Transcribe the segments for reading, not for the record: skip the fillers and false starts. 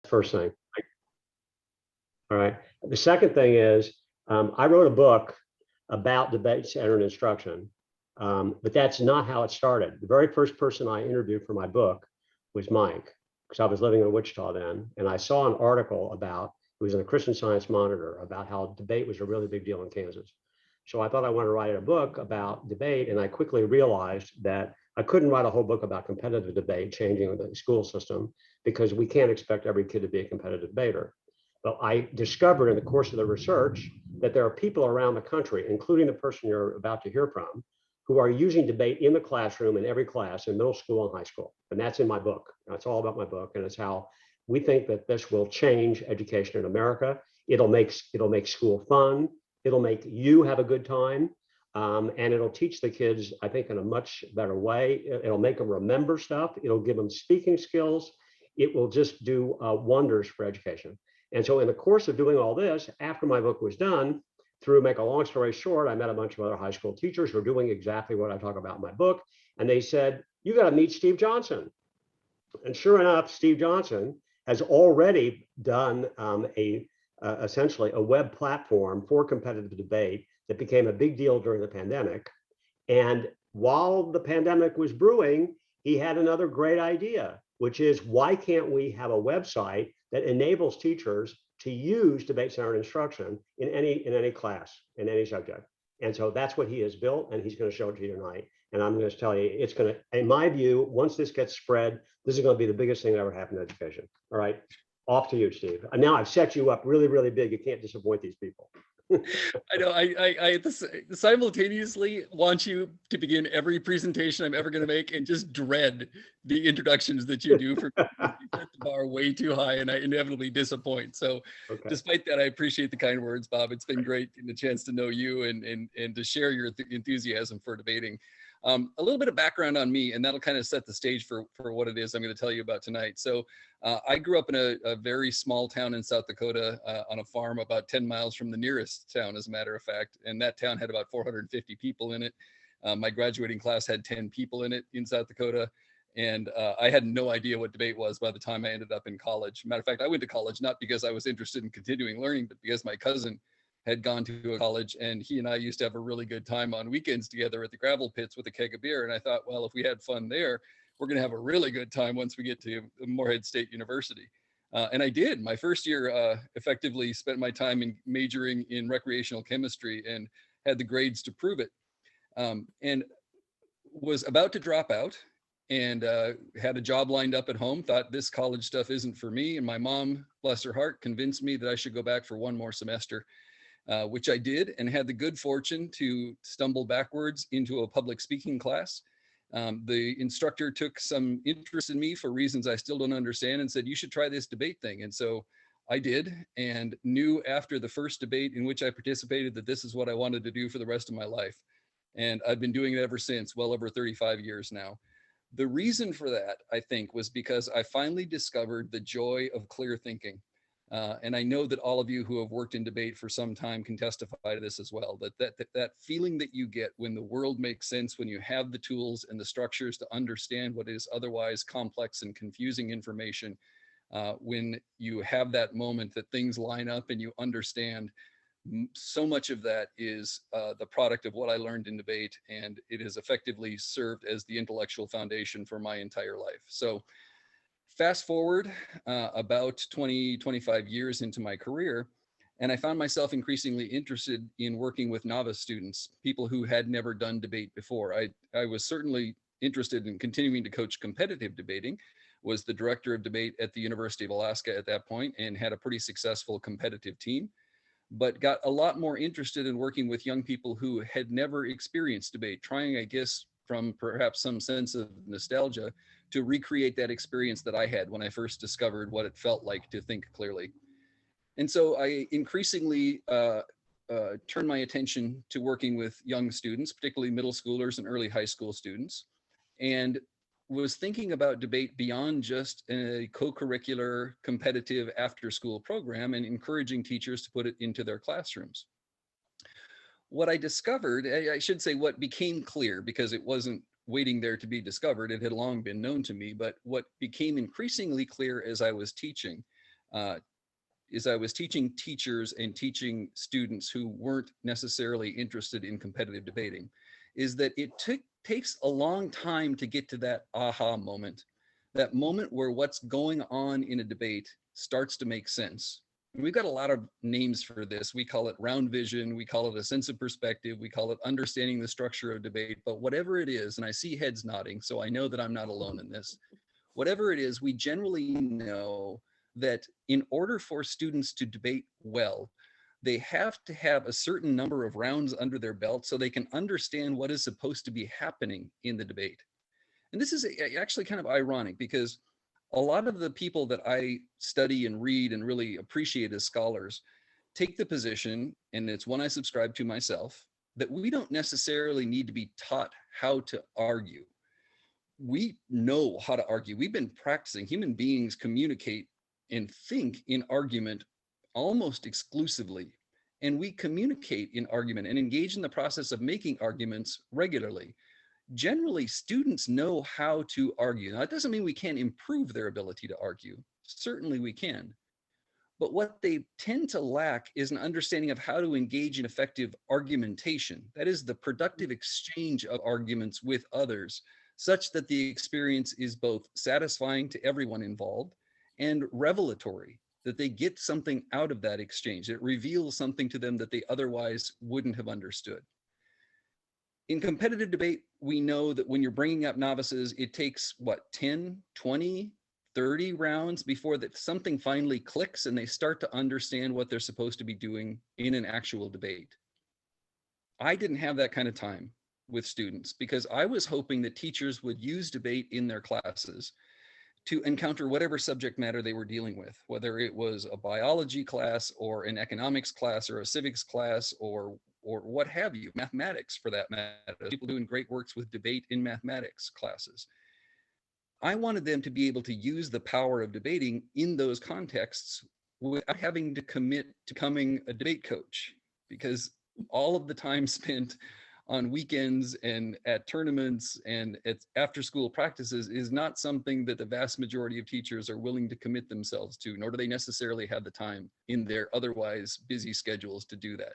First thing. All right. The second thing is I wrote a book about debate-centered instruction, but that's not how it started. The very first person I interviewed for my book was Mike, because I was living in Wichita then, and I saw an article about, it was in the Christian Science Monitor, about how debate was a really big deal in Kansas. So I thought I wanted to write a book about debate, and I quickly realized that I couldn't write a whole book about competitive debate, changing the school system, because we can't expect every kid to be a competitive debater. But I discovered in the course of the research that there are people around the country, including the person you're about to hear from, who are using debate in the classroom in every class in middle school and high school. And that's in my book. That's all about my book. And it's how we think that this will change education in America. It'll make school fun. It'll make you have a good time. And it'll teach the kids, I think, in a much better way. It'll make them remember stuff. It'll give them speaking skills. It will just do wonders for education. And so in the course of doing all this, after my book was done, through make a long story short, I met a bunch of other high school teachers who are doing exactly what I talk about in my book. And they said, you got to meet Steve Johnson. And sure enough, Steve Johnson has already done essentially a web platform for competitive debate that became a big deal during the pandemic. And while the pandemic was brewing, he had another great idea, which is, why can't we have a website that enables teachers to use debate-centered instruction in any class, in any subject? And so that's what he has built, and he's going to show it to you tonight. And I'm going to tell you, it's going to, in my view, once this gets spread, this is going to be the biggest thing that ever happened in education. All right, off to you, Steve. And now I've set you up really, really big. You can't disappoint these people. I know. I simultaneously want you to begin every presentation I'm ever going to make and just dread the introductions that you do for me. You set the bar way too high, and I inevitably disappoint. So, okay. Despite that, I appreciate the kind words, Bob. It's been great getting the chance to know you and to share your enthusiasm for debating. A little bit of background on me, and that'll kind of set the stage for what it is I'm going to tell you about tonight. So I grew up in a very small town in South Dakota on a farm about 10 miles from the nearest town, as a matter of fact. And that town had about 450 people in it. My graduating class had 10 people in it in South Dakota. And I had no idea what debate was by the time I ended up in college. Matter of fact, I went to college not because I was interested in continuing learning, but because my cousin had gone to a college, and he and I used to have a really good time on weekends together at the gravel pits with a keg of beer. And I thought, well, if we had fun there, we're going to have a really good time once we get to Morehead State University. And I did. My first year effectively spent my time in majoring in recreational chemistry and had the grades to prove it. And was about to drop out and had a job lined up at home, thought this college stuff isn't for me. And my mom, bless her heart, convinced me that I should go back for one more semester. Which I did, and had the good fortune to stumble backwards into a public speaking class. The instructor took some interest in me for reasons I still don't understand and said, you should try this debate thing. And so I did, and knew after the first debate in which I participated that this is what I wanted to do for the rest of my life. And I've been doing it ever since, well over 35 years now. The reason for that, I think, was because I finally discovered the joy of clear thinking. And I know that all of you who have worked in debate for some time can testify to this as well, that feeling that you get when the world makes sense, when you have the tools and the structures to understand what is otherwise complex and confusing information, when you have that moment that things line up and you understand. So much of that is the product of what I learned in debate, and it has effectively served as the intellectual foundation for my entire life. So fast forward about 25 years into my career, and I found myself increasingly interested in working with novice students, people who had never done debate before. I was certainly interested in continuing to coach competitive debating, was the director of debate at the University of Alaska at that point, and had a pretty successful competitive team, but got a lot more interested in working with young people who had never experienced debate, trying, I guess, from perhaps some sense of nostalgia, to recreate that experience that I had when I first discovered what it felt like to think clearly. And so I increasingly turned my attention to working with young students, particularly middle schoolers and early high school students, and was thinking about debate beyond just a co-curricular competitive after-school program, and encouraging teachers to put it into their classrooms. What I discovered, I should say what became clear, because it wasn't waiting there to be discovered, it had long been known to me, but what became increasingly clear as I was teaching is I was teaching teachers and teaching students who weren't necessarily interested in competitive debating, is that it takes a long time to get to that aha moment, that moment where what's going on in a debate starts to make sense. And we've got a lot of names for this. We call it round vision, we call it a sense of perspective, we call it understanding the structure of debate, but whatever it is, and I see heads nodding, so I know that I'm not alone in this. Whatever it is, we generally know that in order for students to debate well, they have to have a certain number of rounds under their belt so they can understand what is supposed to be happening in the debate. And this is actually kind of ironic because a lot of the people that I study and read and really appreciate as scholars take the position, and it's one I subscribe to myself, that we don't necessarily need to be taught how to argue. We know how to argue. We've been practicing. Human beings communicate and think in argument almost exclusively. And we communicate in argument and engage in the process of making arguments regularly. Generally, students know how to argue. Now, that doesn't mean we can't improve their ability to argue. Certainly we can. But what they tend to lack is an understanding of how to engage in effective argumentation. That is the productive exchange of arguments with others, such that the experience is both satisfying to everyone involved and revelatory, that they get something out of that exchange. It reveals something to them that they otherwise wouldn't have understood. In competitive debate, we know that when you're bringing up novices, it takes what, 10, 20, 30 rounds before that something finally clicks and they start to understand what they're supposed to be doing in an actual debate. I didn't have that kind of time with students because I was hoping that teachers would use debate in their classes to encounter whatever subject matter they were dealing with, whether it was a biology class or an economics class or a civics class or what have you, mathematics for that matter. People doing great works with debate in mathematics classes. I wanted them to be able to use the power of debating in those contexts without having to commit to becoming a debate coach, because all of the time spent on weekends and at tournaments and at after school practices is not something that the vast majority of teachers are willing to commit themselves to, nor do they necessarily have the time in their otherwise busy schedules to do that.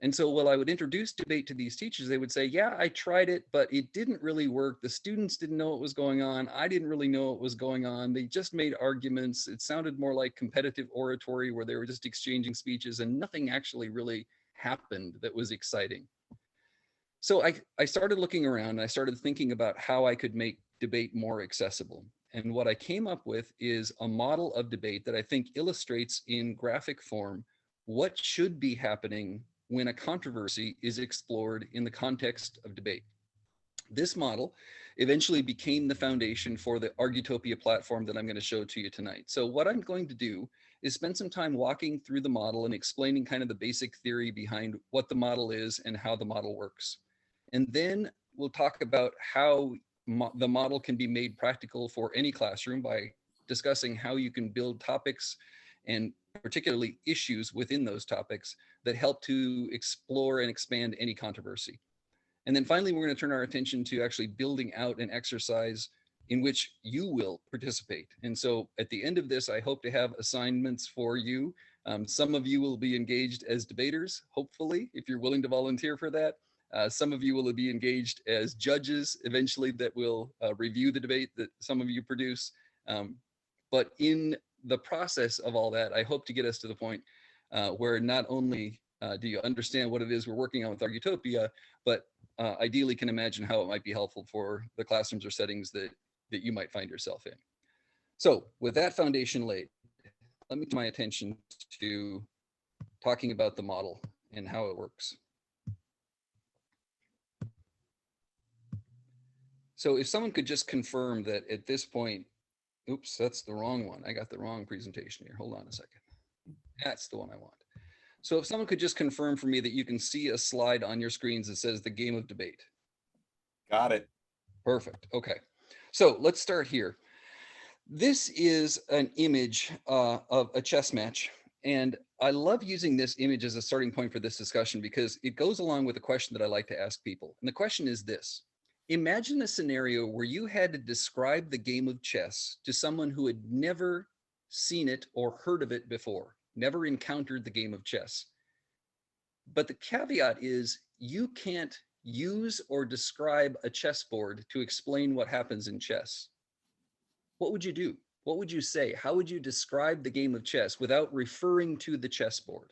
And so while I would introduce debate to these teachers, they would say, yeah, I tried it, but it didn't really work. The students didn't know what was going on. I didn't really know what was going on. They just made arguments. It sounded more like competitive oratory where they were just exchanging speeches and nothing actually really happened that was exciting. So I started looking around and I started thinking about how I could make debate more accessible. And what I came up with is a model of debate that I think illustrates in graphic form what should be happening when a controversy is explored in the context of debate. This model eventually became the foundation for the Argutopia platform that I'm going to show to you tonight. So what I'm going to do is spend some time walking through the model and explaining kind of the basic theory behind what the model is and how the model works. And then we'll talk about how the model can be made practical for any classroom by discussing how you can build topics and particularly issues within those topics that help to explore and expand any controversy. And then finally, we're going to turn our attention to actually building out an exercise in which you will participate. And so at the end of this, I hope to have assignments for you. Some of you will be engaged as debaters, hopefully, if you're willing to volunteer for that. Some of you will be engaged as judges eventually that will review the debate that some of you produce. But in the process of all that, I hope to get us to the point where not only do you understand what it is we're working on with Argutopia, but ideally can imagine how it might be helpful for the classrooms or settings that you might find yourself in. So with that foundation laid, let me turn my attention to talking about the model and how it works. So if someone could just confirm that at this point, oops, that's the wrong one. I got the wrong presentation here. Hold on a second. That's the one I want. So if someone could just confirm for me that you can see a slide on your screens that says the game of debate. Got it. Perfect. Okay. So let's start here. This is an image of a chess match. And I love using this image as a starting point for this discussion because it goes along with a question that I like to ask people. And the question is this. Imagine a scenario where you had to describe the game of chess to someone who had never seen it or heard of it before, never encountered the game of chess. But the caveat is you can't use or describe a chessboard to explain what happens in chess. What would you do? What would you say? How would you describe the game of chess without referring to the chessboard?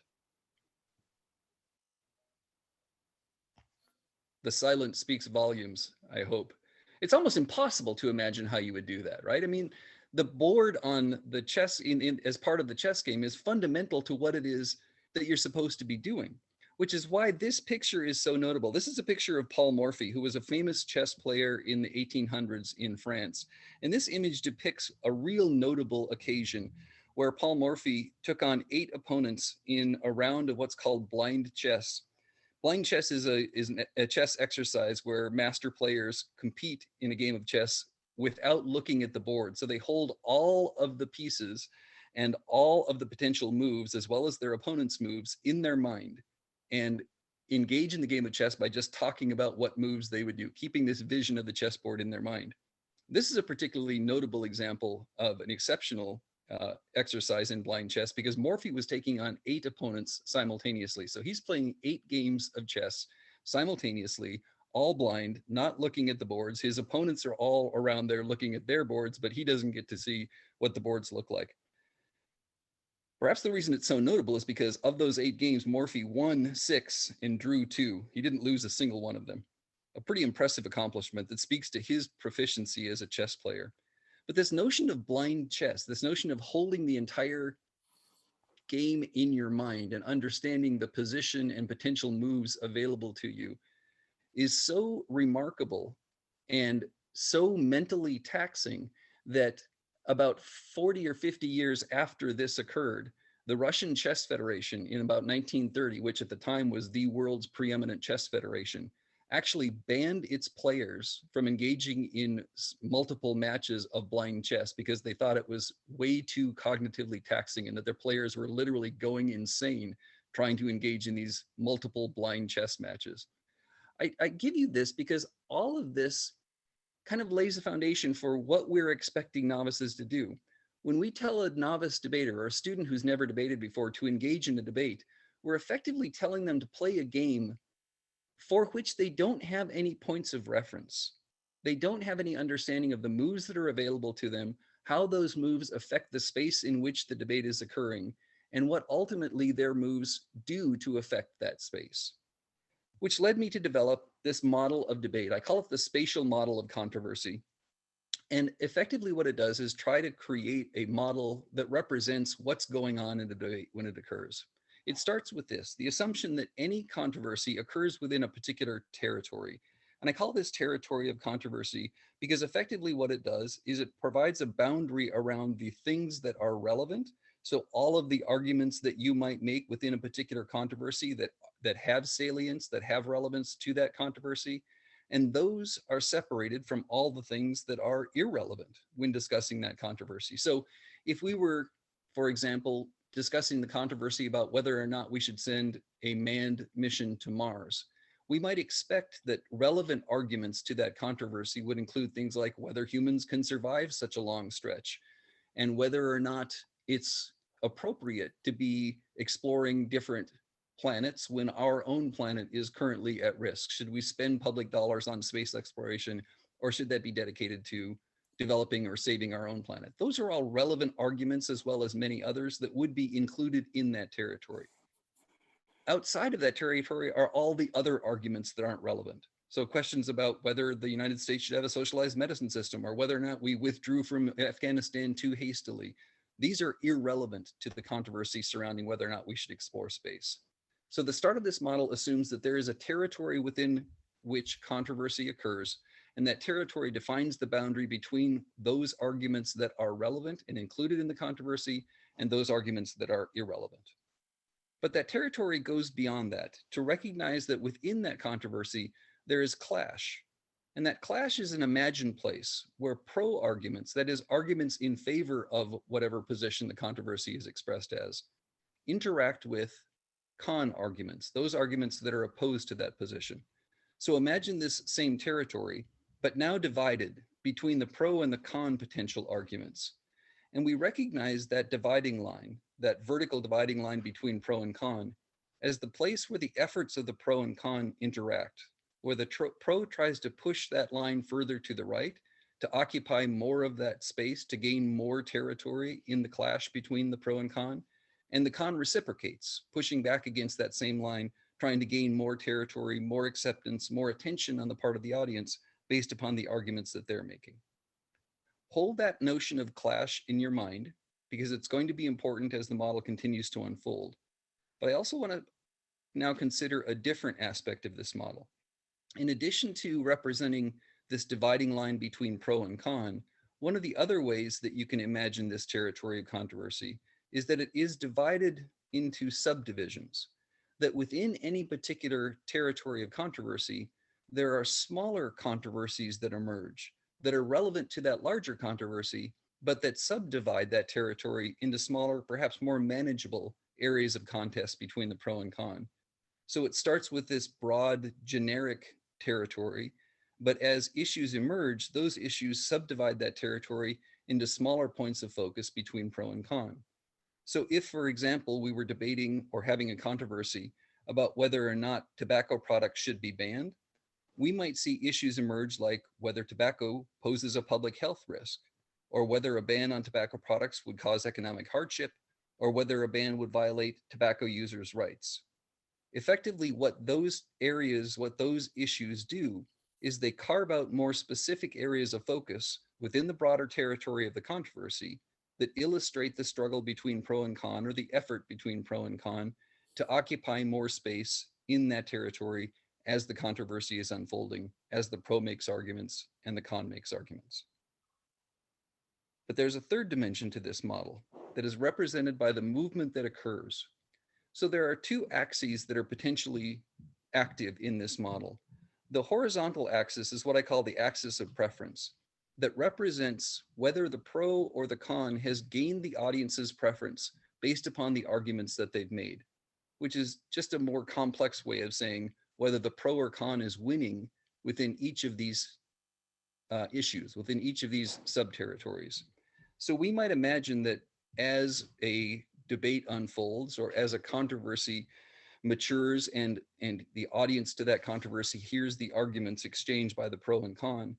The silence speaks volumes, I hope. It's almost impossible to imagine how you would do that, right? I mean, the board on the chess as part of the chess game is fundamental to what it is that you're supposed to be doing, which is why this picture is so notable. This is a picture of Paul Morphy, who was a famous chess player in the 1800s in France. And this image depicts a real notable occasion where Paul Morphy took on 8 opponents in a round of what's called blind chess. Blind chess is a chess exercise where master players compete in a game of chess without looking at the board. So they hold all of the pieces and all of the potential moves, as well as their opponent's moves, in their mind, and engage in the game of chess by just talking about what moves they would do, keeping this vision of the chessboard in their mind. This is a particularly notable example of an exceptional exercise in blind chess, because Morphy was taking on 8 opponents simultaneously. So he's playing 8 games of chess simultaneously, all blind, not looking at the boards. His opponents are all around there looking at their boards, but he doesn't get to see what the boards look like. Perhaps the reason it's so notable is because of those 8 games, Morphy won 6 and drew 2. He didn't lose a single one of them. A pretty impressive accomplishment that speaks to his proficiency as a chess player. But this notion of blind chess, this notion of holding the entire game in your mind and understanding the position and potential moves available to you, is so remarkable and so mentally taxing that about 40 or 50 years after this occurred, the Russian Chess Federation in about 1930, which at the time was the world's preeminent chess federation, actually banned its players from engaging in multiple matches of blind chess because they thought it was way too cognitively taxing and that their players were literally going insane trying to engage in these multiple blind chess matches. I give you this because all of this kind of lays a foundation for what we're expecting novices to do. When we tell a novice debater or a student who's never debated before to engage in a debate, we're effectively telling them to play a game for which they don't have any points of reference. They don't have any understanding of the moves that are available to them, how those moves affect the space in which the debate is occurring, and what ultimately their moves do to affect that space. Which led me to develop this model of debate. I call it the spatial model of controversy. And effectively what it does is try to create a model that represents what's going on in the debate when it occurs. It starts with this, the assumption that any controversy occurs within a particular territory. And I call this territory of controversy because effectively what it does is it provides a boundary around the things that are relevant. So all of the arguments that you might make within a particular controversy that have salience, that have relevance to that controversy, and those are separated from all the things that are irrelevant when discussing that controversy. So if we were, for example, discussing the controversy about whether or not we should send a manned mission to Mars, we might expect that relevant arguments to that controversy would include things like whether humans can survive such a long stretch, and whether or not it's appropriate to be exploring different planets when our own planet is currently at risk. Should we spend public dollars on space exploration, or should that be dedicated to developing or saving our own planet? Those are all relevant arguments, as well as many others that would be included in that territory. Outside of that territory are all the other arguments that aren't relevant. So questions about whether the United States should have a socialized medicine system, or whether or not we withdrew from Afghanistan too hastily. These are irrelevant to the controversy surrounding whether or not we should explore space. So the start of this model assumes that there is a territory within which controversy occurs, and that territory defines the boundary between those arguments that are relevant and included in the controversy and those arguments that are irrelevant. But that territory goes beyond that to recognize that within that controversy, there is clash. And that clash is an imagined place where pro arguments, that is arguments in favor of whatever position the controversy is expressed as, interact with con arguments, those arguments that are opposed to that position. So imagine this same territory, but now divided between the pro and the con potential arguments. And we recognize that dividing line, that vertical dividing line between pro and con, as the place where the efforts of the pro and con interact, where the pro tries to push that line further to the right, to occupy more of that space, to gain more territory in the clash between the pro and con. And the con reciprocates, pushing back against that same line, trying to gain more territory, more acceptance, more attention on the part of the audience based upon the arguments that they're making. Hold that notion of clash in your mind, because it's going to be important as the model continues to unfold. But I also want to now consider a different aspect of this model. In addition to representing this dividing line between pro and con, one of the other ways that you can imagine this territory of controversy is that it is divided into subdivisions, that within any particular territory of controversy, there are smaller controversies that emerge that are relevant to that larger controversy, but that subdivide that territory into smaller, perhaps more manageable areas of contest between the pro and con. So it starts with this broad, generic territory, but as issues emerge, those issues subdivide that territory into smaller points of focus between pro and con. So if, for example, we were debating or having a controversy about whether or not tobacco products should be banned, we might see issues emerge like whether tobacco poses a public health risk, or whether a ban on tobacco products would cause economic hardship, or whether a ban would violate tobacco users' rights. Effectively, what those issues do is they carve out more specific areas of focus within the broader territory of the controversy that illustrate the struggle between pro and con, or the effort between pro and con, to occupy more space in that territory as the controversy is unfolding, as the pro makes arguments and the con makes arguments. But there's a third dimension to this model that is represented by the movement that occurs. So there are two axes that are potentially active in this model. The horizontal axis is what I call the axis of preference, that represents whether the pro or the con has gained the audience's preference based upon the arguments that they've made, which is just a more complex way of saying whether the pro or con is winning within each of these issues, within each of these sub-territories. So we might imagine that as a debate unfolds, or as a controversy matures and the audience to that controversy hears the arguments exchanged by the pro and con,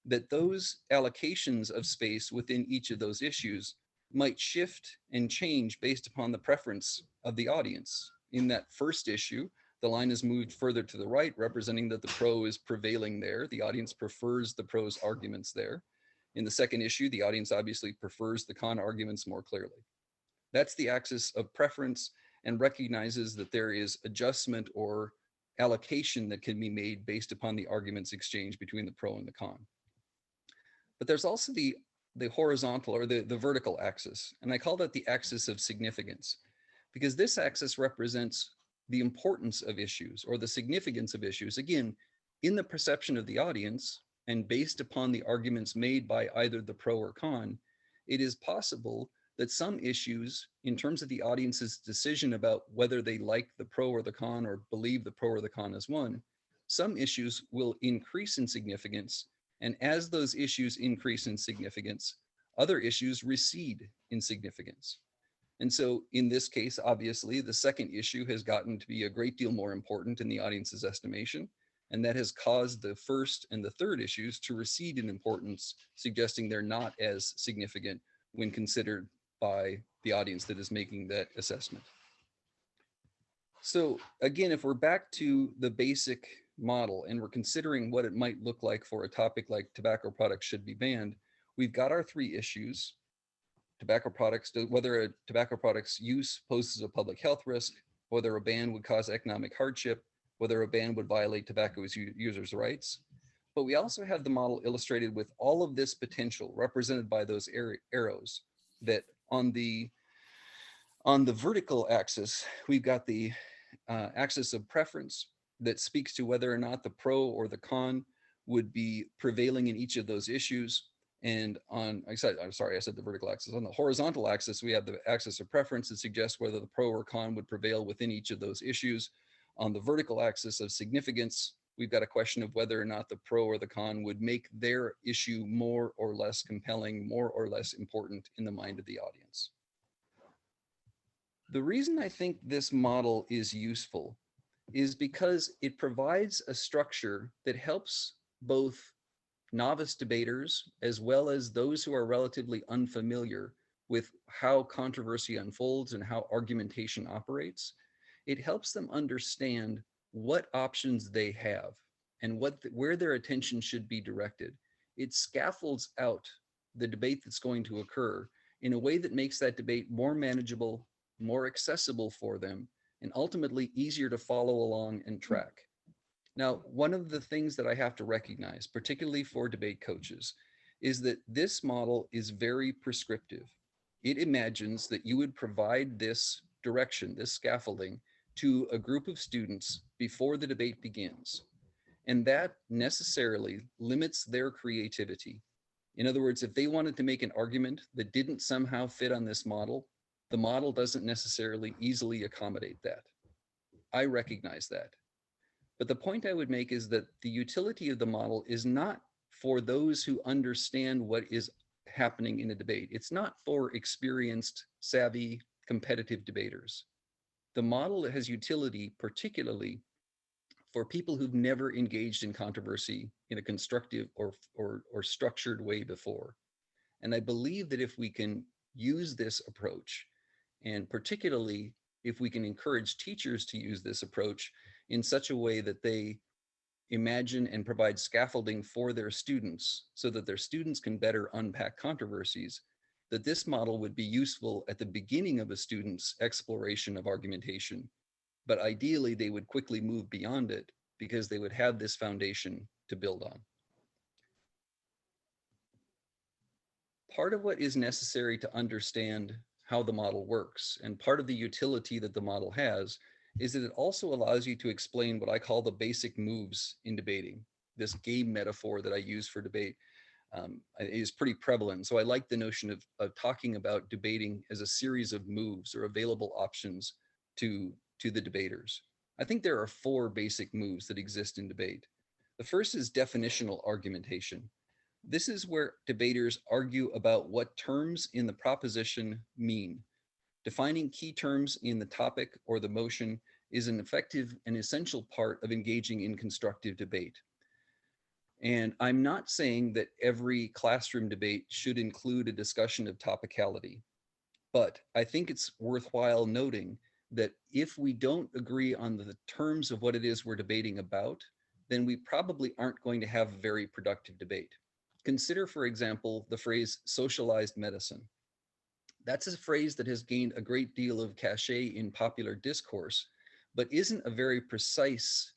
that those allocations of space within each of those issues might shift and change based upon the preference of the audience. In that first issue, the line is moved further to the right, representing that the pro is prevailing there. The audience prefers the pro's arguments there. In the second issue, the audience obviously prefers the con arguments more clearly. That's the axis of preference, and recognizes that there is adjustment or allocation that can be made based upon the arguments exchanged between the pro and the con. But there's also the horizontal, or the vertical axis, and I call that the axis of significance, because this axis represents the importance of issues, or the significance of issues, again, in the perception of the audience and based upon the arguments made by either the pro or con. It is possible that some issues, in terms of the audience's decision about whether they like the pro or the con, or believe the pro or the con has won, some issues will increase in significance. And as those issues increase in significance, other issues recede in significance. And so in this case, obviously, the second issue has gotten to be a great deal more important in the audience's estimation. And that has caused the first and the third issues to recede in importance, suggesting they're not as significant when considered by the audience that is making that assessment. So again, if we're back to the basic model and we're considering what it might look like for a topic like tobacco products should be banned, we've got our three issues. Tobacco products, whether a tobacco product's use poses a public health risk, whether a ban would cause economic hardship, whether a ban would violate tobacco users' rights. But we also have the model illustrated with all of this potential represented by those arrows, that on the vertical axis, we've got the axis of preference that speaks to whether or not the pro or the con would be prevailing in each of those issues. And I said the vertical axis. On the horizontal axis, we have the axis of preference that suggests whether the pro or con would prevail within each of those issues. On the vertical axis of significance, we've got a question of whether or not the pro or the con would make their issue more or less compelling, more or less important in the mind of the audience. The reason I think this model is useful is because it provides a structure that helps both novice debaters as well as those who are relatively unfamiliar with how controversy unfolds and how argumentation operates. It helps them understand what options they have and where their attention should be directed. It scaffolds out the debate that's going to occur in a way that makes that debate more manageable, more accessible for them, and ultimately easier to follow along and track. Now, one of the things that I have to recognize, particularly for debate coaches, is that this model is very prescriptive. It imagines that you would provide this direction, this scaffolding, to a group of students before the debate begins. And that necessarily limits their creativity. In other words, if they wanted to make an argument that didn't somehow fit on this model, the model doesn't necessarily easily accommodate that. I recognize that. But the point I would make is that the utility of the model is not for those who understand what is happening in a debate. It's not for experienced, savvy, competitive debaters. The model has utility particularly for people who've never engaged in controversy in a constructive or structured way before. And I believe that if we can use this approach, and particularly if we can encourage teachers to use this approach in such a way that they imagine and provide scaffolding for their students so that their students can better unpack controversies, that this model would be useful at the beginning of a student's exploration of argumentation. But ideally, they would quickly move beyond it because they would have this foundation to build on. Part of what is necessary to understand how the model works, and part of the utility that the model has, is that it also allows you to explain what I call the basic moves in debating. This game metaphor that I use for debate is pretty prevalent. So I like the notion of talking about debating as a series of moves or available options to the debaters. I think there are 4 basic moves that exist in debate. The first is definitional argumentation. This is where debaters argue about what terms in the proposition mean. Defining key terms in the topic or the motion is an effective and essential part of engaging in constructive debate. And I'm not saying that every classroom debate should include a discussion of topicality, but I think it's worthwhile noting that if we don't agree on the terms of what it is we're debating about, then we probably aren't going to have a very productive debate. Consider, for example, the phrase socialized medicine. That's a phrase that has gained a great deal of cachet in popular discourse, but isn't a very precise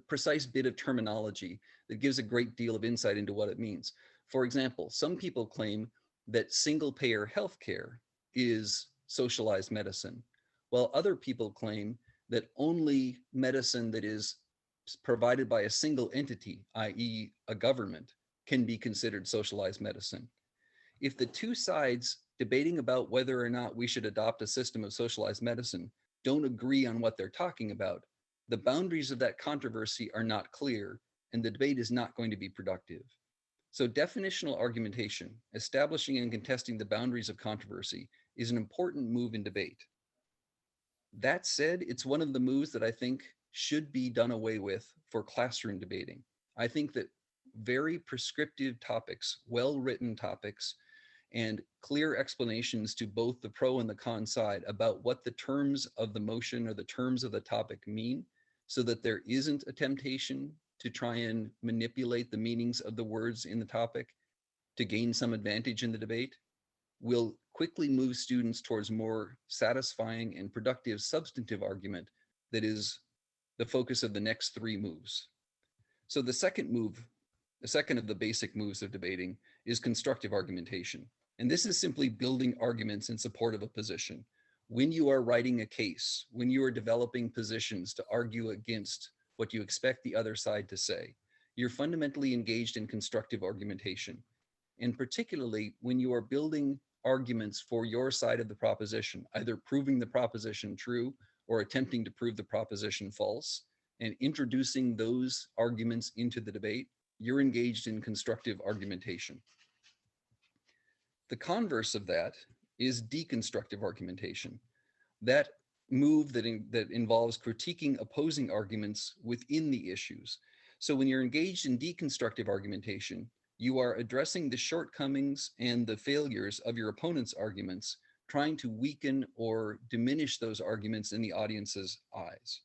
precise bit of terminology that gives a great deal of insight into what it means. For example, some people claim that single-payer healthcare is socialized medicine, while other people claim that only medicine that is provided by a single entity, i.e. a government, can be considered socialized medicine. If the two sides debating about whether or not we should adopt a system of socialized medicine don't agree on what they're talking about, the boundaries of that controversy are not clear, and the debate is not going to be productive. So definitional argumentation, establishing and contesting the boundaries of controversy, is an important move in debate. That said, it's one of the moves that I think should be done away with for classroom debating. I think that very prescriptive topics, well-written topics, and clear explanations to both the pro and the con side about what the terms of the motion or the terms of the topic mean, so that there isn't a temptation to try and manipulate the meanings of the words in the topic to gain some advantage in the debate, will quickly move students towards more satisfying and productive substantive argument that is the focus of the next 3 moves. So the second move, the second of the basic moves of debating, is constructive argumentation. And this is simply building arguments in support of a position. When you are writing a case, when you are developing positions to argue against what you expect the other side to say, you're fundamentally engaged in constructive argumentation. And particularly when you are building arguments for your side of the proposition, either proving the proposition true or attempting to prove the proposition false, and introducing those arguments into the debate, you're engaged in constructive argumentation. The converse of that is deconstructive argumentation. That move that involves critiquing opposing arguments within the issues. So when you're engaged in deconstructive argumentation, you are addressing the shortcomings and the failures of your opponent's arguments, trying to weaken or diminish those arguments in the audience's eyes.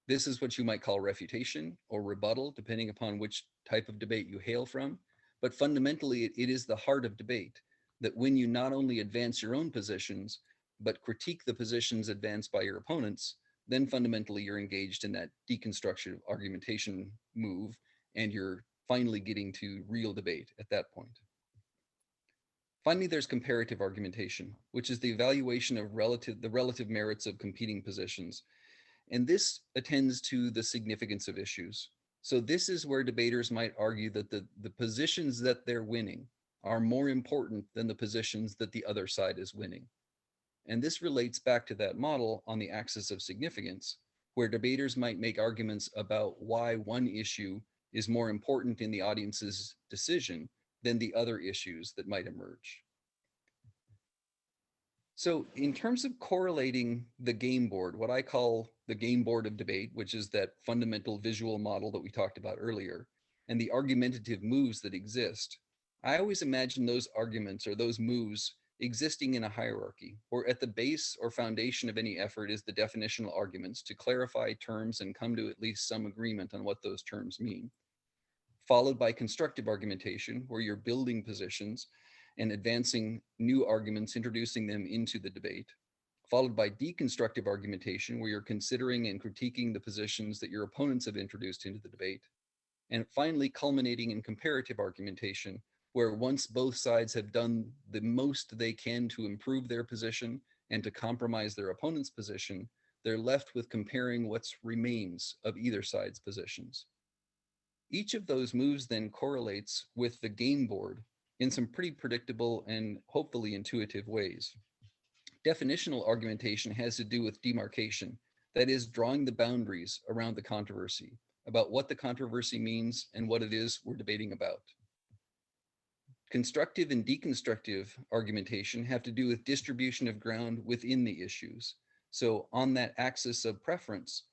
This is what you might call refutation or rebuttal, depending upon which type of debate you hail from. But fundamentally, it is the heart of debate, that when you not only advance your own positions, but critique the positions advanced by your opponents, then fundamentally you're engaged in that deconstructive argumentation move, and you're finally getting to real debate at that point. Finally, there's comparative argumentation, which is the evaluation of the relative merits of competing positions. And this attends to the significance of issues. So this is where debaters might argue that the positions that they're winning are more important than the positions that the other side is winning. And this relates back to that model on the axis of significance, where debaters might make arguments about why one issue is more important in the audience's decision than the other issues that might emerge. So in terms of correlating the game board, what I call the game board of debate, which is that fundamental visual model that we talked about earlier, and the argumentative moves that exist, I always imagine those arguments or those moves existing in a hierarchy, or at the base or foundation of any effort is the definitional arguments to clarify terms and come to at least some agreement on what those terms mean, followed by constructive argumentation, where you're building positions and advancing new arguments, introducing them into the debate, followed by deconstructive argumentation, where you're considering and critiquing the positions that your opponents have introduced into the debate, and finally culminating in comparative argumentation, where once both sides have done the most they can to improve their position and to compromise their opponent's position, they're left with comparing what remains of either side's positions. Each of those moves then correlates with the game board in some pretty predictable and hopefully intuitive ways. Definitional argumentation has to do with demarcation, that is, drawing the boundaries around the controversy, about what the controversy means and what it is we're debating about. Constructive and deconstructive argumentation have to do with distribution of ground within the issues. So on that axis of preference,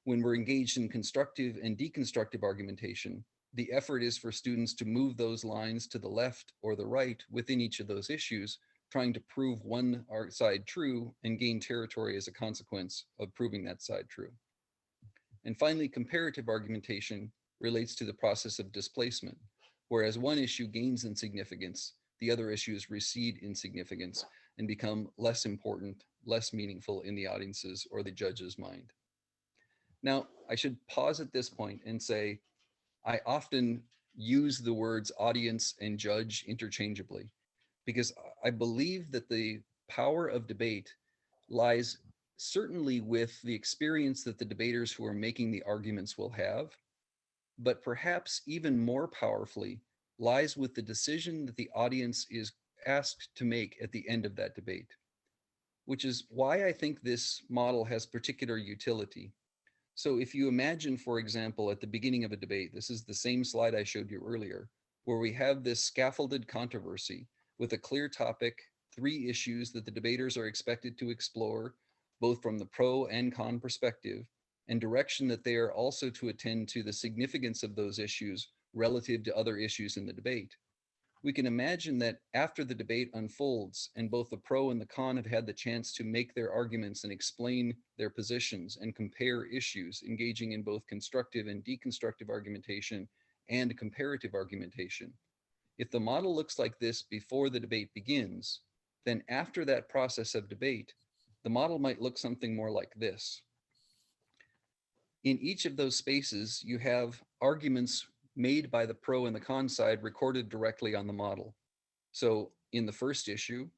when we're engaged in constructive and deconstructive argumentation, the effort is for students to move those lines to the left or the right within each of those issues, trying to prove one side true and gain territory as a consequence of proving that side true. And finally, comparative argumentation relates to the process of displacement. Whereas one issue gains in significance, the other issues recede in significance and become less important, less meaningful in the audience's or the judge's mind. Now, I should pause at this point and say, I often use the words audience and judge interchangeably, because I believe that the power of debate lies certainly with the experience that the debaters who are making the arguments will have, but perhaps even more powerfully lies with the decision that the audience is asked to make at the end of that debate, which is why I think this model has particular utility. So if you imagine, for example, at the beginning of a debate, this is the same slide I showed you earlier, where we have this scaffolded controversy with a clear topic, 3 issues that the debaters are expected to explore, both from the pro and con perspective, and direction that they are also to attend to the significance of those issues relative to other issues in the debate. We can imagine that after the debate unfolds and both the pro and the con have had the chance to make their arguments and explain their positions and compare issues, engaging in both constructive and deconstructive argumentation and comparative argumentation. If the model looks like this before the debate begins, then after that process of debate, the model might look something more like this. In each of those spaces, you have arguments made by the pro and the con side recorded directly on the model. So in the first issue,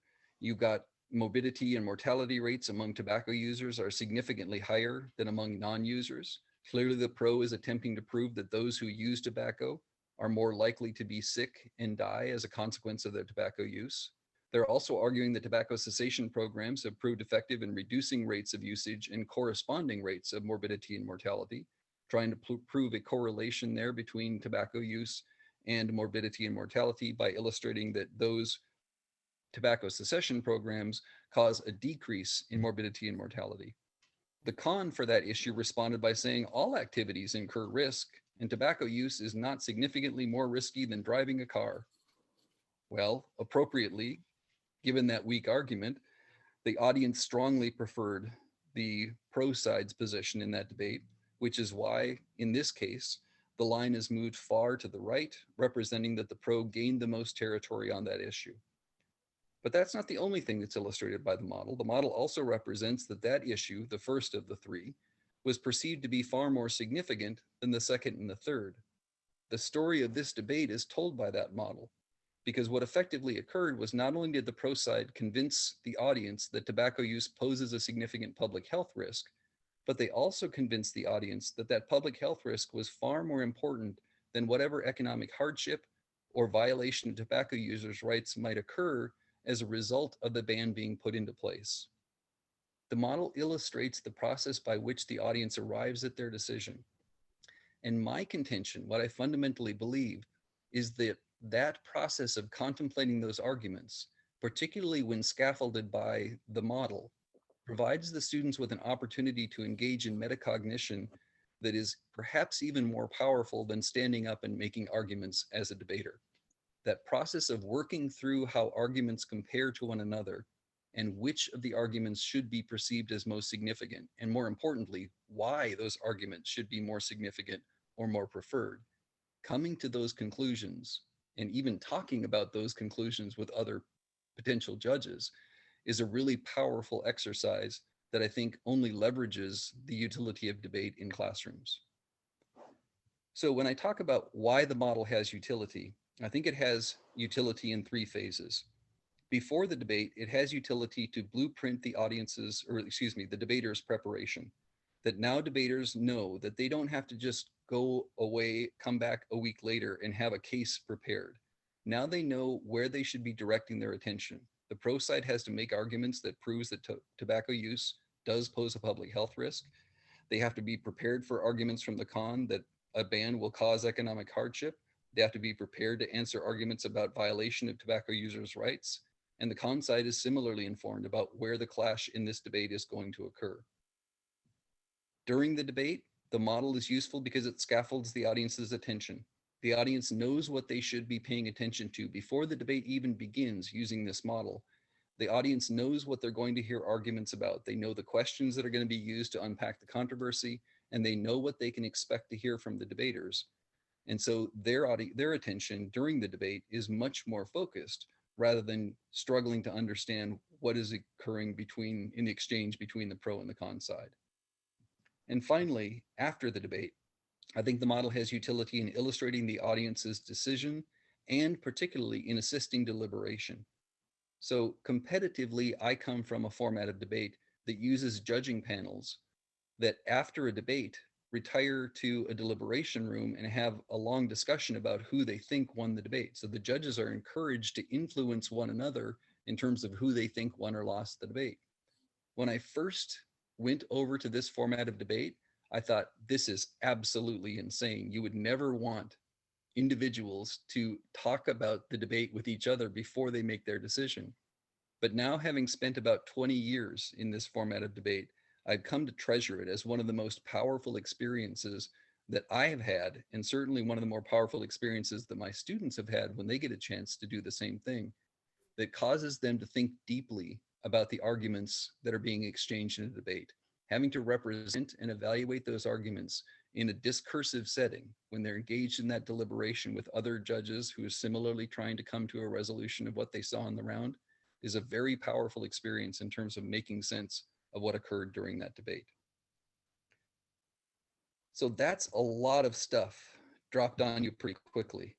you've got morbidity and mortality rates among tobacco users are significantly higher than among non-users. Clearly, the pro is attempting to prove that those who use tobacco are more likely to be sick and die as a consequence of their tobacco use. They're also arguing that tobacco cessation programs have proved effective in reducing rates of usage and corresponding rates of morbidity and mortality, trying to prove a correlation there between tobacco use and morbidity and mortality by illustrating that those tobacco cessation programs cause a decrease in morbidity and mortality. The con for that issue responded by saying all activities incur risk, and tobacco use is not significantly more risky than driving a car. Well, appropriately, given that weak argument, the audience strongly preferred the pro side's position in that debate, which is why, in this case, the line is moved far to the right, representing that the pro gained the most territory on that issue. But that's not the only thing that's illustrated by the model. The model also represents that that issue, the first of the three, was perceived to be far more significant than the second and the third. The story of this debate is told by that model, because what effectively occurred was not only did the pro side convince the audience that tobacco use poses a significant public health risk, but they also convinced the audience that that public health risk was far more important than whatever economic hardship or violation of tobacco users' rights might occur as a result of the ban being put into place. The model illustrates the process by which the audience arrives at their decision. And my contention, what I fundamentally believe, is that that process of contemplating those arguments, particularly when scaffolded by the model, provides the students with an opportunity to engage in metacognition that is perhaps even more powerful than standing up and making arguments as a debater. That process of working through how arguments compare to one another and which of the arguments should be perceived as most significant, and more importantly, why those arguments should be more significant or more preferred. Coming to those conclusions and even talking about those conclusions with other potential judges is a really powerful exercise that I think only leverages the utility of debate in classrooms. So when I talk about why the model has utility, I think it has utility in three phases. Before the debate, it has utility to blueprint the audience's, or excuse me, the debater's preparation. That now debaters know that they don't have to just go away, come back a week later and have a case prepared. Now they know where they should be directing their attention. The pro side has to make arguments that proves that tobacco use does pose a public health risk. They have to be prepared for arguments from the con that a ban will cause economic hardship. They have to be prepared to answer arguments about violation of tobacco users' rights. And the con side is similarly informed about where the clash in this debate is going to occur. During the debate, the model is useful because it scaffolds the audience's attention. The audience knows what they should be paying attention to before the debate even begins using this model. The audience knows what they're going to hear arguments about. They know the questions that are going to be used to unpack the controversy, and they know what they can expect to hear from the debaters. And so their attention during the debate is much more focused rather than struggling to understand what is occurring in the exchange between the pro and the con side. And finally, after the debate, I think the model has utility in illustrating the audience's decision and particularly in assisting deliberation. So competitively, I come from a format of debate that uses judging panels that after a debate retire to a deliberation room and have a long discussion about who they think won the debate. So the judges are encouraged to influence one another in terms of who they think won or lost the debate. When I first went over to this format of debate, I thought, this is absolutely insane. You would never want individuals to talk about the debate with each other before they make their decision. But now, having spent about 20 years in this format of debate, I've come to treasure it as one of the most powerful experiences that I have had, and certainly one of the more powerful experiences that my students have had when they get a chance to do the same thing, that causes them to think deeply about the arguments that are being exchanged in a debate, having to represent and evaluate those arguments in a discursive setting when they're engaged in that deliberation with other judges who are similarly trying to come to a resolution of what they saw in the round is a very powerful experience in terms of making sense of what occurred during that debate. So that's a lot of stuff dropped on you pretty quickly.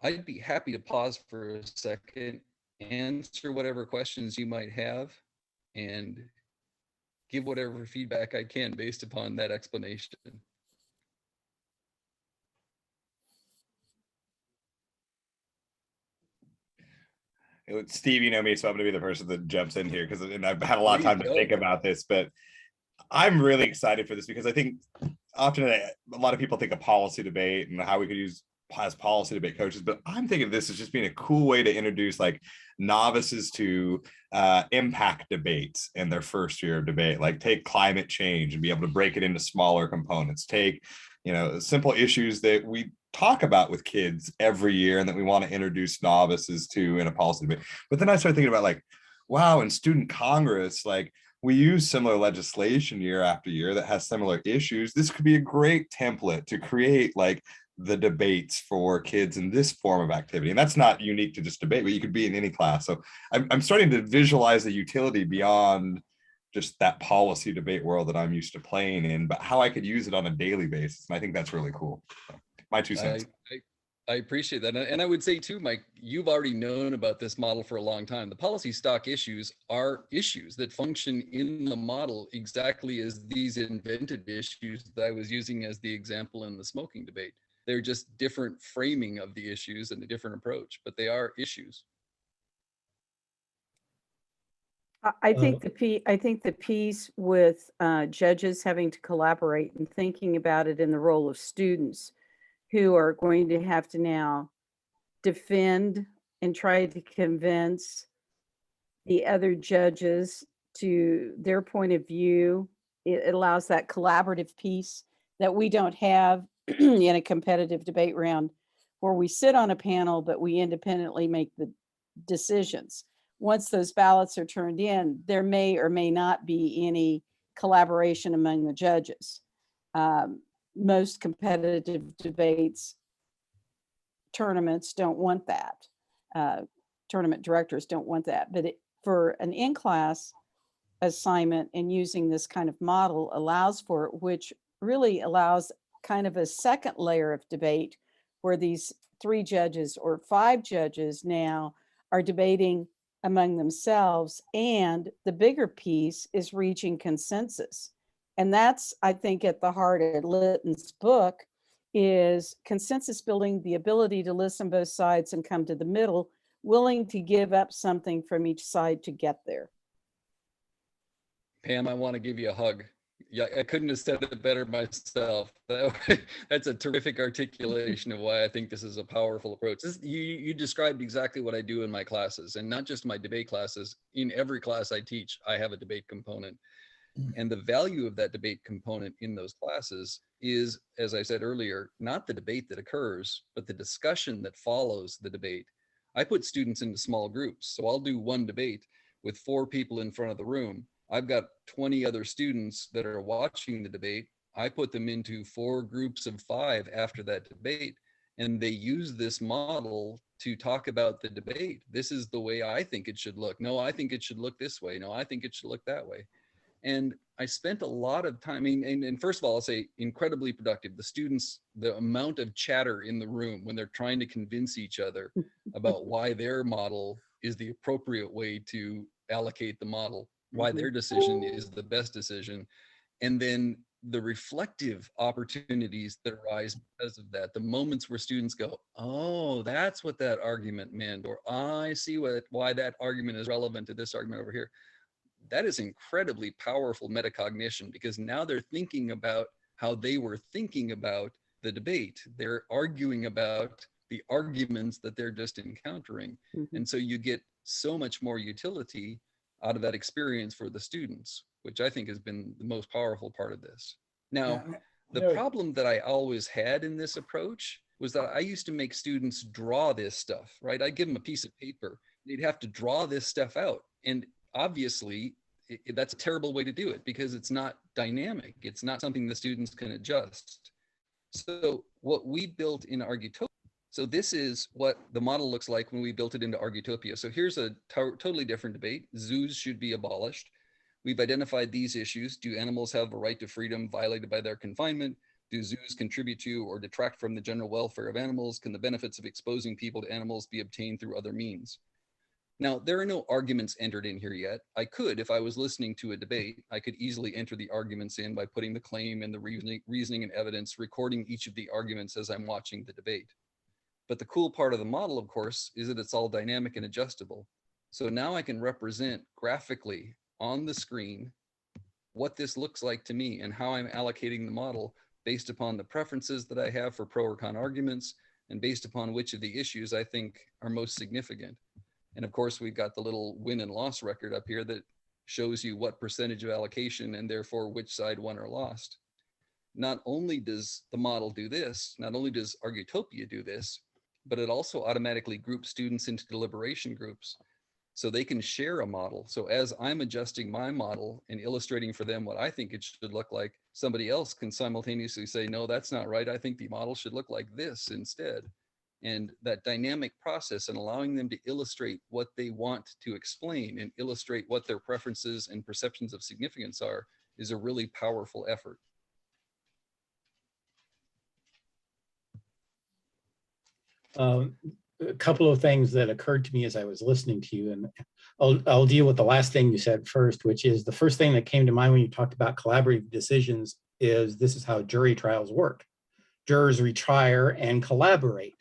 I'd be happy to pause for a second, answer whatever questions you might have, and give whatever feedback I can based upon that explanation. Steve, you know me, so I'm going to be the person that jumps in here because I've had a lot of Please time to go. think about this, but I'm really excited for this because I think often a lot of people think of policy debate and how we could use as policy debate coaches, but I'm thinking of this as just being a cool way to introduce like novices to impact debates in their first year of debate. Like take climate change and be able to break it into smaller components. Take, simple issues that we talk about with kids every year and that we want to introduce novices to in a policy debate. But then I started thinking about like, wow, in student Congress, like we use similar legislation year after year that has similar issues. This could be a great template to create like the debates for kids in this form of activity. And that's not unique to just debate, but you could be in any class. So I'm starting to visualize the utility beyond just that policy debate world that I'm used to playing in, but how I could use it on a daily basis. And I think that's really cool. So, my 2 cents. I appreciate that. And I would say too, Mike, you've already known about this model for a long time. The policy stock issues are issues that function in the model exactly as these invented issues that I was using as the example in the smoking debate. They're just different framing of the issues and a different approach, but they are issues. I think the piece with judges having to collaborate and thinking about it in the role of students who are going to have to now defend and try to convince the other judges to their point of view. It allows that collaborative piece that we don't have in a competitive debate round where we sit on a panel, but we independently make the decisions. Once those ballots are turned in, there may or may not be any collaboration among the judges. Most competitive debates, tournaments don't want that. Tournament directors don't want that. But for an in-class assignment and using this kind of model allows for it, which really allows kind of a second layer of debate where these 3 judges or 5 judges now are debating among themselves. And the bigger piece is reaching consensus. And that's, I think, at the heart of Litton's book is consensus building, the ability to listen both sides and come to the middle, willing to give up something from each side to get there. Pam, I want to give you a hug. Yeah, I couldn't have said it better myself. That's a terrific articulation of why I think this is a powerful approach. You described exactly what I do in my classes, and not just my debate classes. In every class I teach, I have a debate component. And the value of that debate component in those classes is, as I said earlier, not the debate that occurs, but the discussion that follows the debate. I put students into small groups. So I'll do one debate with 4 people in front of the room. I've got 20 other students that are watching the debate. I put them into 4 groups of 5 after that debate, and they use this model to talk about the debate. This is the way I think it should look. No, I think it should look this way. No, I think it should look that way. And I spent a lot of time, and first of all, I'll say incredibly productive. The students, the amount of chatter in the room when they're trying to convince each other about why their model is the appropriate way to allocate the model, why their decision is the best decision. And then the reflective opportunities that arise because of that, the moments where students go, oh, that's what that argument meant, or I see why that argument is relevant to this argument over here. That is incredibly powerful metacognition, because now they're thinking about how they were thinking about the debate. They're arguing about the arguments that they're just encountering. And so you get so much more utility out of that experience for the students, which I think has been the most powerful part of this. Now, the problem that I always had in this approach was that I used to make students draw this stuff, right? I'd give them a piece of paper. They'd have to draw this stuff out. And obviously, that's a terrible way to do it because it's not dynamic. It's not something the students can adjust. So what we built in Argutopia, so this is what the model looks like when we built it into Argutopia. So here's a totally different debate. Zoos should be abolished. We've identified these issues. Do animals have a right to freedom violated by their confinement? Do zoos contribute to or detract from the general welfare of animals? Can the benefits of exposing people to animals be obtained through other means? Now, there are no arguments entered in here yet. I could, if I was listening to a debate, I could easily enter the arguments in by putting the claim and the reasoning and evidence, recording each of the arguments as I'm watching the debate. But the cool part of the model, of course, is that it's all dynamic and adjustable. So now I can represent graphically on the screen what this looks like to me and how I'm allocating the model based upon the preferences that I have for pro or con arguments and based upon which of the issues I think are most significant. And of course, we've got the little win and loss record up here that shows you what percentage of allocation and therefore which side won or lost. Not only does the model do this, not only does Argutopia do this, but it also automatically groups students into deliberation groups so they can share a model. So as I'm adjusting my model and illustrating for them what I think it should look like, somebody else can simultaneously say, no, that's not right. I think the model should look like this instead. And that dynamic process and allowing them to illustrate what they want to explain and illustrate what their preferences and perceptions of significance are is a really powerful effort. A couple of things that occurred to me as I was listening to you, and I'll deal with the last thing you said first, which is the first thing that came to mind when you talked about collaborative decisions is this is how jury trials work. Jurors retire and collaborate.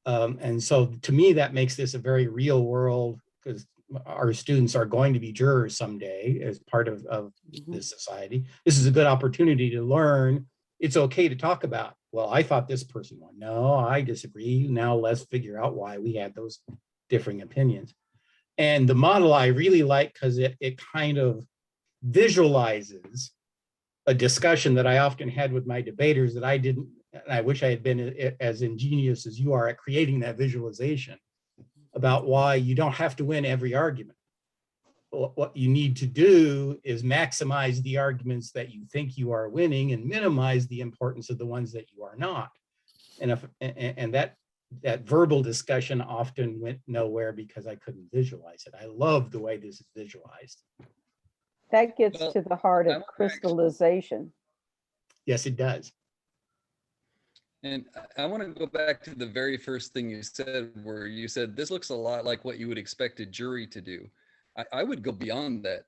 And so to me, that makes this a very real world because our students are going to be jurors someday as part of this society. This is a good opportunity to learn. It's okay to talk about, well, I thought this person won. No, I disagree. Now let's figure out why we had those differing opinions. And the model I really like because it kind of visualizes a discussion that I often had with my debaters that I didn't, and I wish I had been as ingenious as you are at creating that visualization about why you don't have to win every argument. What you need to do is maximize the arguments that you think you are winning and minimize the importance of the ones that you are not. And that verbal discussion often went nowhere because I couldn't visualize it. I love the way this is visualized. That gets Well, to the heart I of wanna crystallization. Yes, it does. And I want to go back to the very first thing you said, where you said, this looks a lot like what you would expect a jury to do. I would go beyond that.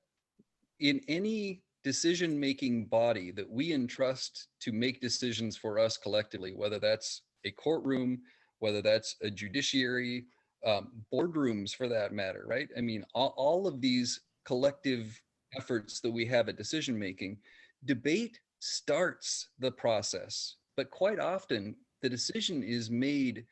In any decision-making body that we entrust to make decisions for us collectively, whether that's a courtroom, whether that's a judiciary, boardrooms for that matter, right? I mean, all of these collective efforts that we have at decision-making, debate starts the process. But quite often, the decision is made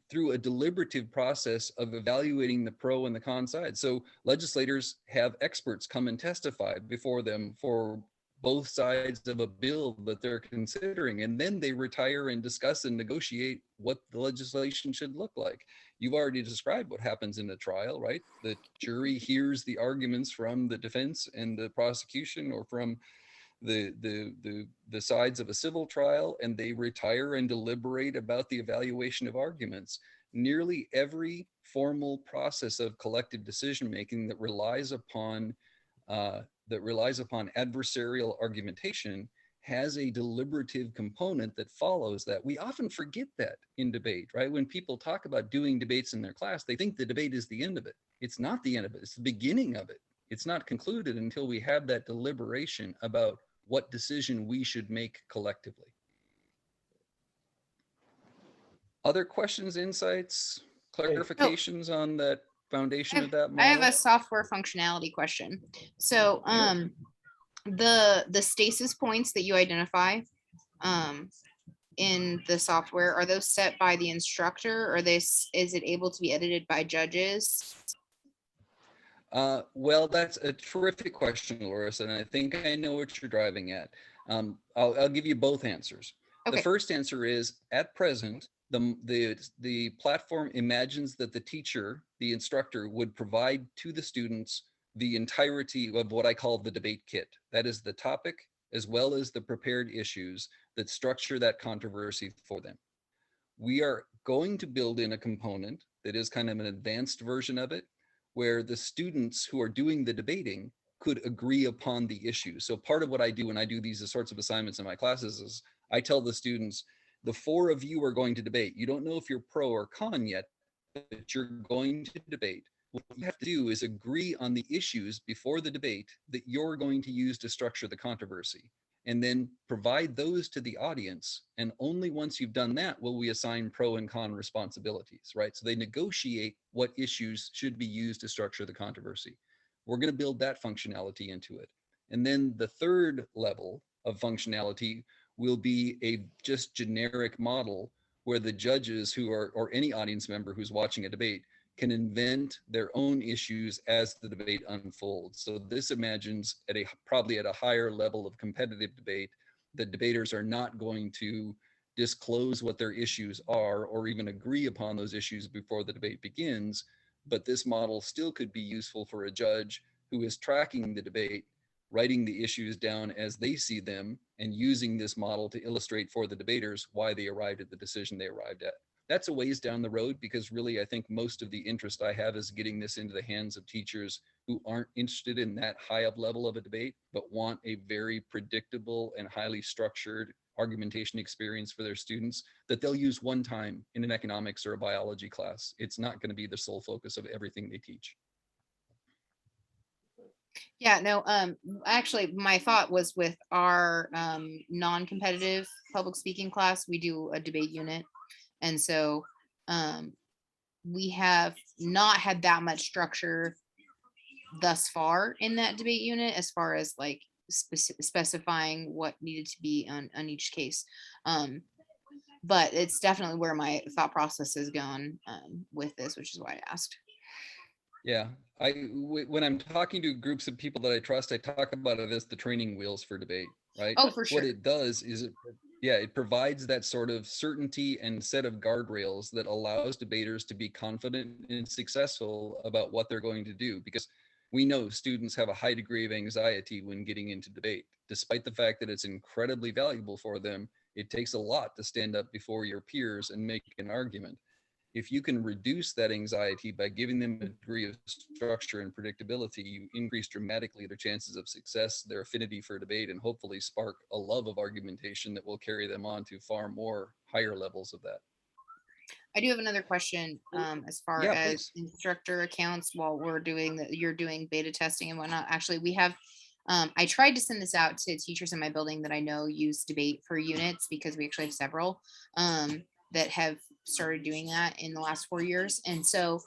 through a deliberative process of evaluating the pro and the con side. So legislators have experts come and testify before them for both sides of a bill that they're considering, and then they retire and discuss and negotiate what the legislation should look like. You've already described what happens in a trial, right? The jury hears the arguments from the defense and the prosecution, or from the sides of a civil trial, and they retire and deliberate about the evaluation of arguments. Nearly every formal process of collective decision making that relies upon adversarial argumentation has a deliberative component that follows that. We often forget that in debate, right? When people talk about doing debates in their class, they think the debate is the end of it. It's not the end of it, it's the beginning of it. It's not concluded until we have that deliberation about what decision we should make collectively. Other questions, insights, clarifications on that foundation of that model? I have a software functionality question. So the stasis points that you identify in the software, are those set by the instructor, or is it able to be edited by judges? Well, that's a terrific question, Loris, and I think I know what you're driving at. I'll give you both answers. Okay. The first answer is, at present, the platform imagines that the teacher, the instructor, would provide to the students the entirety of what I call the debate kit. That is the topic, as well as the prepared issues that structure that controversy for them. We are going to build in a component that is kind of an advanced version of it, where the students who are doing the debating could agree upon the issue. So part of what I do when I do these sorts of assignments in my classes is I tell the students, the four of you are going to debate. You don't know if you're pro or con yet, but you're going to debate. What you have to do is agree on the issues before the debate that you're going to use to structure the controversy. and then provide those to the audience. And only once you've done that will we assign pro and con responsibilities, right? So they negotiate what issues should be used to structure the controversy. We're going to build that functionality into it. And then the third level of functionality will be a just generic model where the judges who are, or any audience member who's watching a debate, can invent their own issues as the debate unfolds. So this imagines at probably at a higher level of competitive debate, the debaters are not going to disclose what their issues are or even agree upon those issues before the debate begins. But this model still could be useful for a judge who is tracking the debate, writing the issues down as they see them, and using this model to illustrate for the debaters why they arrived at the decision they arrived at. That's a ways down the road, because really I think most of the interest I have is getting this into the hands of teachers who aren't interested in that high up level of a debate, but want a very predictable and highly structured argumentation experience for their students that they'll use one time in an economics or a biology class. It's not going to be the sole focus of everything they teach. Yeah, no, actually my thought was with our non-competitive public speaking class, we do a debate unit. And so we have not had that much structure thus far in that debate unit, as far as like specifying what needed to be on each case. But it's definitely where my thought process has gone with this, which is why I asked. Yeah, when I'm talking to groups of people that I trust, I talk about it as the training wheels for debate, right? Oh, for sure. What it does is it provides that sort of certainty and set of guardrails that allows debaters to be confident and successful about what they're going to do, because we know students have a high degree of anxiety when getting into debate. Despite the fact that it's incredibly valuable for them, it takes a lot to stand up before your peers and make an argument. If you can reduce that anxiety by giving them a degree of structure and predictability, you increase dramatically their chances of success, their affinity for debate, and hopefully spark a love of argumentation that will carry them on to far more higher levels of that. I do have another question as far Yeah, as please. instructor accounts while we're doing that. You're doing beta testing and whatnot. Actually, we have, I tried to send this out to teachers in my building that I know use debate for units, because we actually have several that have started doing that in the last 4 years. And so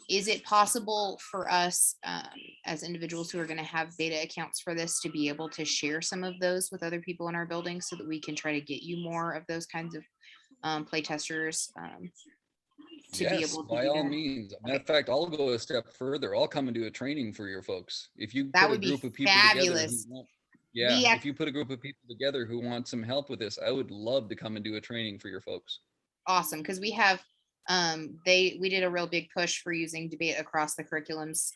is it possible for us as individuals who are going to have beta accounts for this to be able to share some of those with other people in our building, so that we can try to get you more of those kinds of play testers to be Yes, able to by do all that? means. Matter of fact, I'll go a step further. I'll come and do a training for your folks. If you That put a would be group of people together who fabulous. want, We if you put a group of people together who want some help with this, I would love to come and do a training for your folks. Awesome, because we have we did a real big push for using debate across the curriculums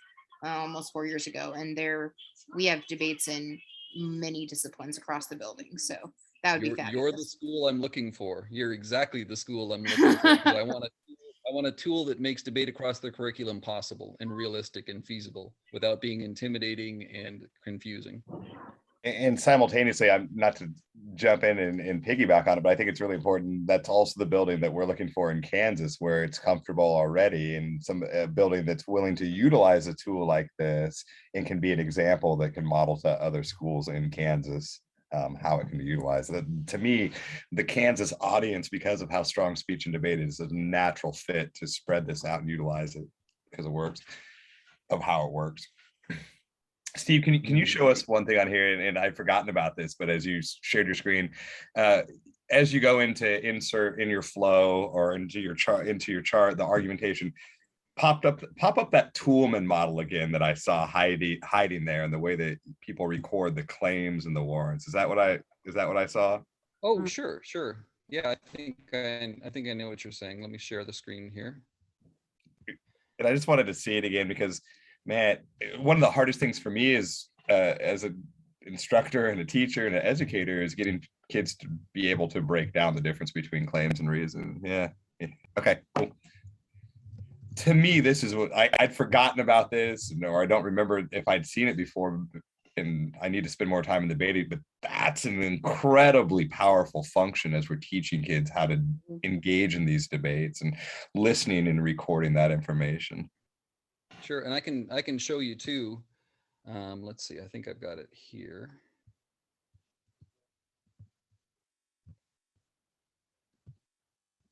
almost 4 years ago, and we have debates in many disciplines across the building, so that would be You're the fabulous. school I'm looking for. You're exactly the school I'm looking for, because I want a tool that makes debate across the curriculum possible and realistic and feasible without being intimidating and confusing. And simultaneously, I'm not to jump in and piggyback on it, but I think it's really important. That's also the building that we're looking for in Kansas, where it's comfortable already, and some building that's willing to utilize a tool like this and can be an example that can model to other schools in Kansas how it can be utilized. To me, the Kansas audience, because of how strong speech and debate is, a natural fit to spread this out and utilize it because it works, of how it works. Steve, can you show us one thing on here? And I've forgotten about this, but as you shared your screen, as you go into insert in your flow or into your chart, the argumentation, pop up that Toolman model again that I saw hiding there, and the way that people record the claims and the warrants. Is that what I saw? Oh, sure. Yeah, I think I know what you're saying. Let me share the screen here. And I just wanted to see it again, because man, one of the hardest things for me is as an instructor and a teacher and an educator is getting kids to be able to break down the difference between claims and reason. Yeah. Okay, cool. To me, this is what I'd forgotten about this, or I don't remember if I'd seen it before, and I need to spend more time in debating, but that's an incredibly powerful function as we're teaching kids how to engage in these debates and listening and recording that information. Sure, and I can show you too. Let's see, I think I've got it here.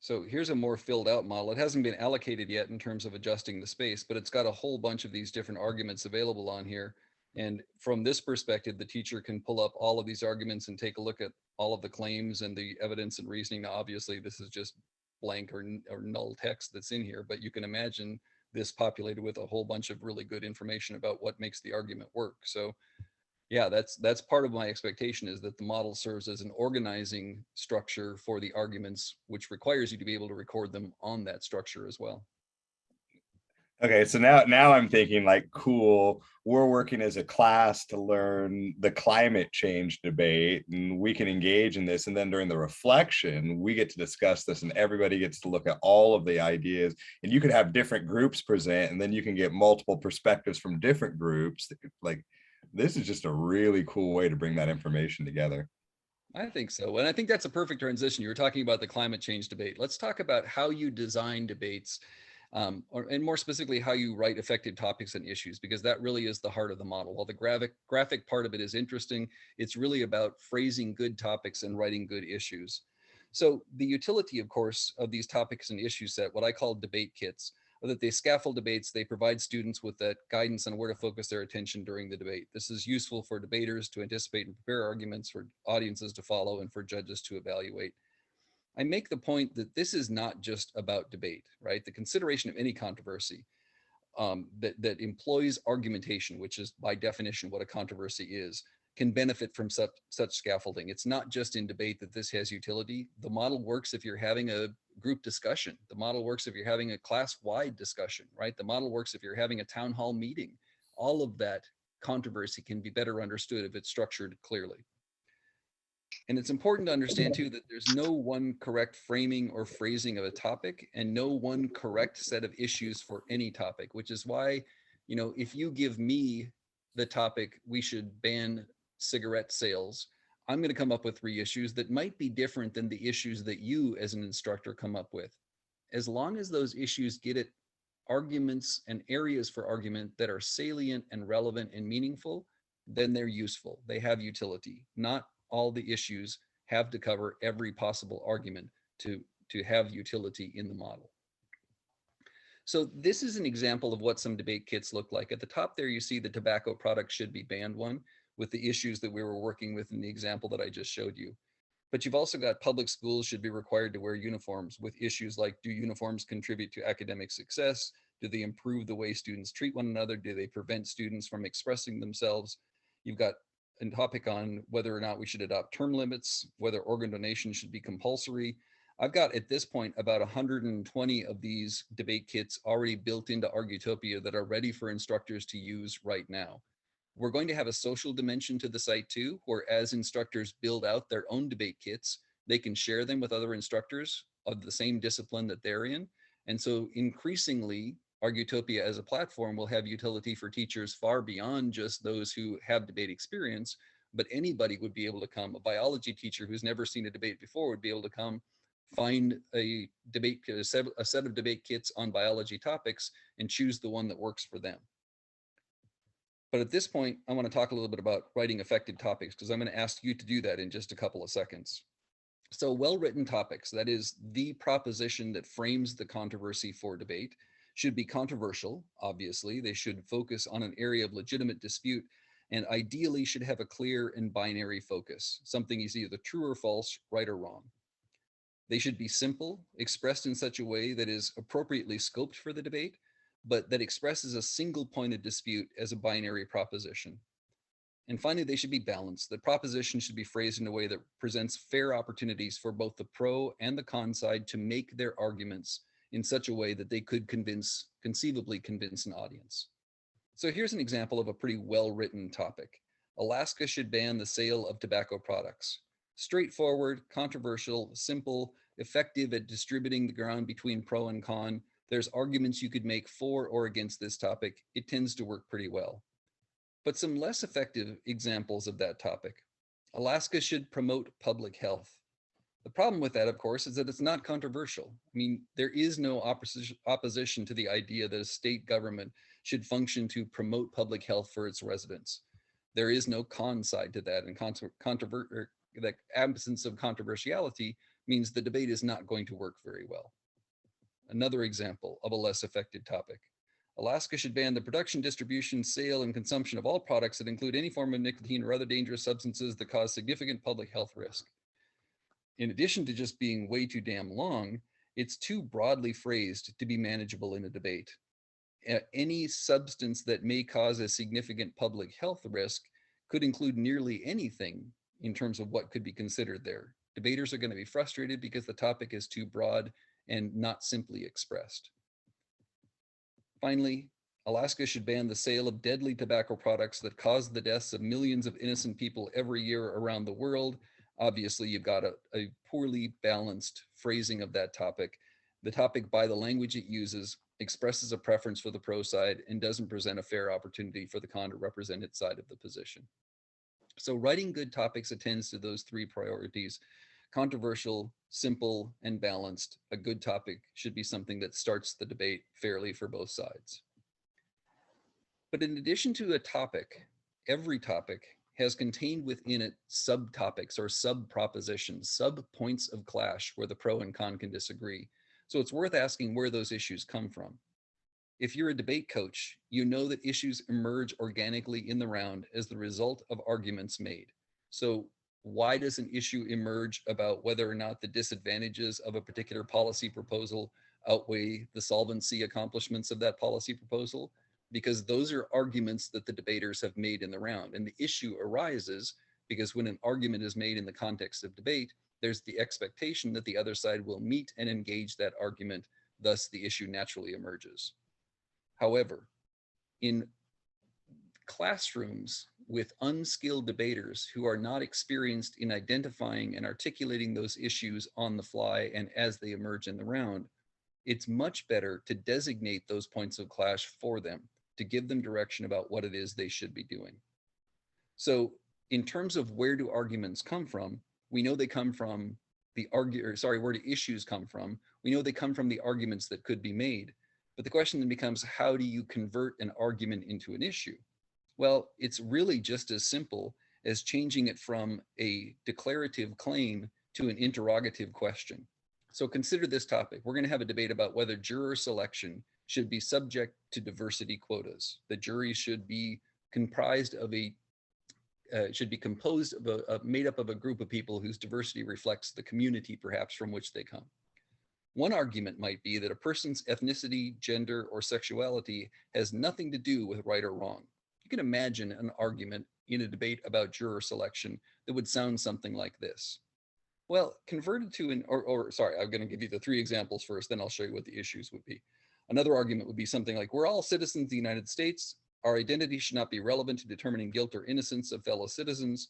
So here's a more filled out model. It hasn't been allocated yet in terms of adjusting the space, but it's got a whole bunch of these different arguments available on here. And from this perspective, the teacher can pull up all of these arguments and take a look at all of the claims and the evidence and reasoning. Now, obviously, this is just blank or null text that's in here, but you can imagine this populated with a whole bunch of really good information about what makes the argument work. So yeah, that's part of my expectation, is that the model serves as an organizing structure for the arguments, which requires you to be able to record them on that structure as well. Okay, so now I'm thinking like, cool, we're working as a class to learn the climate change debate, and we can engage in this. And then during the reflection, we get to discuss this, and everybody gets to look at all of the ideas. And you could have different groups present, and then you can get multiple perspectives from different groups. Like, this is just a really cool way to bring that information together. I think so. And I think that's a perfect transition. You were talking about the climate change debate. Let's talk about how you design debates, and more specifically, how you write effective topics and issues, because that really is the heart of the model. While the graphic part of it is interesting, it's really about phrasing good topics and writing good issues. So the utility, of course, of these topics and issue set, what I call debate kits, are that they scaffold debates. They provide students with that guidance on where to focus their attention during the debate. This is useful for debaters to anticipate and prepare arguments, for audiences to follow, and for judges to evaluate. I make the point that this is not just about debate, right? The consideration of any controversy that employs argumentation, which is by definition what a controversy is, can benefit from such scaffolding. It's not just in debate that this has utility. The model works if you're having a group discussion. The model works if you're having a class-wide discussion, right? The model works if you're having a town hall meeting. All of that controversy can be better understood if it's structured clearly. And it's important to understand too that there's no one correct framing or phrasing of a topic, and no one correct set of issues for any topic, which is why, you know, if you give me the topic, we should ban cigarette sales, I'm going to come up with 3 issues that might be different than the issues that you as an instructor come up with. As long as those issues get at arguments and areas for argument that are salient and relevant and meaningful, then they're useful. They have utility. Not all the issues have to cover every possible argument to have utility in the model. So this is an example of what some debate kits look like. At the top there, you see the tobacco products should be banned one, with the issues that we were working with in the example that I just showed you. But you've also got public schools should be required to wear uniforms, with issues like, do uniforms contribute to academic success? Do they improve the way students treat one another? Do they prevent students from expressing themselves? You've got a topic on whether or not we should adopt term limits, whether organ donation should be compulsory. I've got at this point about 120 of these debate kits already built into Argutopia that are ready for instructors to use right now. We're going to have a social dimension to the site too, where as instructors build out their own debate kits, they can share them with other instructors of the same discipline that they're in. And so increasingly, Argutopia as a platform will have utility for teachers far beyond just those who have debate experience, but anybody would be able to come. A biology teacher who's never seen a debate before would be able to come, find a set of debate kits on biology topics and choose the one that works for them. But at this point, I want to talk a little bit about writing effective topics, because I'm going to ask you to do that in just a couple of seconds. So well-written topics, that is the proposition that frames the controversy for debate, should be controversial, obviously. They should focus on an area of legitimate dispute, and ideally should have a clear and binary focus. Something is either true or false, right or wrong. They should be simple, expressed in such a way that is appropriately scoped for the debate, but that expresses a single point of dispute as a binary proposition. And finally, they should be balanced. The proposition should be phrased in a way that presents fair opportunities for both the pro and the con side to make their arguments in such a way that they could conceivably convince an audience. So here's an example of a pretty well-written topic. Alaska should ban the sale of tobacco products. Straightforward, controversial, simple, effective at distributing the ground between pro and con. There's arguments you could make for or against this topic. It tends to work pretty well. But some less effective examples of that topic. Alaska should promote public health. The problem with that, of course, is that it's not controversial. I mean, there is no opposition to the idea that a state government should function to promote public health for its residents. There is no con side to that, and the absence of controversiality means the debate is not going to work very well. Another example of a less effective topic. Alaska should ban the production, distribution, sale, and consumption of all products that include any form of nicotine or other dangerous substances that cause significant public health risk. In addition to just being way too damn long, it's too broadly phrased to be manageable in a debate. Any substance that may cause a significant public health risk could include nearly anything in terms of what could be considered there. Debaters are going to be frustrated because the topic is too broad and not simply expressed. Finally, Alaska should ban the sale of deadly tobacco products that cause the deaths of millions of innocent people every year around the world. Obviously, you've got a poorly balanced phrasing of that topic. The topic, by the language it uses, expresses a preference for the pro side and doesn't present a fair opportunity for the con to represent its side of the position. So writing good topics attends to those three priorities: controversial, simple, and balanced. A good topic should be something that starts the debate fairly for both sides. But in addition to a topic, every topic has contained within it subtopics or sub-propositions, sub-points of clash where the pro and con can disagree. So it's worth asking where those issues come from. If you're a debate coach, you know that issues emerge organically in the round as the result of arguments made. So why does an issue emerge about whether or not the disadvantages of a particular policy proposal outweigh the solvency accomplishments of that policy proposal? Because those are arguments that the debaters have made in the round. And the issue arises because when an argument is made in the context of debate, there's the expectation that the other side will meet and engage that argument. Thus, the issue naturally emerges. However, in classrooms with unskilled debaters who are not experienced in identifying and articulating those issues on the fly and as they emerge in the round, it's much better to designate those points of clash for them, to give them direction about what it is they should be doing. So in terms of where do arguments come from, we know they come from where do issues come from? We know they come from the arguments that could be made. But the question then becomes, how do you convert an argument into an issue? Well, it's really just as simple as changing it from a declarative claim to an interrogative question. So consider this topic. We're going to have a debate about whether juror selection should be subject to diversity quotas. The jury should be comprised of made up of a group of people whose diversity reflects the community perhaps from which they come. One argument might be that a person's ethnicity, gender, or sexuality has nothing to do with right or wrong. You can imagine an argument in a debate about juror selection that would sound something like this. Well, converted to I'm going to give you the three examples first, then I'll show you what the issues would be. Another argument would be something like, we're all citizens of the United States. Our identity should not be relevant to determining guilt or innocence of fellow citizens.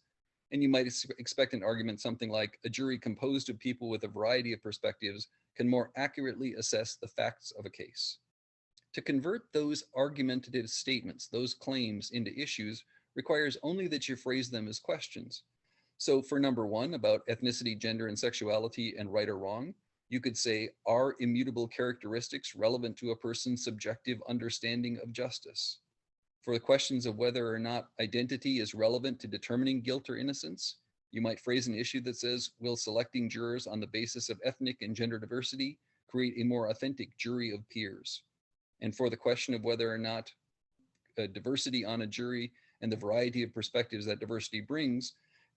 And you might expect an argument something like, a jury composed of people with a variety of perspectives can more accurately assess the facts of a case. To convert those argumentative statements, those claims, into issues requires only that you phrase them as questions. So for number one, about ethnicity, gender, and sexuality and right or wrong, you could say, are immutable characteristics relevant to a person's subjective understanding of justice? For the questions of whether or not identity is relevant to determining guilt or innocence, you might phrase an issue that says, will selecting jurors on the basis of ethnic and gender diversity create a more authentic jury of peers? And for the question of whether or not diversity on a jury and the variety of perspectives that diversity brings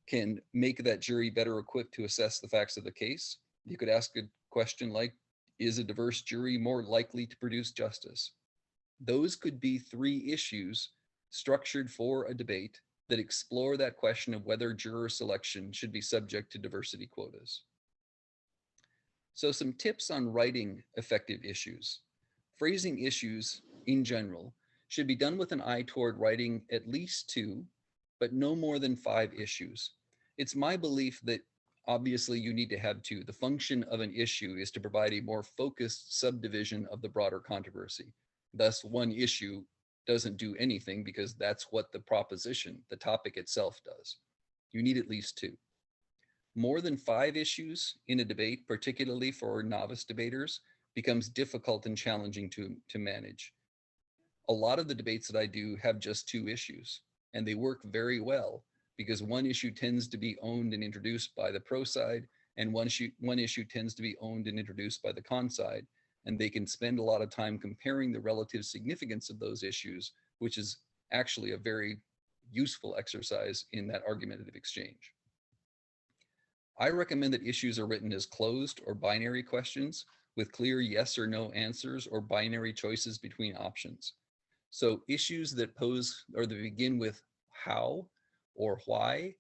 can make that jury better equipped to assess the facts of the case, you could ask a question like, is a diverse jury more likely to produce justice? Those could be three issues structured for a debate that explore that question of whether juror selection should be subject to diversity quotas. So some tips on writing effective issues. Phrasing issues in general should be done with an eye toward writing at least 2, but no more than 5 issues. It's my belief that obviously you need to have 2. The function of an issue is to provide a more focused subdivision of the broader controversy. Thus, one issue doesn't do anything because that's what the proposition, the topic itself does. You need at least 2. More than 5 issues in a debate, particularly for novice debaters, becomes difficult and challenging to manage. A lot of the debates that I do have just 2 issues, and they work very well because one issue tends to be owned and introduced by the pro side, and one issue tends to be owned and introduced by the con side, and they can spend a lot of time comparing the relative significance of those issues, which is actually a very useful exercise in that argumentative exchange. I recommend that issues are written as closed or binary questions with clear yes or no answers or binary choices between options. So issues that pose or that begin with how or why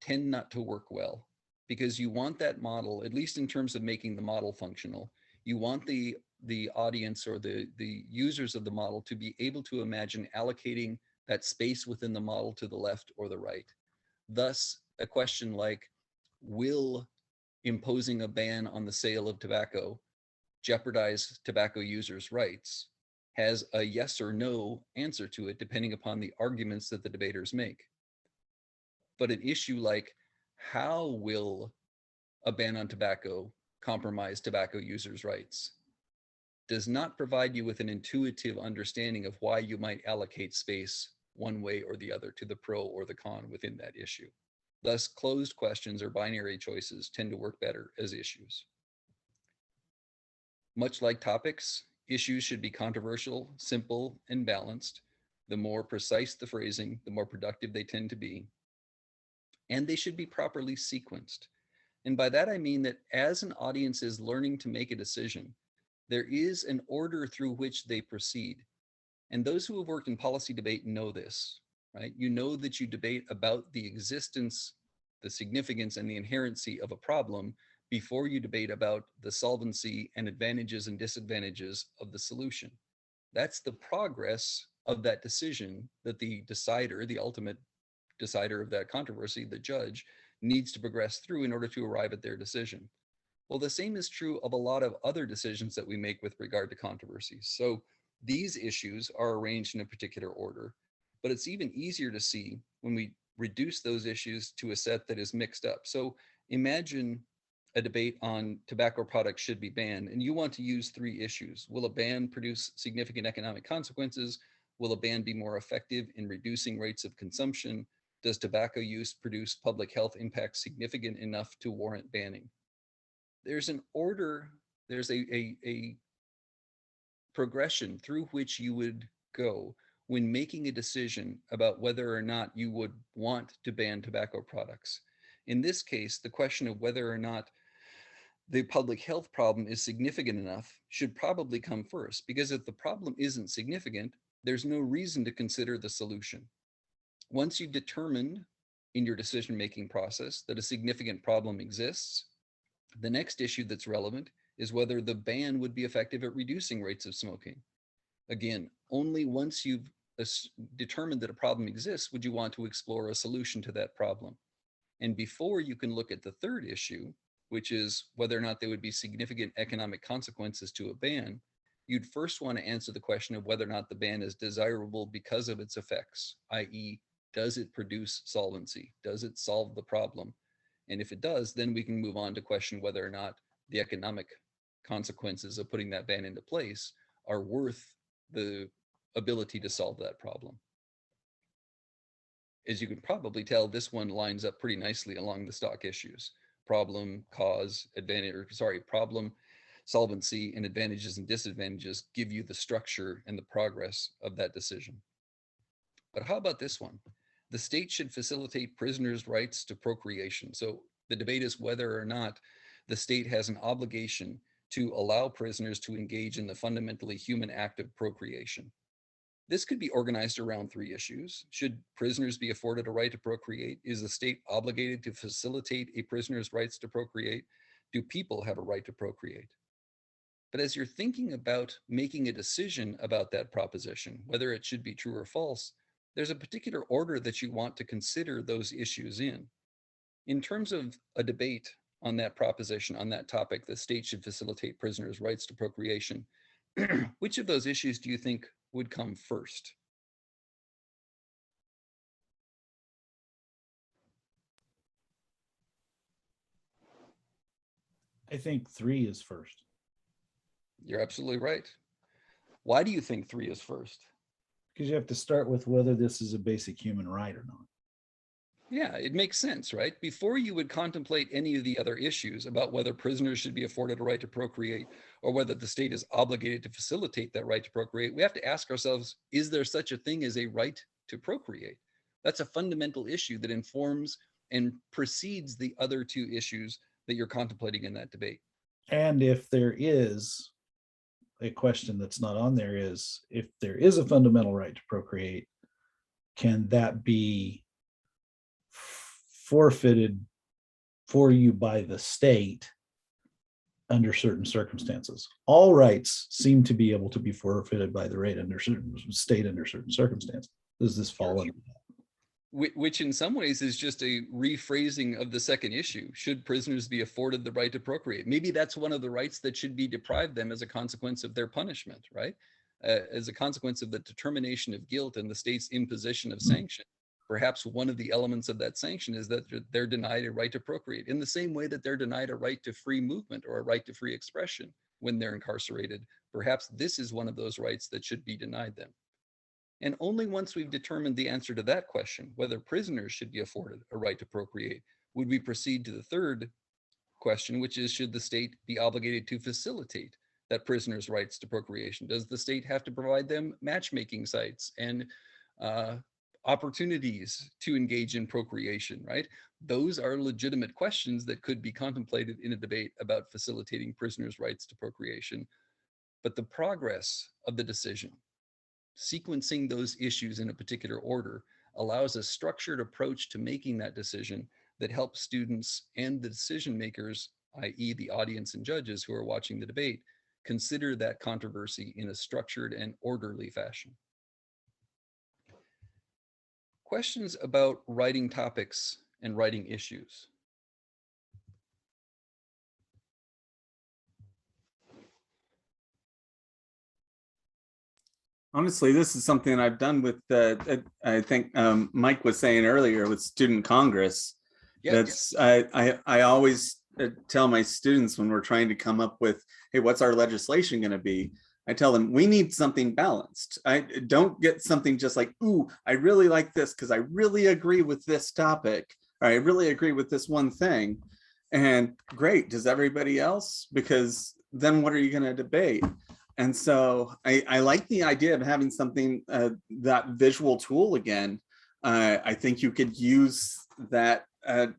tend not to work well, because you want that model, at least in terms of making the model functional, you want the audience or the users of the model to be able to imagine allocating that space within the model to the left or the right. Thus, a question like, will imposing a ban on the sale of tobacco jeopardize tobacco users' rights, has a yes or no answer to it, depending upon the arguments that the debaters make. But an issue like, how will a ban on tobacco compromise tobacco users' rights, does not provide you with an intuitive understanding of why you might allocate space one way or the other to the pro or the con within that issue. Thus, closed questions or binary choices tend to work better as issues. Much like topics, issues should be controversial, simple, and balanced. The more precise the phrasing, the more productive they tend to be. And they should be properly sequenced. And by that, I mean that as an audience is learning to make a decision, there is an order through which they proceed. And those who have worked in policy debate know this, right? You know that you debate about the existence, the significance, and the inherency of a problem before you debate about the solvency and advantages and disadvantages of the solution. That's the progress of that decision that the decider, the ultimate decider of that controversy, the judge, needs to progress through in order to arrive at their decision. Well, the same is true of a lot of other decisions that we make with regard to controversies. So these issues are arranged in a particular order, but it's even easier to see when we reduce those issues to a set that is mixed up. So imagine a debate on tobacco products should be banned, and you want to use 3 issues. Will a ban produce significant economic consequences? Will a ban be more effective in reducing rates of consumption? Does tobacco use produce public health impacts significant enough to warrant banning? There's an order, there's a progression through which you would go when making a decision about whether or not you would want to ban tobacco products. In this case, the question of whether or not the public health problem is significant enough should probably come first, because if the problem isn't significant, there's no reason to consider the solution. Once you've determined in your decision-making process that a significant problem exists, the next issue that's relevant is whether the ban would be effective at reducing rates of smoking. Again, only once you've determined that a problem exists would you want to explore a solution to that problem. And before you can look at the third issue, which is whether or not there would be significant economic consequences to a ban, you'd first want to answer the question of whether or not the ban is desirable because of its effects, i.e., does it produce solvency? Does it solve the problem? And if it does, then we can move on to question whether or not the economic consequences of putting that ban into place are worth the ability to solve that problem. As you can probably tell, this one lines up pretty nicely along the stock issues. Problem, cause, advantage, or sorry, problem, solvency, and advantages and disadvantages give you the structure and the progress of that decision. But how about this one? The state should facilitate prisoners' rights to procreation. So the debate is whether or not the state has an obligation to allow prisoners to engage in the fundamentally human act of procreation. This could be organized around 3 issues. Should prisoners be afforded a right to procreate? Is the state obligated to facilitate a prisoner's rights to procreate? Do people have a right to procreate? But as you're thinking about making a decision about that proposition, whether it should be true or false, there's a particular order that you want to consider those issues in. In terms of a debate on that proposition, on that topic, the state should facilitate prisoners' rights to procreation, which of those issues do you think would come first? I think 3 is first. You're absolutely right. Why do you think 3 is first? Because you have to start with whether this is a basic human right or not. Yeah, it makes sense, right? Before you would contemplate any of the other issues about whether prisoners should be afforded a right to procreate or whether the state is obligated to facilitate that right to procreate, we have to ask ourselves, is there such a thing as a right to procreate? That's a fundamental issue that informs and precedes the other two issues that you're contemplating in that debate. And if there is a question that's not on there, is if there is a fundamental right to procreate, can that be forfeited for you by the state under certain circumstances? All rights seem to be able to be forfeited by the state under certain circumstances. Does this fall under that? Which in some ways is just a rephrasing of the second issue. Should prisoners be afforded the right to procreate? Maybe that's one of the rights that should be deprived them as a consequence of their punishment, right? As a consequence of the determination of guilt and the state's imposition of sanction. Perhaps one of the elements of that sanction is that they're denied a right to procreate in the same way that they're denied a right to free movement or a right to free expression when they're incarcerated. Perhaps this is one of those rights that should be denied them. And only once we've determined the answer to that question, whether prisoners should be afforded a right to procreate, would we proceed to the third question, which is, should the state be obligated to facilitate that prisoners' rights to procreation? Does the state have to provide them matchmaking sites and opportunities to engage in procreation, right? Those are legitimate questions that could be contemplated in a debate about facilitating prisoners' rights to procreation. But the progress of the decision, sequencing those issues in a particular order, allows a structured approach to making that decision that helps students and the decision makers, i.e. the audience and judges who are watching the debate, consider that controversy in a structured and orderly fashion. Questions about writing topics and writing issues? Honestly, this is something I've done with I think Mike was saying earlier with Student Congress. Yeah, I always tell my students when we're trying to come up with, hey, what's our legislation going to be? I tell them we need something balanced. I don't get something just like, ooh, I really like this because I really agree with this topic, or I really agree with this one thing. And great, does everybody else? Because then what are you going to debate? And so I like the idea of having something, that visual tool again. I think you could use that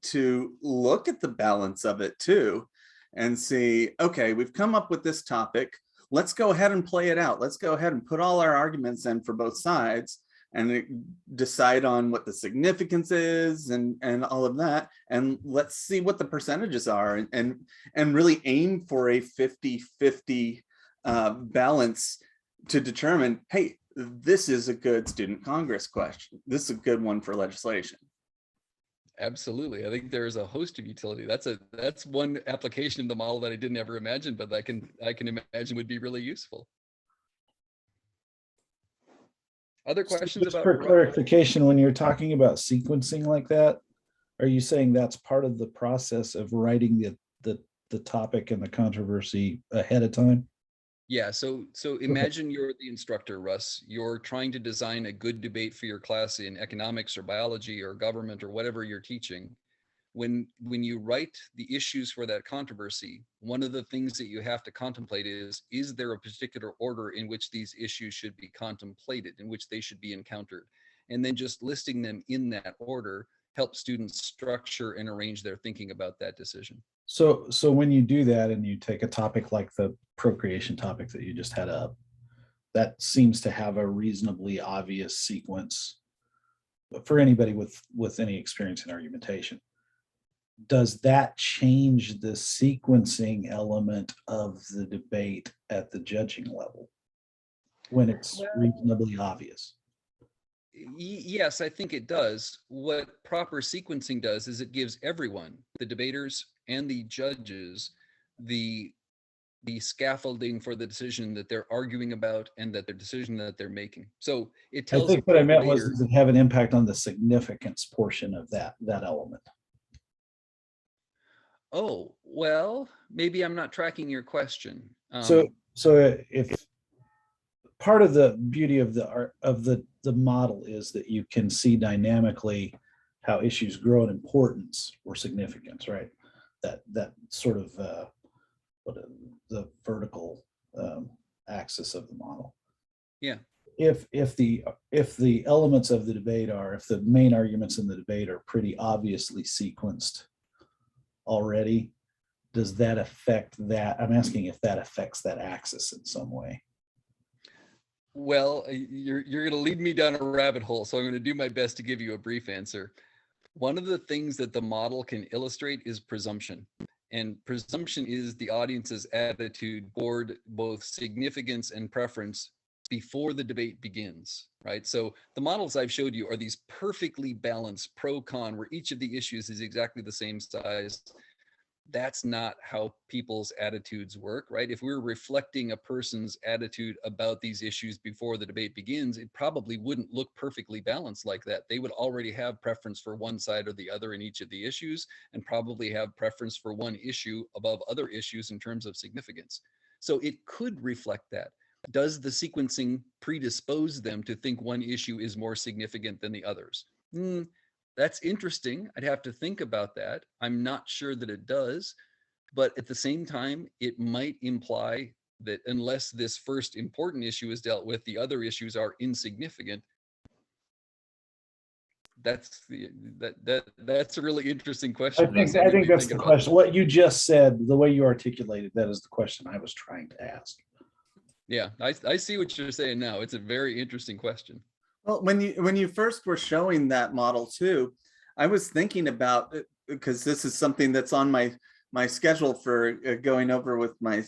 to look at the balance of it too and see, okay, we've come up with this topic. Let's go ahead and play it out. Let's go ahead and put all our arguments in for both sides and decide on what the significance is and all of that. And let's see what the percentages are and really aim for a 50-50 balance to determine, hey, this is a good Student Congress question. This is a good one for legislation. absolutely. I think there's a host of utility. That's one application of the model that I didn't ever imagine, but I can imagine would be really useful. Other questions Just about for clarification, when you're talking about sequencing like that, are you saying that's part of the process of writing the topic and the controversy ahead of time? Yeah, so imagine you're the instructor, Russ. You're trying to design a good debate for your class in economics or biology or government or whatever you're teaching. When you write the issues for that controversy, one of the things that you have to contemplate is there a particular order in which these issues should be contemplated, in which they should be encountered? And then just listing them in that order helps students structure and arrange their thinking about that decision. So when you do that and you take a topic like the procreation topic that you just had up, that seems to have a reasonably obvious sequence for anybody with any experience in argumentation. Does that change the sequencing element of the debate at the judging level when it's reasonably obvious? Yes, I think it does. What proper sequencing does is it gives everyone, the debaters and the judges, the scaffolding for the decision that they're arguing about and that their decision that they're making. So it tells. I think what I meant was, does it have an impact on the significance portion of that element? Oh, well, maybe I'm not tracking your question. So if part of the beauty of the model is that you can see dynamically how issues grow in importance or significance, right? That sort of the vertical axis of the model. Yeah. If the elements of the debate are, if the main arguments in the debate are pretty obviously sequenced already, does that affect that? I'm asking if that affects that axis in some way. Well, you're going to lead me down a rabbit hole, so I'm going to do my best to give you a brief answer. One of the things that the model can illustrate is presumption. And presumption is the audience's attitude toward both significance and preference before the debate begins, right? So the models I've showed you are these perfectly balanced pro-con where each of the issues is exactly the same size. That's not how people's attitudes work, right? If we're reflecting a person's attitude about these issues before the debate begins, it probably wouldn't look perfectly balanced like that. They would already have preference for one side or the other in each of the issues, and probably have preference for one issue above other issues in terms of significance. So it could reflect that. Does the sequencing predispose them to think one issue is more significant than the others? That's interesting. I'd have to think about that. I'm not sure that it does, but at the same time, it might imply that unless this first important issue is dealt with, the other issues are insignificant. That's a really interesting question. I think that's the question. What you just said, the way you articulated that is the question I was trying to ask. Yeah, I see what you're saying now. It's a very interesting question. Well, when you first were showing that model too, I was thinking about, because this is something that's on my schedule for going over with my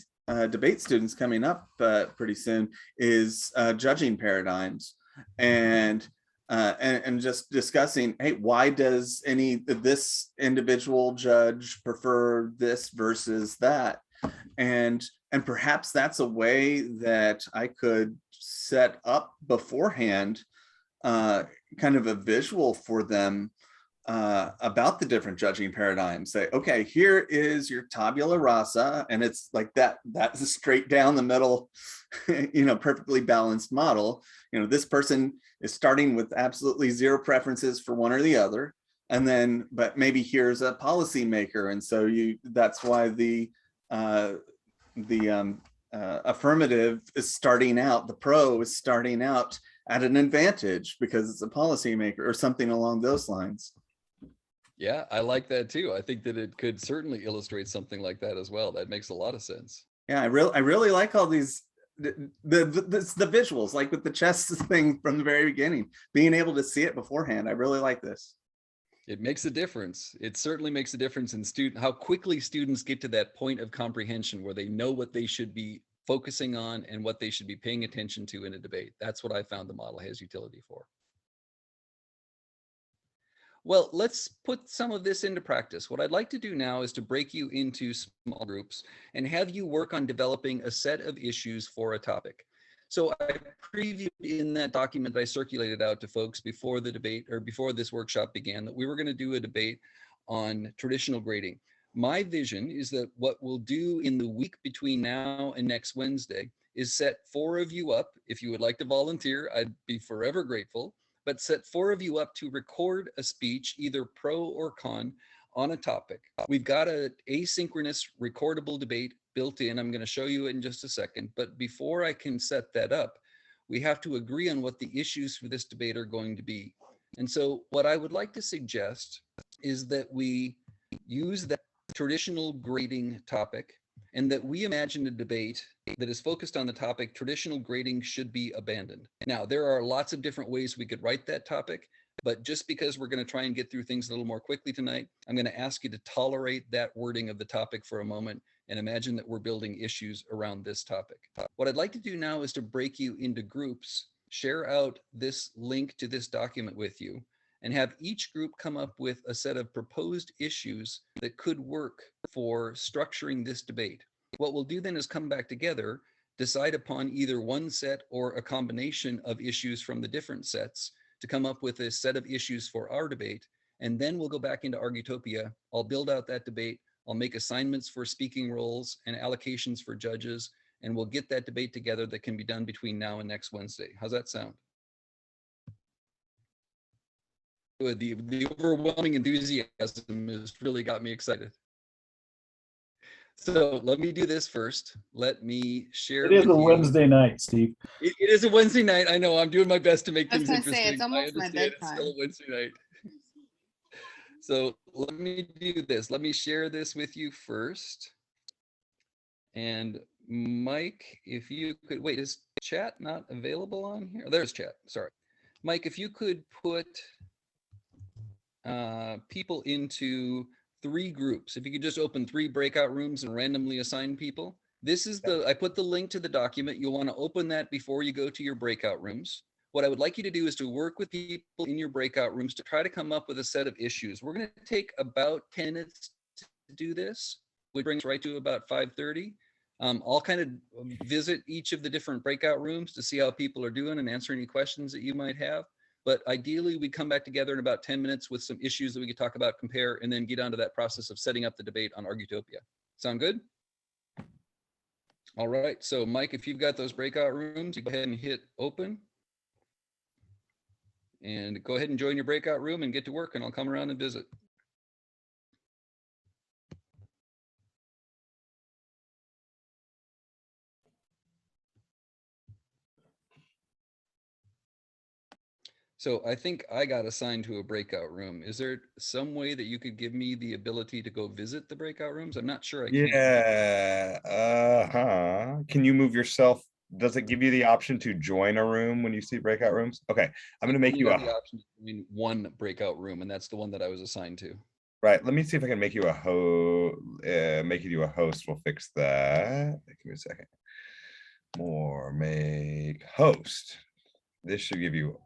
debate students coming up pretty soon, is judging paradigms, and just discussing, hey, why does this individual judge prefer this versus that? And perhaps that's a way that I could set up beforehand kind of a visual for them about the different judging paradigms. Say, okay, here is your tabula rasa, and it's like that's a straight down the middle, perfectly balanced model. This person is starting with absolutely zero preferences for one or the other, and then, but maybe here's a policymaker, and so that's why the affirmative is starting out, the pro is starting out at an advantage because it's a policymaker or something along those lines. Yeah, I like that too. I think that it could certainly illustrate something like that as well. That makes a lot of sense. Yeah, I really like all these the visuals, like with the chess thing from the very beginning, being able to see it beforehand. I really like this. It makes a difference. It certainly makes a difference in how quickly students get to that point of comprehension where they know what they should be focusing on and what they should be paying attention to in a debate. That's what I found the model has utility for. Well, let's put some of this into practice. What I'd like to do now is to break you into small groups and have you work on developing a set of issues for a topic. So I previewed in that document that I circulated out to folks before the debate or before this workshop began that we were going to do a debate on traditional grading. My vision is that what we'll do in the week between now and next Wednesday is set 4 of you up. If you would like to volunteer, I'd be forever grateful, but set 4 of you up to record a speech, either pro or con, on a topic. We've got an asynchronous recordable debate built in. I'm going to show you it in just a second, but before I can set that up, we have to agree on what the issues for this debate are going to be. And so what I would like to suggest is that we use that traditional grading topic and that we imagine a debate that is focused on the topic traditional grading should be abandoned. Now, there are lots of different ways we could write that topic, but just because we're going to try and get through things a little more quickly tonight, I'm going to ask you to tolerate that wording of the topic for a moment and imagine that we're building issues around this topic. What I'd like to do now is to break you into groups, share out this link to this document with you, and have each group come up with a set of proposed issues that could work for structuring this debate. What we'll do then is come back together, decide upon either one set or a combination of issues from the different sets to come up with a set of issues for our debate, and then we'll go back into Argutopia. I'll build out that debate. I'll make assignments for speaking roles and allocations for judges, and we'll get that debate together that can be done between now and next Wednesday. How's that sound? good. The overwhelming enthusiasm has really got me excited. So let me do this first. Let me share It is with a you. Wednesday night, Steve. It is a Wednesday night. I know. I'm doing my best to make I was things gonna interesting. say, it's I almost my understand it's still bedtime. a Wednesday night. So let me do this. Let me share this with you first. And Mike, if you could, wait, is chat not available on here? There's chat, sorry. Mike, if you could put people into 3 groups, if you could just open 3 breakout rooms and randomly assign people. This is I put the link to the document. You'll want to open that before you go to your breakout rooms. What I would like you to do is to work with people in your breakout rooms to try to come up with a set of issues. We're going to take about 10 minutes to do this, which brings right to about 5:30. I'll kind of visit each of the different breakout rooms to see how people are doing and answer any questions that you might have. But ideally, we come back together in about 10 minutes with some issues that we could talk about, compare, and then get onto that process of setting up the debate on Argutopia. Sound good? All right. So Mike, if you've got those breakout rooms, you go ahead and hit open. And go ahead and join your breakout room and get to work, and I'll come around and visit. So I think I got assigned to a breakout room. Is there some way that you could give me the ability to go visit the breakout rooms? I'm not sure I can. Yeah. Can you move yourself? Does it give you the option to join a room when you see breakout rooms? Okay, I'm gonna make Only you got a the option to join one breakout room, and that's the one that I was assigned to. right. Let me see if I can make you a make you a host. We'll fix that. Give me a second. More make host. This should give you.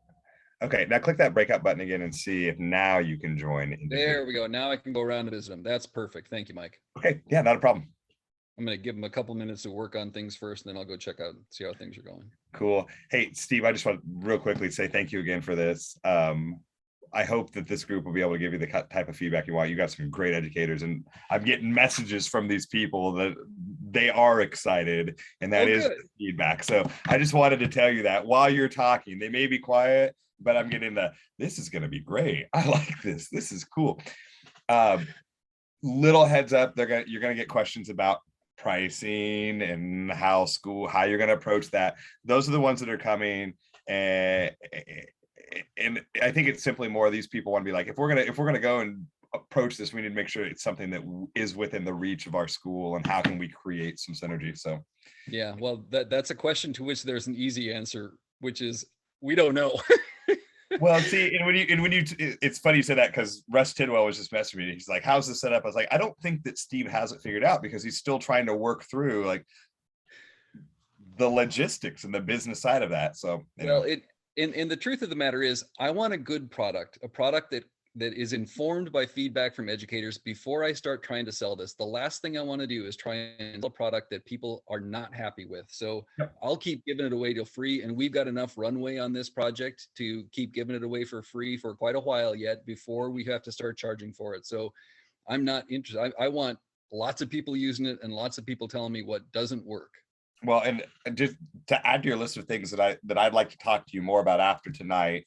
Okay, now click that breakout button again and see if now you can join. There we go. Now I can go around and visit them. That's perfect. Thank you, Mike. Okay, yeah, not a problem. I'm going to give them a couple minutes to work on things first, and then I'll go check out and see how things are going. Cool. Hey, Steve, I just want real quickly say thank you again for this. I hope that this group will be able to give you the type of feedback you want. You got some great educators, and I'm getting messages from these people that they are excited, and that is the feedback. So I just wanted to tell you that while you're talking, they may be quiet, but I'm getting this is going to be great. I like this. This is cool. Little heads up, you're going to get questions about pricing and how you're going to approach that. Those are the ones that are coming, and I think it's simply more these people want to be like, if we're gonna go and approach this, we need to make sure it's something that is within the reach of our school, and how can we create some synergy. So yeah, well, that's a question to which there's an easy answer, which is we don't know. Well, see, and when you it's funny you said that, because Russ Tidwell was just messaging me. He's like, how's this set up? I was like, I don't think that Steve has it figured out, because he's still trying to work through like the logistics and the business side of that. So well, and the truth of the matter is, I want a good product, a product that is informed by feedback from educators before I start trying to sell this. The last thing I want to do is try and sell a product that people are not happy with. So I'll keep giving it away till free, and we've got enough runway on this project to keep giving it away for free for quite a while yet before we have to start charging for it. So I'm not interested. I want lots of people using it and lots of people telling me what doesn't work. Well, and just to add to your list of things that I'd like to talk to you more about after tonight,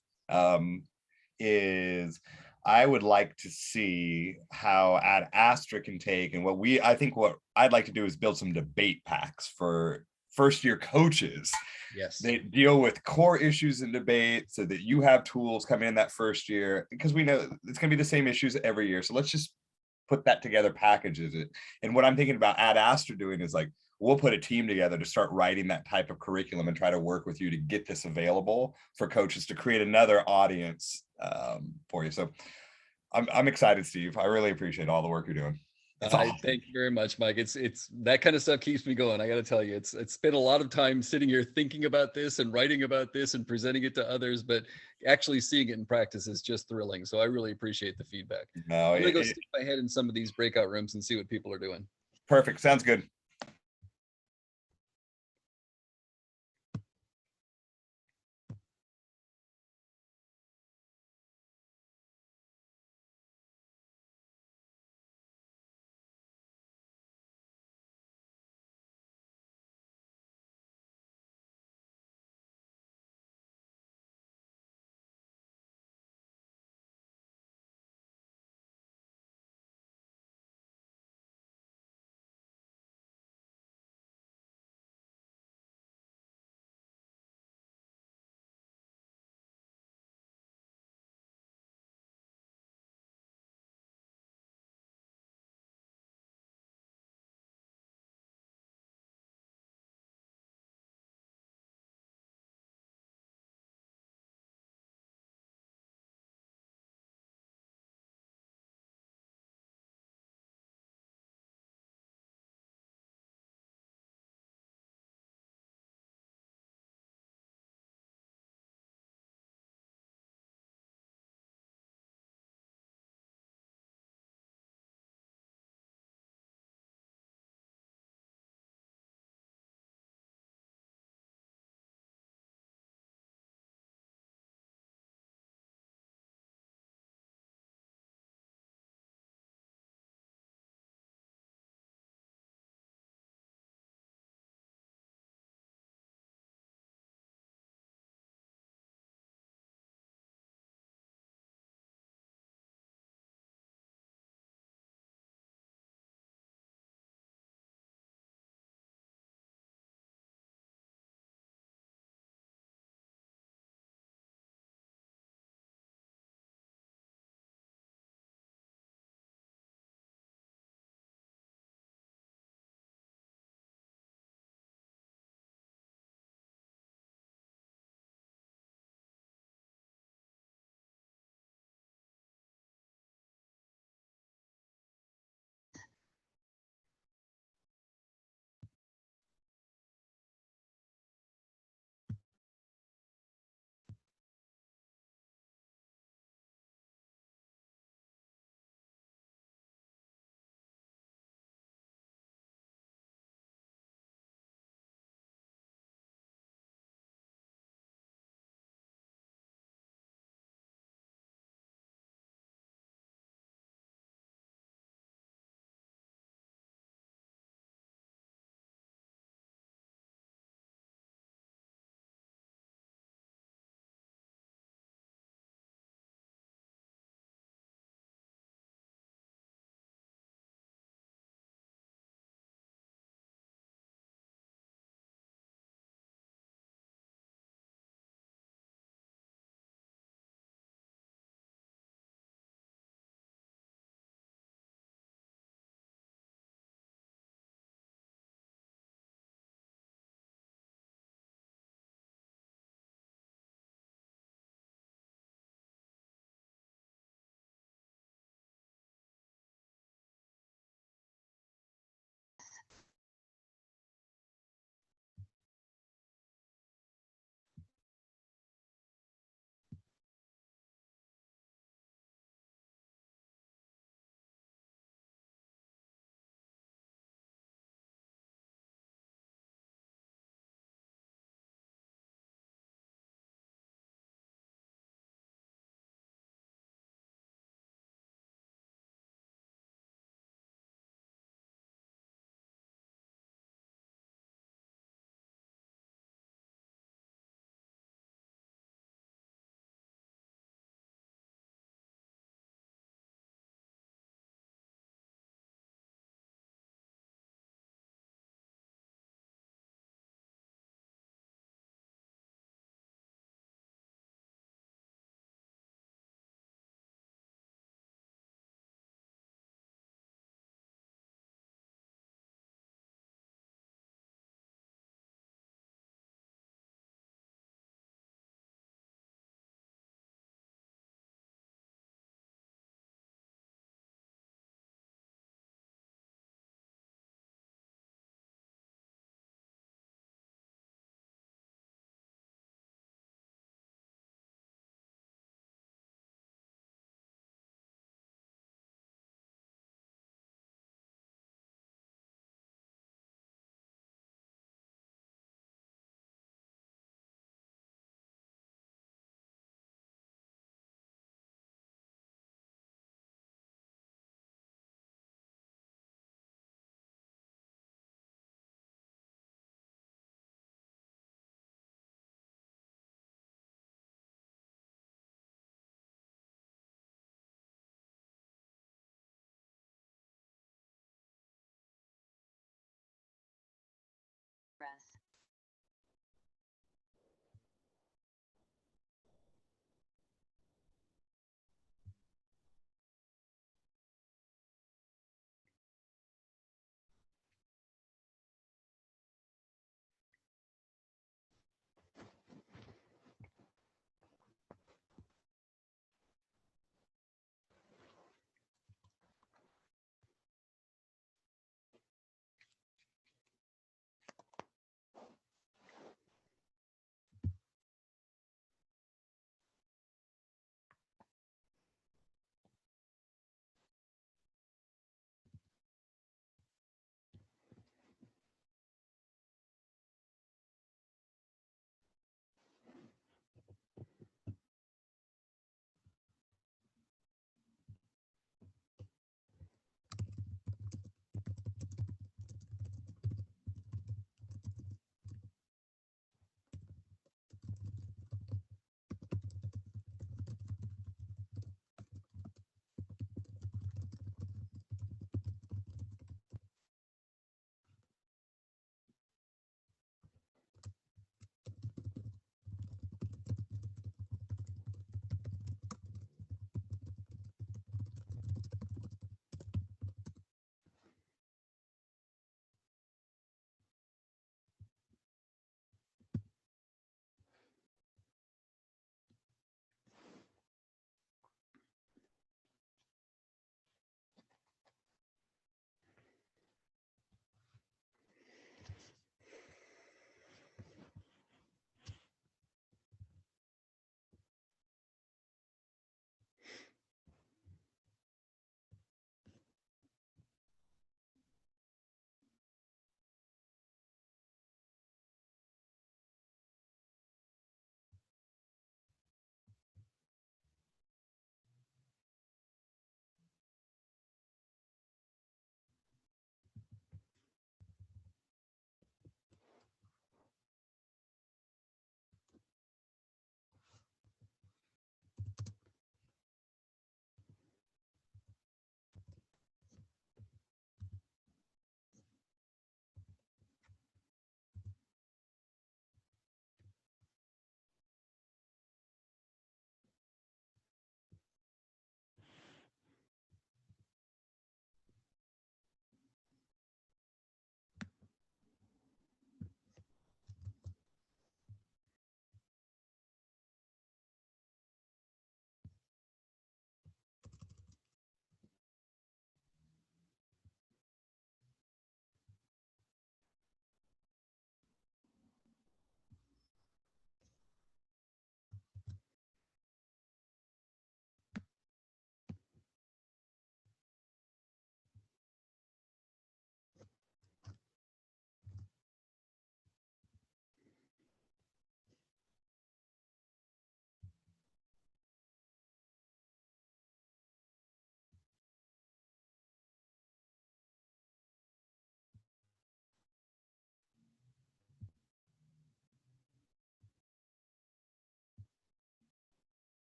is I would like to see how Astra can take, and I think what I'd like to do is build some debate packs for first year coaches. Yes. They deal with core issues in debate so that you have tools coming in that first year, because we know it's going to be the same issues every year. So let's just put that together, packages it. And what I'm thinking about Astra doing is like, we'll put a team together to start writing that type of curriculum and try to work with you to get this available for coaches to create another audience for you. So I'm excited, Steve. I really appreciate all the work you're doing. Awesome. Thank you very much, Mike. It's that kind of stuff keeps me going. I got to tell you, it's spent a lot of time sitting here thinking about this and writing about this and presenting it to others, but actually seeing it in practice is just thrilling. So I really appreciate the feedback. I'm gonna go stick my head in some of these breakout rooms and see what people are doing. Perfect. Sounds good.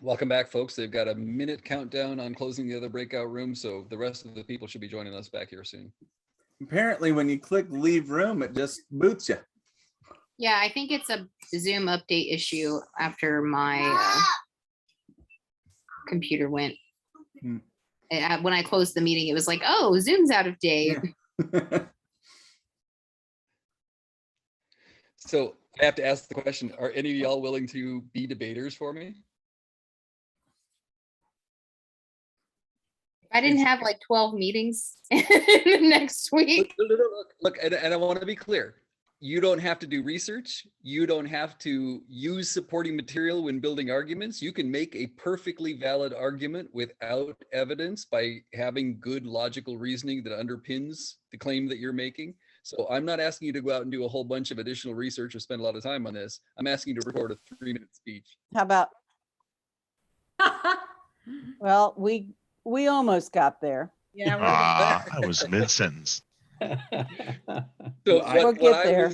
Welcome back, folks. They've got a minute countdown on closing the other breakout room, so the rest of the people should be joining us back here soon. Apparently, when you click leave room, it just boots you. Yeah, I think it's a Zoom update issue after my computer went. When I closed the meeting, it was like, oh, Zoom's out of date. Yeah. So I have to ask the question, are any of y'all willing to be debaters for me? I didn't have like 12 meetings next week. Look, and I want to be clear. You don't have to do research. You don't have to use supporting material when building arguments. You can make a perfectly valid argument without evidence by having good logical reasoning that underpins the claim that you're making. So I'm not asking you to go out and do a whole bunch of additional research or spend a lot of time on this. I'm asking you to record a 3-minute speech. How about? Well, we almost got there. Yeah, I was mid-sentence. So We'll get there.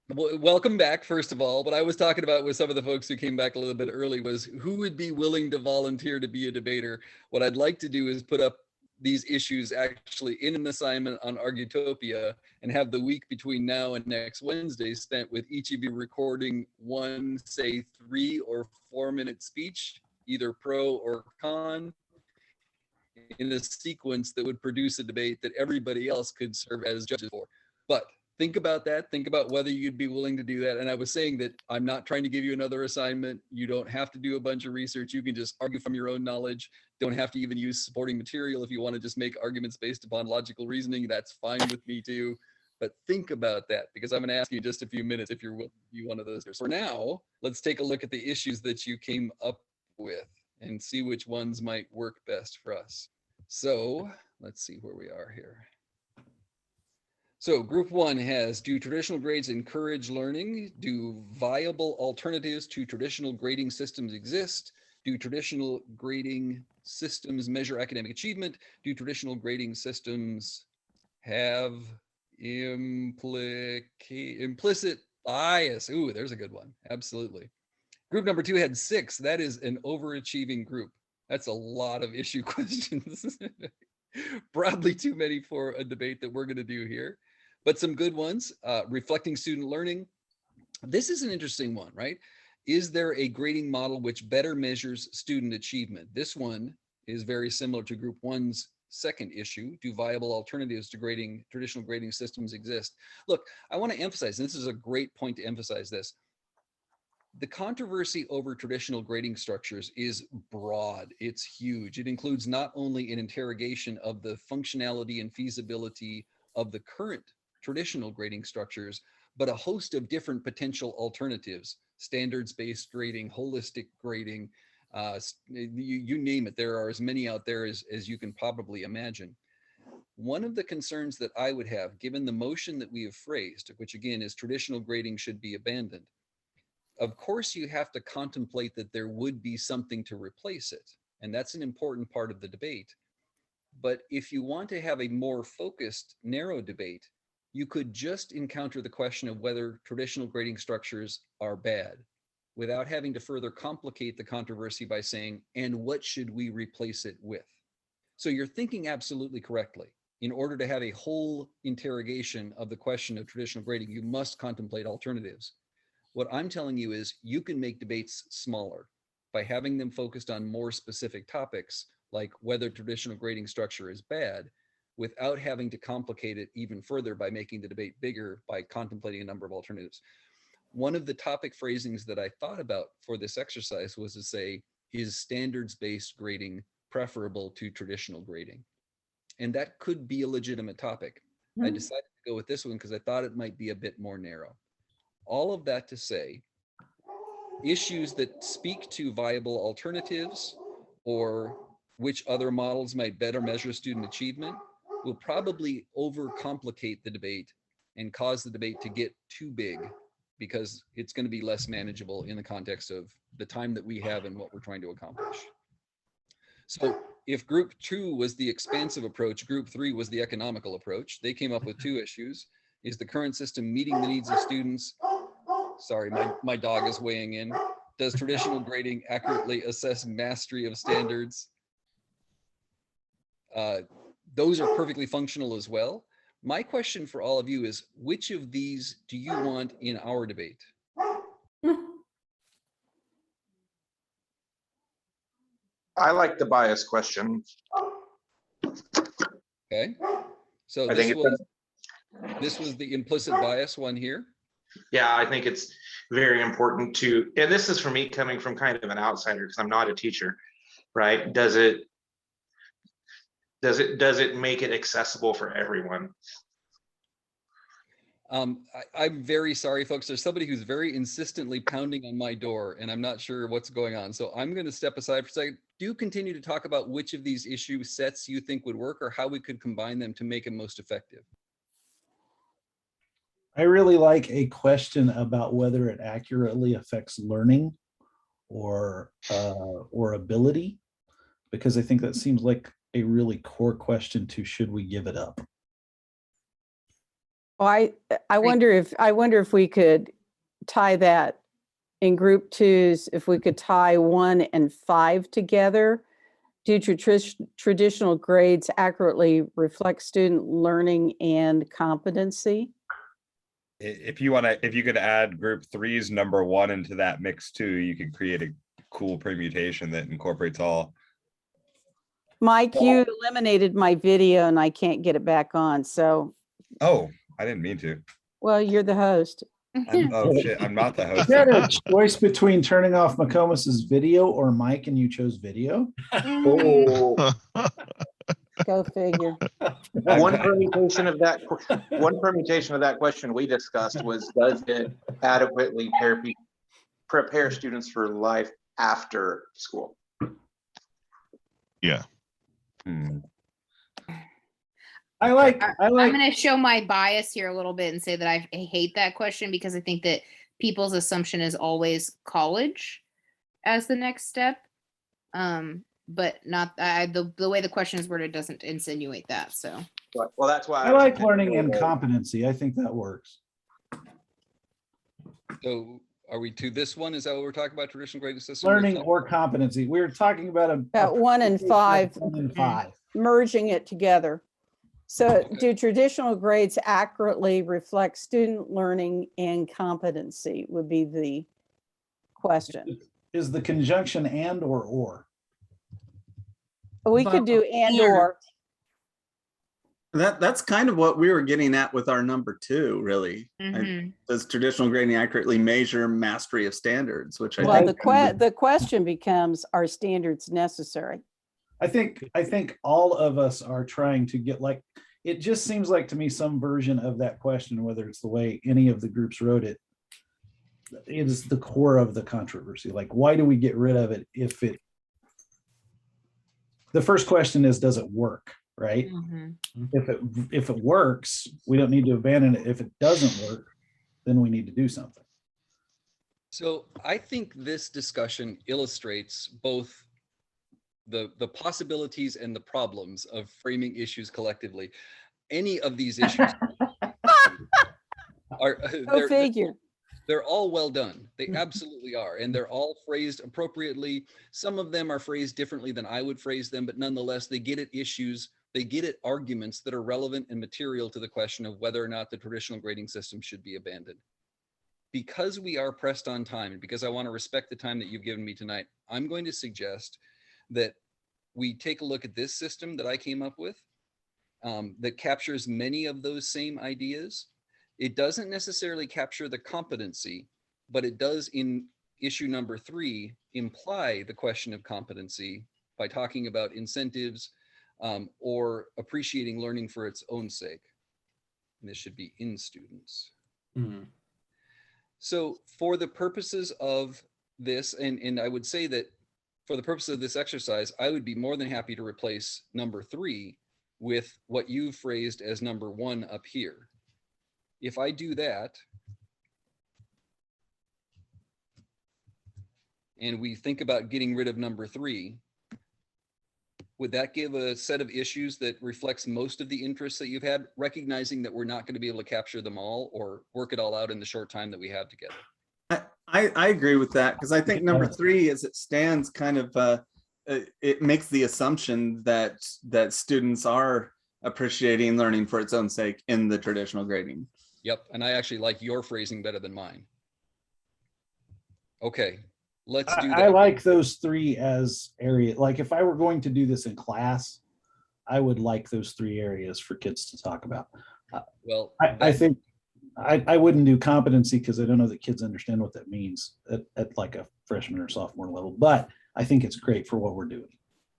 Welcome back, first of all. What I was talking about with some of the folks who came back a little bit early was who would be willing to volunteer to be a debater. What I'd like to do is put up these issues actually in an assignment on Argutopia and have the week between now and next Wednesday spent with each of you recording one, say 3 or 4-minute speech, either pro or con, in a sequence that would produce a debate that everybody else could serve as judges for. But think about that. Think about whether you'd be willing to do that. And I was saying that I'm not trying to give you another assignment. You don't have to do a bunch of research. You can just argue from your own knowledge. Don't have to even use supporting material. If you want to just make arguments based upon logical reasoning, that's fine with me too. But think about that, because I'm going to ask you in just a few minutes if you're willing to be one of those. For now, let's take a look at the issues that you came up with and see which ones might work best for us. So let's see where we are here. So group 1 has, do traditional grades encourage learning? Do viable alternatives to traditional grading systems exist? Do traditional grading systems measure academic achievement? Do traditional grading systems have implicit bias? Ooh, there's a good one. Absolutely. Group number 2 had 6. That is an overachieving group. That's a lot of issue questions. Probably too many for a debate that we're going to do here, but some good ones. Reflecting student learning. This is an interesting one, right? Is there a grading model which better measures student achievement? This one is very similar to group 1's second issue. Do viable alternatives to grading, traditional grading systems exist? Look, I want to emphasize, and this is a great point to emphasize this. The controversy over traditional grading structures is broad. It's huge. It includes not only an interrogation of the functionality and feasibility of the current traditional grading structures, but a host of different potential alternatives, standards-based grading, holistic grading, you name it. There are as many out there as you can probably imagine. One of the concerns that I would have, given the motion that we have phrased, which again is traditional grading should be abandoned, of course, you have to contemplate that there would be something to replace it. And that's an important part of the debate. But if you want to have a more focused, narrow debate, you could just encounter the question of whether traditional grading structures are bad without having to further complicate the controversy by saying, and what should we replace it with? So you're thinking absolutely correctly. In order to have a whole interrogation of the question of traditional grading, you must contemplate alternatives. What I'm telling you is you can make debates smaller by having them focused on more specific topics, like whether traditional grading structure is bad, without having to complicate it even further by making the debate bigger by contemplating a number of alternatives. One of the topic phrasings that I thought about for this exercise was to say, is standards-based grading preferable to traditional grading? And that could be a legitimate topic. I decided to go with this one because I thought it might be a bit more narrow. All of that to say, issues that speak to viable alternatives or which other models might better measure student achievement will probably overcomplicate the debate and cause the debate to get too big because it's going to be less manageable in the context of the time that we have and what we're trying to accomplish. So if group 2 was the expansive approach, group 3 was the economical approach. They came up with 2 issues. Is the current system meeting the needs of students? Sorry, my dog is weighing in. Does traditional grading accurately assess mastery of standards? Those are perfectly functional as well. My question for all of you is, which of these do you want in our debate? I like the bias question. Okay, so I think this was the implicit bias one here. Yeah, I think it's very important to, and this is for me coming from kind of an outsider because I'm not a teacher, right? Does it make it accessible for everyone? I'm very sorry, folks. There's somebody who's very insistently pounding on my door, and I'm not sure what's going on. So I'm going to step aside for a second. Do continue to talk about which of these issue sets you think would work or how we could combine them to make it most effective. I really like a question about whether it accurately affects learning or ability, because I think that seems like a really core question to should we give it up? Well, I wonder if we could tie that in group twos, if we could tie 1 and 5 together. Do traditional grades accurately reflect student learning and competency? If you could add group 3's number 1 into that mix too, you could create a cool permutation that incorporates all. Mike, you eliminated my video and I can't get it back on. So, Oh, I didn't mean to. well, you're the host. Oh shit, I'm not the host. Is that a choice between turning off McComas's video or Mike, and you chose video? Oh, Go figure. one permutation of that question we discussed was, does it adequately prepare students for life after school? Yeah. I like. I'm going to show my bias here a little bit and say that I hate that question because I think that people's assumption is always college as the next step. But not the way the question is worded doesn't insinuate that. So, well, that's why I like learning and competency. I think that works. So are we to this one? Is that what we're talking about? Traditional grading system? Learning or competency. We were talking about About 1 and 5, 1 and 5. merging it together. So do traditional grades accurately reflect student learning and competency would be the question. Is the conjunction and or? We could do and or. That's kind of what we were getting at with our number 2, really. Does traditional grading accurately measure mastery of standards? Which I think the question becomes, are standards necessary? I think all of us are trying to get, like, it just seems like to me some version of that question, whether it's the way any of the groups wrote it, is the core of the controversy. Like, why do we get rid of it the first question is, does it work, right? If it works, we don't need to abandon it. If it doesn't work, then we need to do something. So I think this discussion illustrates both the possibilities and the problems of framing issues collectively. Any of these issues are Go figure. They're all well done. They absolutely are. And they're all phrased appropriately. Some of them are phrased differently than I would phrase them, but nonetheless, they get at issues, they get at arguments that are relevant and material to the question of whether or not the traditional grading system should be abandoned. Because we are pressed on time, and because I want to respect the time that you've given me tonight, I'm going to suggest that we take a look at this system that I came up with that captures many of those same ideas. It doesn't necessarily capture the competency, but it does in issue number 3 imply the question of competency by talking about incentives or appreciating learning for its own sake. And this should be in students. So for the purposes of this, and I would say that for the purpose of this exercise, I would be more than happy to replace number 3 with what you've phrased as number 1 up here. If I do that, and we think about getting rid of number 3, would that give a set of issues that reflects most of the interests that you've had, recognizing that we're not going to be able to capture them all or work it all out in the short time that we have together? I agree with that because I think number 3, as it stands, kind of it makes the assumption that students are appreciating learning for its own sake in the traditional grading. Yep, and I actually like your phrasing better than mine. Okay, let's do that. I like those 3 as area. Like if I were going to do this in class, I would like those 3 areas for kids to talk about. Well, I think I wouldn't do competency because I don't know that kids understand what that means at like a freshman or sophomore level, but I think it's great for what we're doing.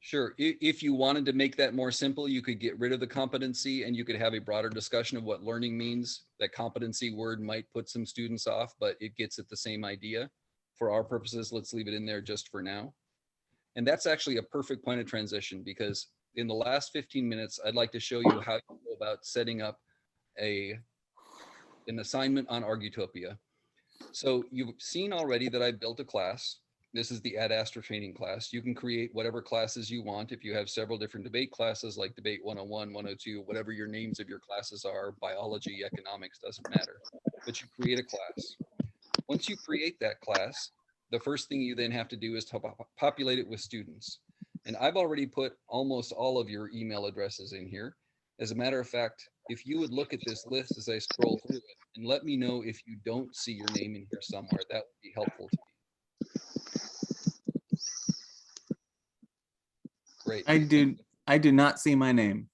Sure. If you wanted to make that more simple, you could get rid of the competency and you could have a broader discussion of what learning means. That competency word might put some students off, but it gets at the same idea. For our purposes, let's leave it in there just for now. And that's actually a perfect point of transition because in the last 15 minutes, I'd like to show you how you go about setting up an assignment on Argutopia. So you've seen already that I built a class. This is the Astra training class. You can create whatever classes you want. If you have several different debate classes like debate 101, 102, whatever your names of your classes are, biology, economics, doesn't matter, but you create a class. Once you create that class, the first thing you then have to do is to populate it with students. And I've already put almost all of your email addresses in here. As a matter of fact, if you would look at this list as I scroll through it and let me know if you don't see your name in here somewhere, that would be helpful to me. Great. I do not see my name.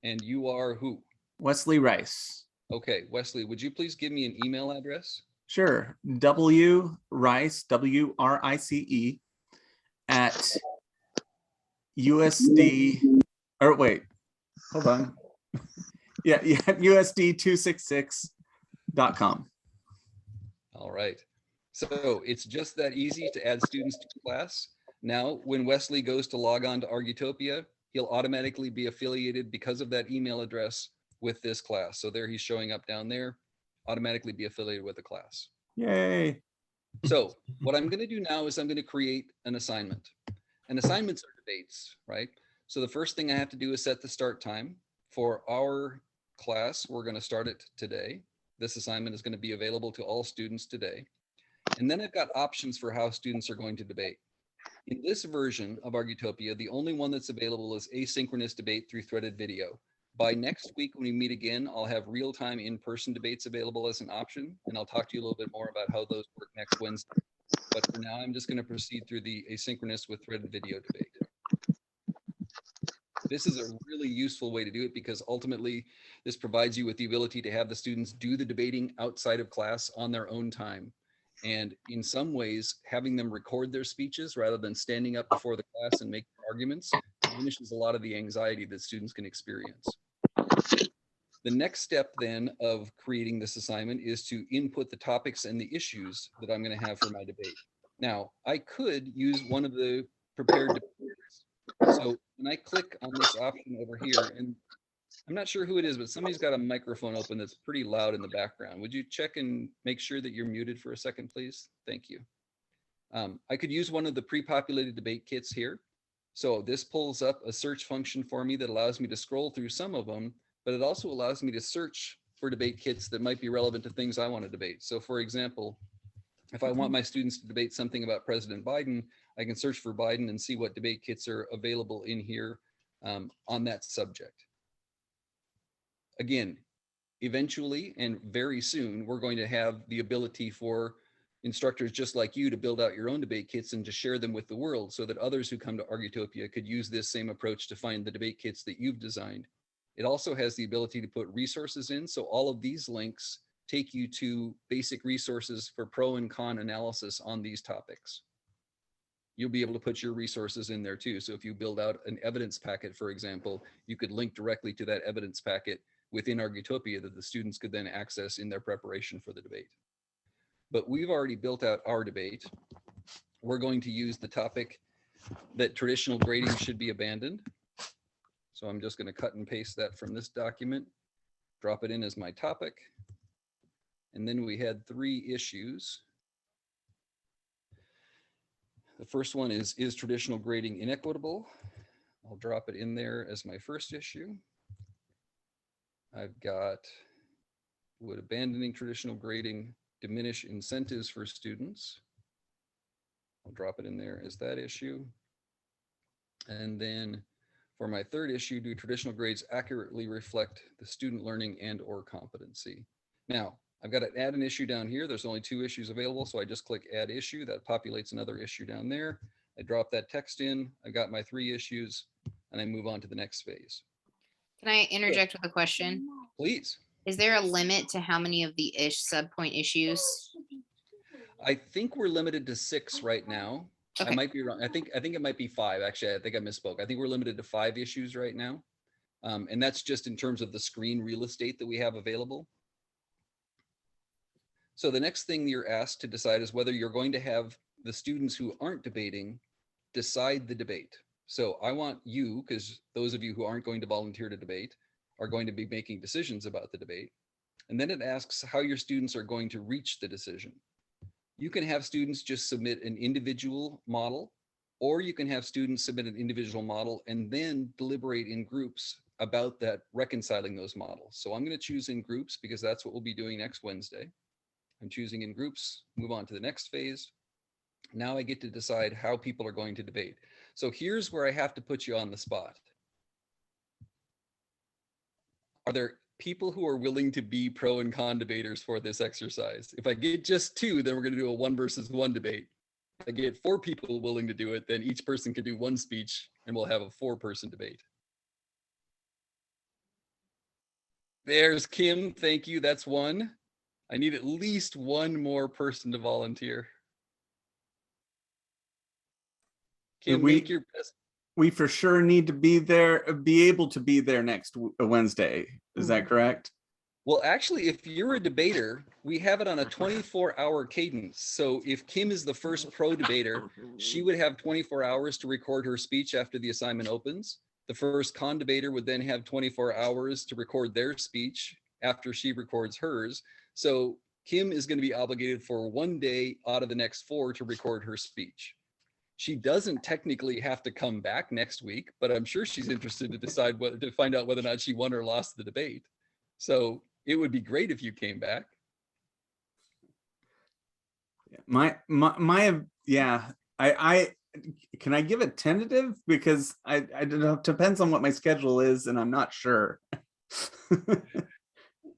And you are who? Wesley Rice. Okay, Wesley, would you please give me an email address? Sure. W Rice, WRICE at USD, or wait, hold on. Yeah, USD266.com. All right. So it's just that easy to add students to class. Now, when Wesley goes to log on to Argutopia, he'll automatically be affiliated because of that email address with this class. So there he's showing up down there, automatically be affiliated with the class. Yay. So what I'm going to do now is I'm going to create an assignment. And assignments are debates, right? So the first thing I have to do is set the start time. For our class, we're going to start it today. This assignment is going to be available to all students today. And then I've got options for how students are going to debate. In this version of Argutopia, the only one that's available is asynchronous debate through threaded video. By next week, when we meet again, I'll have real-time in-person debates available as an option, and I'll talk to you a little bit more about how those work next Wednesday. But for now, I'm just going to proceed through the asynchronous with threaded video debate. This is a really useful way to do it because ultimately this provides you with the ability to have the students do the debating outside of class on their own time. And in some ways, having them record their speeches rather than standing up before the class and making arguments diminishes a lot of the anxiety that students can experience. The next step then of creating this assignment is to input the topics and the issues that I'm going to have for my debate. Now, I could use one of the prepared debates. So when I click on this option over here, and I'm not sure who it is, but somebody's got a microphone open that's pretty loud in the background. Would you check and make sure that you're muted for a second, please? Thank you. I could use one of the pre-populated debate kits here. So this pulls up a search function for me that allows me to scroll through some of them, but it also allows me to search for debate kits that might be relevant to things I want to debate. So for example, if I want my students to debate something about President Biden, I can search for Biden and see what debate kits are available in here on that subject. Again, eventually and very soon, we're going to have the ability for instructors just like you to build out your own debate kits and to share them with the world so that others who come to Argutopia could use this same approach to find the debate kits that you've designed. It also has the ability to put resources in. So all of these links take you to basic resources for pro and con analysis on these topics. You'll be able to put your resources in there too. So if you build out an evidence packet, for example, you could link directly to that evidence packet within Argutopia that the students could then access in their preparation for the debate. But we've already built out our debate. We're going to use the topic that traditional grading should be abandoned. So I'm just going to cut and paste that from this document, drop it in as my topic. And then we had 3 issues. The first one is traditional grading inequitable? I'll drop it in there as my first issue. I've got, would abandoning traditional grading diminish incentives for students? I'll drop it in there as that issue. And then for my third issue, do traditional grades accurately reflect the student learning and or competency? Now, I've got to add an issue down here. There's only 2 issues available, so I just click add issue. That populates another issue down there. I drop that text in. I've got my 3 issues, and I move on to the next phase. Can I interject with a question? Please. Is there a limit to how many of the subpoint issues? I think we're limited to 6 right now. Okay. I might be wrong. I think it might be 5. Actually, I think I misspoke. I think we're limited to 5 issues right now. And that's just in terms of the screen real estate that we have available. So the next thing you're asked to decide is whether you're going to have the students who aren't debating decide the debate. So I want you, because those of you who aren't going to volunteer to debate are going to be making decisions about the debate. And then it asks how your students are going to reach the decision. You can have students just submit an individual model, or you can have students submit an individual model and then deliberate in groups about that, reconciling those models. So I'm going to choose in groups because that's what we'll be doing next Wednesday. I'm choosing in groups, move on to the next phase. Now I get to decide how people are going to debate. So here's where I have to put you on the spot. Are there people who are willing to be pro and con debaters for this exercise? If I get just 2, then we're going to do a 1 versus 1 debate. If I get 4 people willing to do it, then each person can do 1 speech and we'll have a 4-person debate. There's Kim. Thank you. That's 1. I need at least 1 more person to volunteer. Kim, make your best. We for sure need to be there, be able to be there next Wednesday. Is that correct? Well, actually, if you're a debater, we have it on a 24-hour cadence. So if Kim is the first pro debater, she would have 24 hours to record her speech after the assignment opens. The first con debater would then have 24 hours to record their speech after she records hers. So Kim is going to be obligated for 1 day out of the next 4 to record her speech. She doesn't technically have to come back next week, but I'm sure she's interested to decide whether to find out whether or not she won or lost the debate. So it would be great if you came back. I can I give a tentative, because I don't know, it depends on what my schedule is and I'm not sure.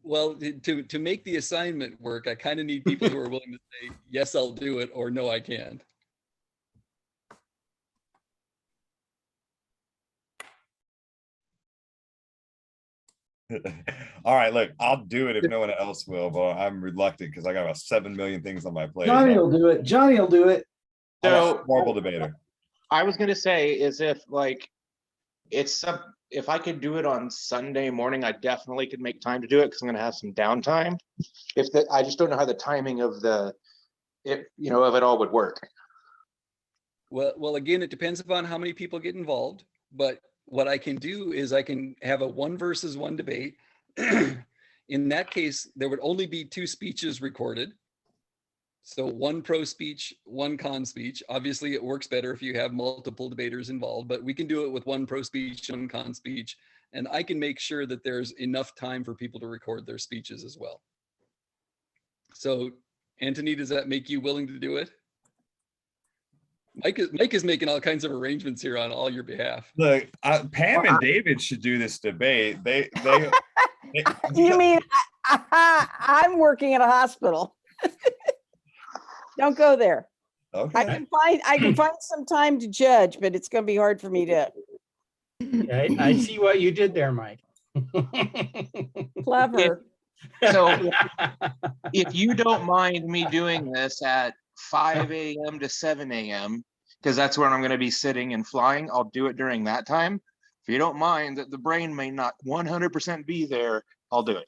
Well, to make the assignment work, I kind of need people who are willing to say, yes, I'll do it, or no, I can't. All right, look, I'll do it if no one else will, but I'm reluctant because I got about 7 million things on my plate. Johnny will do it. Johnny will do it. I'm a So horrible debater. I was gonna say is if like if I could do it on Sunday morning, I definitely could make time to do it because I'm gonna have some downtime. I just don't know how the timing of of it all would work. Well, again, it depends upon how many people get involved, but what I can do is I can have a 1 versus 1 debate. In that case, there would only be 2 speeches recorded. So 1 pro speech, 1 con speech. Obviously, it works better if you have multiple debaters involved, but we can do it with 1 pro speech, 1 con speech, and I can make sure that there's enough time for people to record their speeches as well. So, Anthony, does that make you willing to do it? Mike is making all kinds of arrangements here on all your behalf. Look, Pam and David should do this debate. They You mean I'm working at a hospital? Don't go there. okay. I can find some time to judge, but it's going to be hard for me to. I see what you did there, Mike. Clever. So if you don't mind me doing this at 5 a.m. to 7 a.m., because that's where I'm going to be sitting and flying, I'll do it during that time. If you don't mind that the brain may not 100% be there, I'll do it.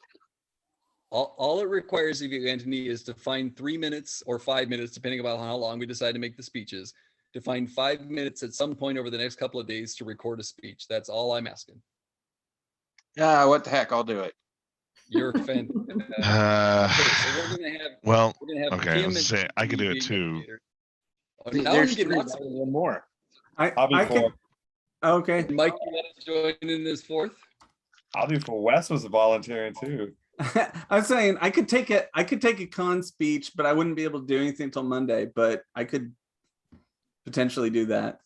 All it requires of you, Anthony, is to find 3 minutes or 5 minutes, depending on how long we decide to make the speeches, to find 5 minutes at some point over the next couple of days to record a speech. That's all I'm asking. Yeah, what the heck, I'll do it. You're fantastic. Well, Kim okay, I was and gonna say I could do it being too. debater. Oh, now There's I'm getting 3, lots of one more. I'll be I for. can, okay. Mike, you want to join in this 4th? I'll do for. Wes was volunteering too. I was saying I could take a con speech, but I wouldn't be able to do anything until Monday. But I could potentially do that.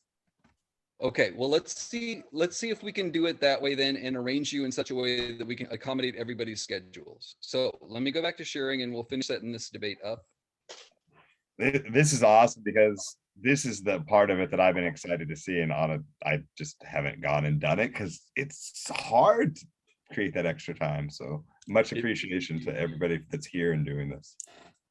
Okay, well, let's see if we can do it that way then and arrange you in such a way that we can accommodate everybody's schedules. So let me go back to sharing and we'll finish setting this debate up. This is awesome because this is the part of it that I've been excited to see, and I just haven't gone and done it because it's hard to create that extra time. So much appreciation to everybody that's here and doing this.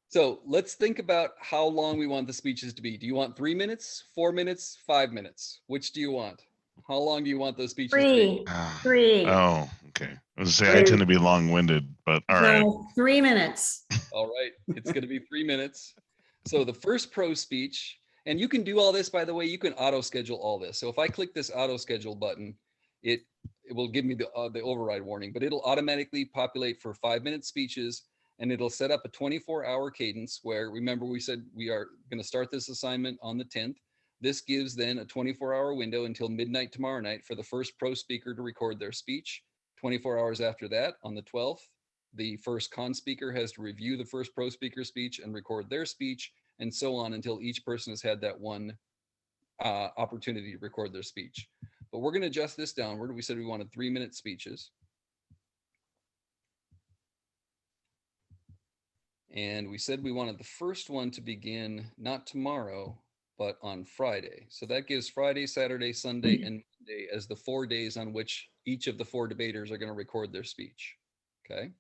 So let's think about how long we want the speeches to be. Do you want 3 minutes, 4 minutes, 5 minutes? Which do you want? How long do you want those speeches to be? Three. Oh, okay. I was gonna say I tend to be long-winded, but all right. No, 3 minutes. All right, it's going to be 3 minutes. So the first pro speech, and you can do all this, by the way, you can auto schedule all this. So if I click this auto schedule button, it will give me the override warning, but it'll automatically populate for 5-minute speeches, and it'll set up a 24-hour cadence where, remember, we said we are going to start this assignment on the 10th. This gives then a 24-hour window until midnight tomorrow night for the first pro speaker to record their speech. 24 hours after that, on the 12th, the first con speaker has to review the first pro speaker speech and record their speech, and so on until each person has had that one opportunity to record their speech. But we're going to adjust this downward. We said we wanted 3-minute speeches. And we said we wanted the first one to begin not tomorrow, but on Friday. So that gives Friday, Saturday, Sunday, and Monday as the 4 days on which each of the 4 debaters are going to record their speech. Okay.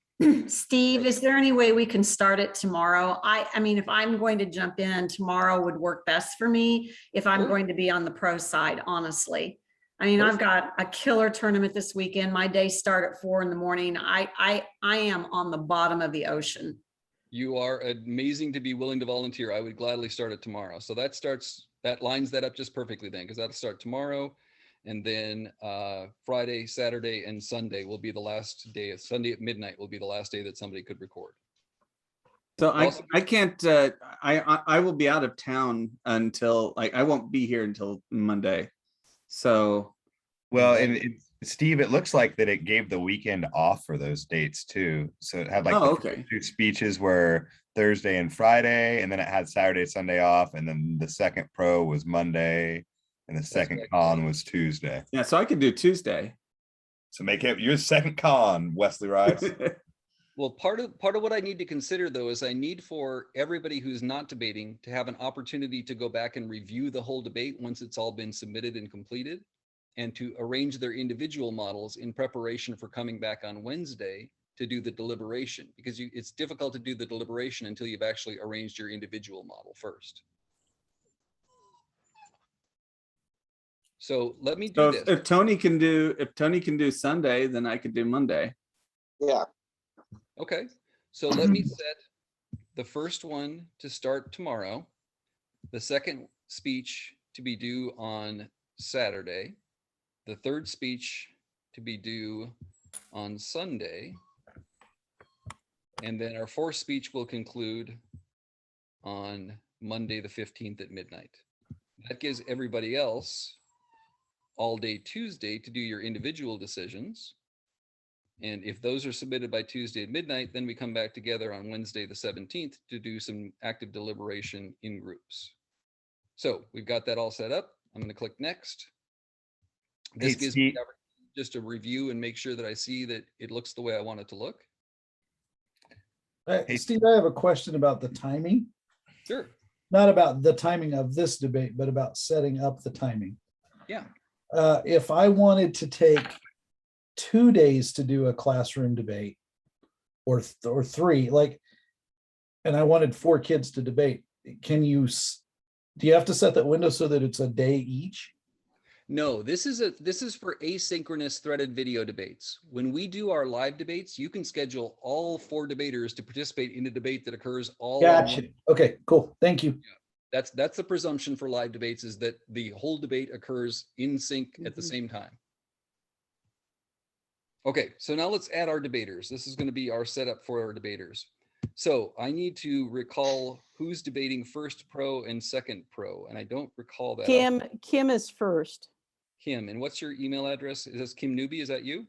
Steve, is there any way we can start it tomorrow? I mean, if I'm going to jump in, tomorrow would work best for me if I'm going to be on the pro side, honestly. I mean, I've got a killer tournament this weekend. My days start at 4 in the morning. I am on the bottom of the ocean. You are amazing to be willing to volunteer. I would gladly start it tomorrow. So that lines that up just perfectly then, because that'll start tomorrow. And then Friday, Saturday, and Sunday will be the last day. Sunday at midnight will be the last day that somebody could record. So I can't, I will be out of town until, like, I won't be here until Monday. So. Well, and Steve, it looks like that it gave the weekend off for those dates too. So it had like the 2 speeches were Thursday and Friday, and then it had Saturday, Sunday off, and then the second pro was Monday, and the second con was Tuesday. Yeah, so I could do Tuesday. So make it your second con, Wesley Rice. Well, part of what I need to consider, though, is I need for everybody who's not debating to have an opportunity to go back and review the whole debate once it's all been submitted and completed, and to arrange their individual models in preparation for coming back on Wednesday to do the deliberation, because it's difficult to do the deliberation until you've actually arranged your individual model first. So let me do this. If Tony can do Sunday, then I could do Monday. Yeah. Okay, so let me set the first one to start tomorrow, the second speech to be due on Saturday, the third speech to be due on Sunday, and then our fourth speech will conclude on Monday the 15th at midnight. That gives everybody else all day Tuesday to do your individual decisions. And if those are submitted by Tuesday at midnight, then we come back together on Wednesday the 17th to do some active deliberation in groups. So we've got that all set up. I'm going to click next. This gives me just a review and make sure that I see that it looks the way I want it to look. Hey, Steve, I have a question about the timing. Sure. Not about the timing of this debate, but about setting up the timing. Yeah. If I wanted to take 2 days to do a classroom debate, or 3, like, and I wanted 4 kids to debate, do you have to set that window so that it's a day each? No, this is for asynchronous threaded video debates. When we do our live debates, you can schedule all 4 debaters to participate in a debate that occurs all. Gotcha. Okay, cool. Thank you. Yeah. That's the presumption for live debates, is that the whole debate occurs in sync at the same time. Okay, so now let's add our debaters. This is going to be our setup for our debaters. So I need to recall who's debating first pro and second pro, and I don't recall that. Kim is first. Kim, and what's your email address? Is this Kim Newby? Is that you?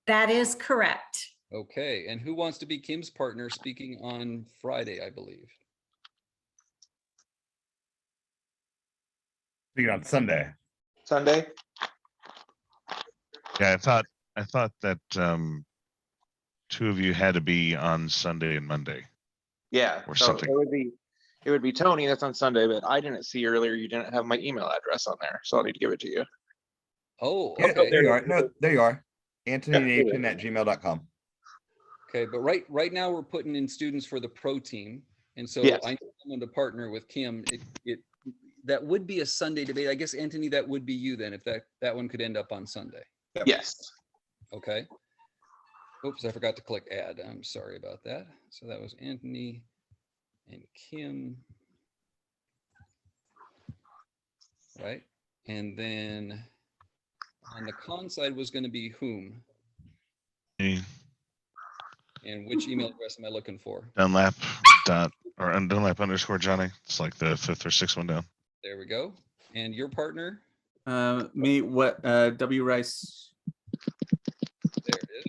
That is correct. Okay, and who wants to be Kim's partner speaking on Friday, I believe? Speaking on Sunday. Sunday? Yeah, I thought that two of you had to be on Sunday and Monday. Yeah, Or so something. it would be Tony that's on Sunday, but I didn't see earlier you didn't have my email address on there, so I'll need to give it to you. Oh, Yeah, okay. there you are. No, there you are. AnthonyNation@gmail.com. Okay, but right now we're putting in students for the pro team. And so Yes. I need someone to partner with Kim. That would be a Sunday debate. I guess, Anthony, that would be you then, if that one could end up on Sunday. Yep. Yes. Okay. Oops, I forgot to click add. I'm sorry about that. So that was Anthony and Kim. Right. And then on the con side was going to be whom? Me, And which email address am I looking for? Dunlap _Johnny. It's like the 5th or 6th one down. There we go. And your partner? Me, what, W Rice. There it is.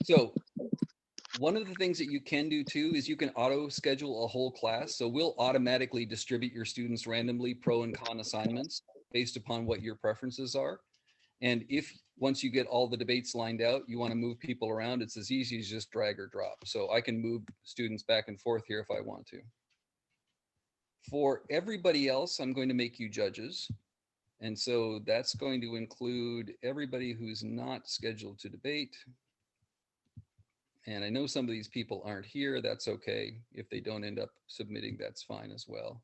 So one of the things that you can do too is you can auto schedule a whole class. So we'll automatically distribute your students randomly pro and con assignments based upon what your preferences are. And if once you get all the debates lined out, you want to move people around, it's as easy as just drag or drop. So I can move students back and forth here if I want to. For everybody else, I'm going to make you judges. And so that's going to include everybody who's not scheduled to debate. And I know some of these people aren't here. That's okay. If they don't end up submitting, that's fine as well.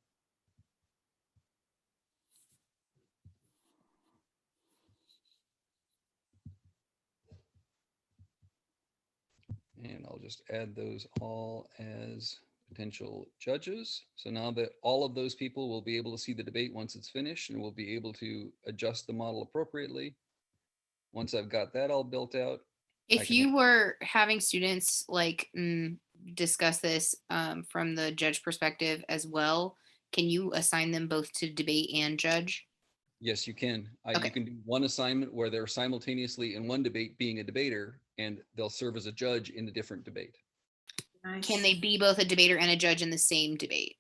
And I'll just add those all as potential judges. So now that all of those people will be able to see the debate once it's finished, and we'll be able to adjust the model appropriately. Once I've got that all built out. If you were having students like discuss this from the judge perspective as well, can you assign them both to debate and judge? Yes, you can. Okay. You can do one assignment where they're simultaneously in one debate being a debater, and they'll serve as a judge in a different debate. Can they be both a debater and a judge in the same debate?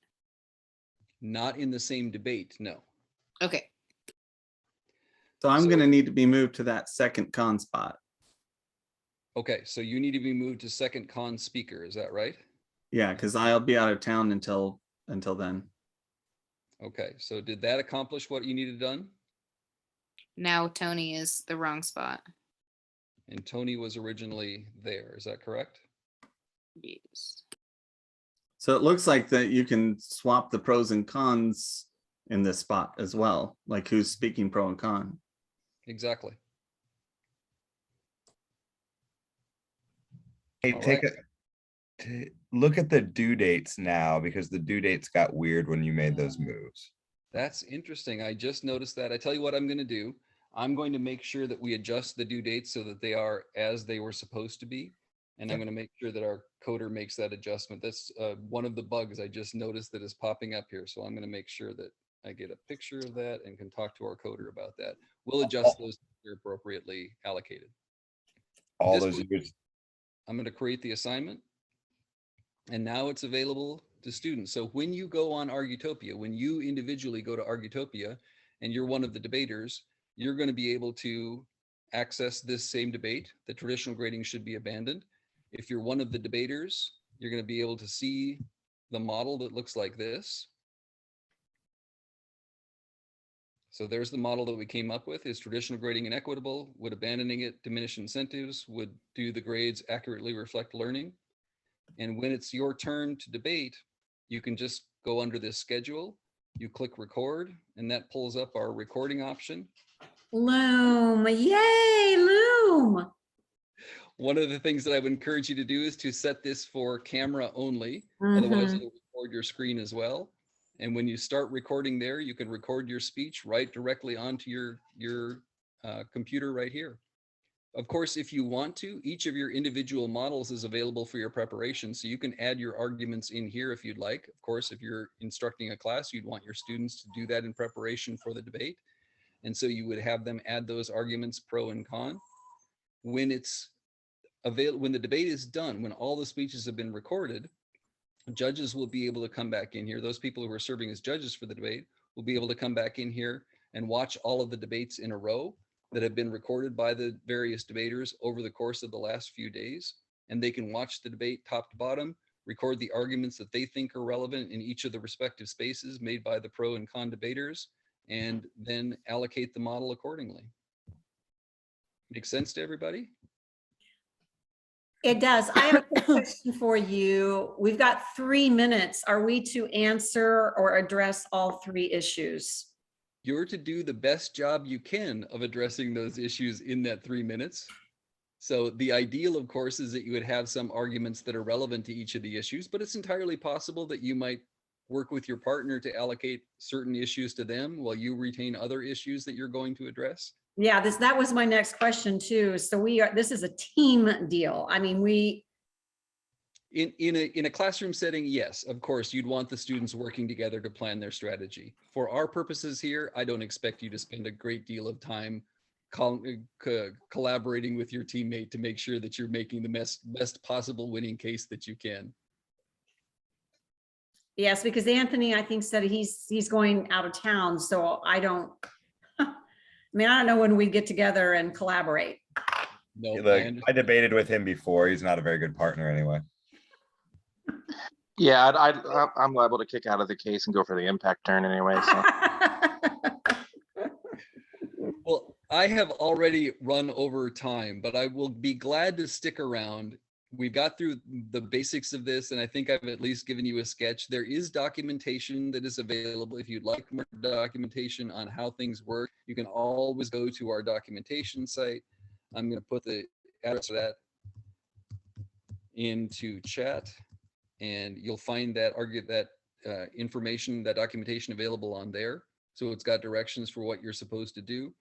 Not in the same debate, no. Okay. So I'm going to need to be moved to that second con spot. Okay, so you need to be moved to second con speaker, is that right? Yeah, because I'll be out of town until then. Okay, so did that accomplish what you needed done? Now Tony is the wrong spot. And Tony was originally there, is that correct? Yes. So it looks like that you can swap the pros and cons in this spot as well, like who's speaking pro and con. Exactly. Hey, look at the due dates now, because the due dates got weird when you made those moves. That's interesting. I just noticed that. I tell you what I'm going to do. I'm going to make sure that we adjust the due dates so that they are as they were supposed to be. And I'm going to make sure that our coder makes that adjustment. That's one of the bugs I just noticed that is popping up here. So I'm going to make sure that I get a picture of that and can talk to our coder about that. We'll adjust those appropriately allocated. All those years. I'm going to create the assignment. And now it's available to students. So when you go on Argutopia, when you individually go to Argutopia and you're one of the debaters, you're going to be able to access this same debate. The traditional grading should be abandoned. If you're one of the debaters, you're going to be able to see the model that looks like this. So there's the model that we came up with. Is traditional grading inequitable? Would abandoning it diminish incentives? Would do the grades accurately reflect learning? And when it's your turn to debate, you can just go under this schedule, you click record, and that pulls up our recording option. Loom, yay, Loom. One of the things that I would encourage you to do is to set this for camera only. Otherwise, it'll record your screen as well. And when you start recording there, you can record your speech right directly onto your computer right here. Of course, if you want to, each of your individual models is available for your preparation. So you can add your arguments in here if you'd like. Of course, if you're instructing a class, you'd want your students to do that in preparation for the debate. And so you would have them add those arguments pro and con. When it's available, when the debate is done, when all the speeches have been recorded, Judges will be able to come back in here. Those people who are serving as judges for the debate will be able to come back in here and watch all of the debates in a row that have been recorded by the various debaters over the course of the last few days. And they can watch the debate top to bottom, record the arguments that they think are relevant in each of the respective spaces made by the pro and con debaters, and then allocate the model accordingly. Make sense to everybody? It does. I have a quick question for you. We've got 3 minutes. Are we to answer or address all 3 issues? You're to do the best job you can of addressing those issues in that 3 minutes. So the ideal, of course, is that you would have some arguments that are relevant to each of the issues, but it's entirely possible that you might work with your partner to allocate certain issues to them while you retain other issues that you're going to address. Yeah, that was my next question too. So this is a team deal. I mean, in a classroom setting, yes, of course, you'd want the students working together to plan their strategy. For our purposes here, I don't expect you to spend a great deal of time collaborating with your teammate to make sure that you're making the best possible winning case that you can. yes, because Anthony, I think, said he's going out of town. So I don't know when we get together and collaborate. No, Look, I debated with him before. He's not a very good partner anyway. Yeah, I'm liable to kick out of the case and go for the impact turn anyway. So. Well, I have already run over time, but I will be glad to stick around. We got through the basics of this, and I think I've at least given you a sketch. There is documentation that is available. If you'd like more documentation on how things work, you can always go to our documentation site. I'm going to put the address of that into chat, and you'll find that information, that documentation available on there. So it's got directions for what you're supposed to do.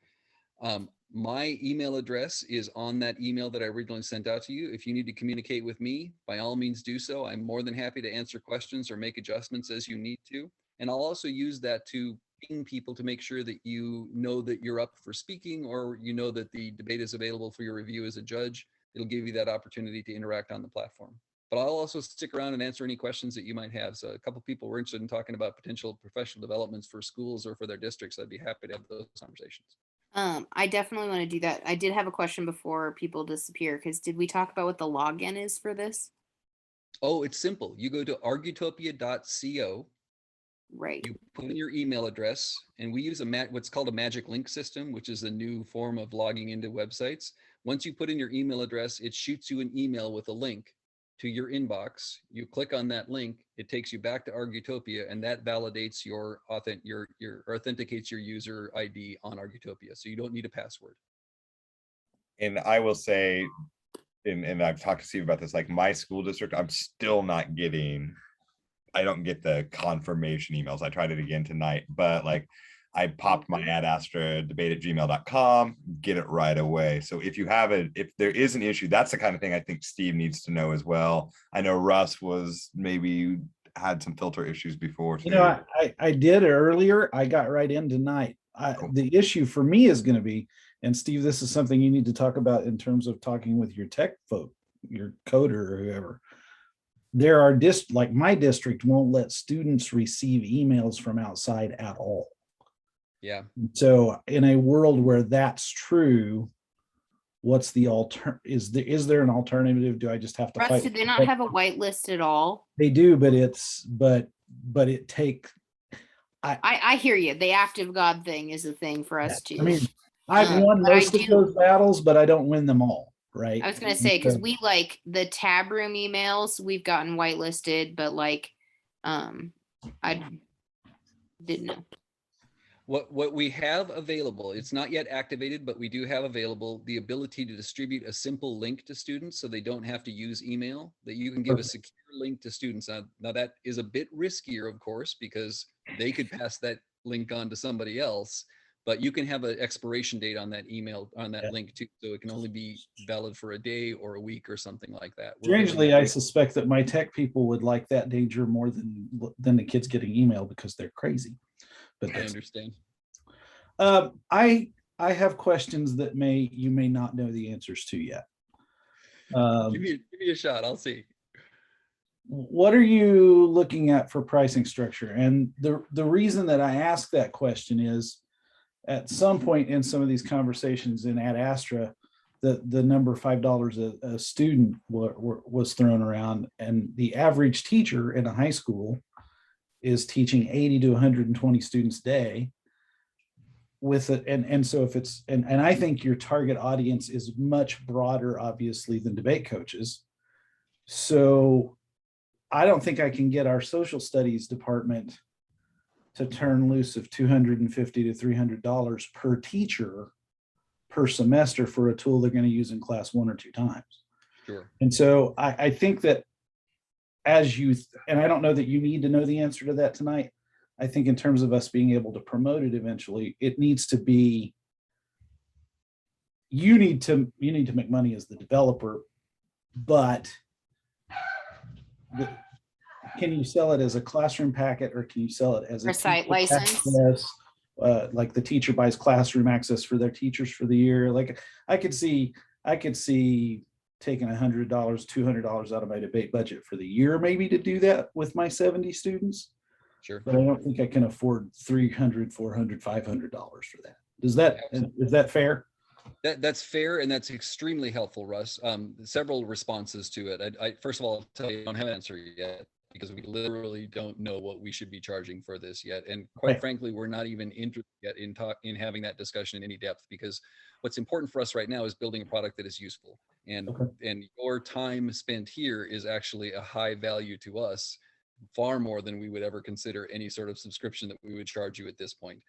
My email address is on that email that I originally sent out to you. If you need to communicate with me, by all means do so. I'm more than happy to answer questions or make adjustments as you need to. And I'll also use that to ping people to make sure that you know that you're up for speaking, or you know that the debate is available for your review as a judge. It'll give you that opportunity to interact on the platform. But I'll also stick around and answer any questions that you might have. So a couple of people were interested in talking about potential professional developments for schools or for their districts. I'd be happy to have those conversations. I definitely want to do that. I did have a question before people disappear, because did we talk about what the login is for this? Oh, it's simple. You go to argutopia.co. Right. You put in your email address, and we use what's called a magic link system, which is a new form of logging into websites. Once you put in your email address, it shoots you an email with a link to your inbox. You click on that link, it takes you back to Argutopia, and that validates your authenticates your user ID on Argutopia. So you don't need a password. And I will say, and I've talked to Steve about this, like my school district, I'm still not getting, I don't get the confirmation emails. I tried it again tonight, but like I popped my @AstraDebate@gmail.com, get it right away. So if you have it, if there is an issue, that's the kind of thing I think Steve needs to know as well. I know Russ was maybe had some filter issues before. You know, I did it earlier. I got right in tonight. The issue for me is going to be, and Steve, this is something you need to talk about in terms of talking with your tech folk, your coder or whoever. There are like my district won't let students receive emails from outside at all. Yeah. So in a world where that's true, what's the is there an alternative? Do I just have to Russ, fight? do they not have a whitelist at all? They do, but it take. I hear you. The active God thing is a thing for us too. I mean, I've won most of those battles, but I don't win them all, right? I was gonna say, because we like the tab room emails, we've gotten whitelisted, but like I didn't know. What we have available, it's not yet activated, but we do have available the ability to distribute a simple link to students so they don't have to use email, that you can give a secure link to students. Now that is a bit riskier, of course, because they could pass that link on to somebody else, but you can have an expiration date on that email, on that link too. So it can only be valid for a day or a week or something like that. Strangely, I suspect that my tech people would like that danger more than the kids getting email because they're crazy. But I understand. I have questions that you may not know the answers to yet. Give me a shot. I'll see. what are you looking at for pricing structure? And the reason that I ask that question is, at some point in some of these conversations in at Astra, the number $5 a student was thrown around, and the average teacher in a high school is teaching 80 to 120 students a day with it. And so if it's, and I think your target audience is much broader, obviously, than debate coaches. So I don't think I can get our social studies department to turn loose of $250 to $300 per teacher per semester for a tool they're going to use in class 1 or 2 times. Sure. And so I think that as you, and I don't know that you need to know the answer to that tonight. I think in terms of us being able to promote it eventually, it needs to be, you need to make money as the developer, but can you sell it as a classroom packet, or can you sell it as a For site teacher license? access? Like the teacher buys classroom access for their teachers for the year. Like I could see taking $100, $200 out of my debate budget for the year, maybe, to do that with my 70 students. Sure. But I don't think I can afford $300, $400, $500 for that. Is that fair? That's fair, and that's extremely helpful, Russ. Several responses to it. I first of all, I'll tell you, I don't have an answer yet, because we literally don't know what we should be charging for this yet. And quite Right. frankly, we're not even interested yet in having that discussion in any depth, because what's important for us right now is building a product that is useful. And your time spent here is actually a high value to us, far more than we would ever consider any sort of subscription that we would charge you at this point.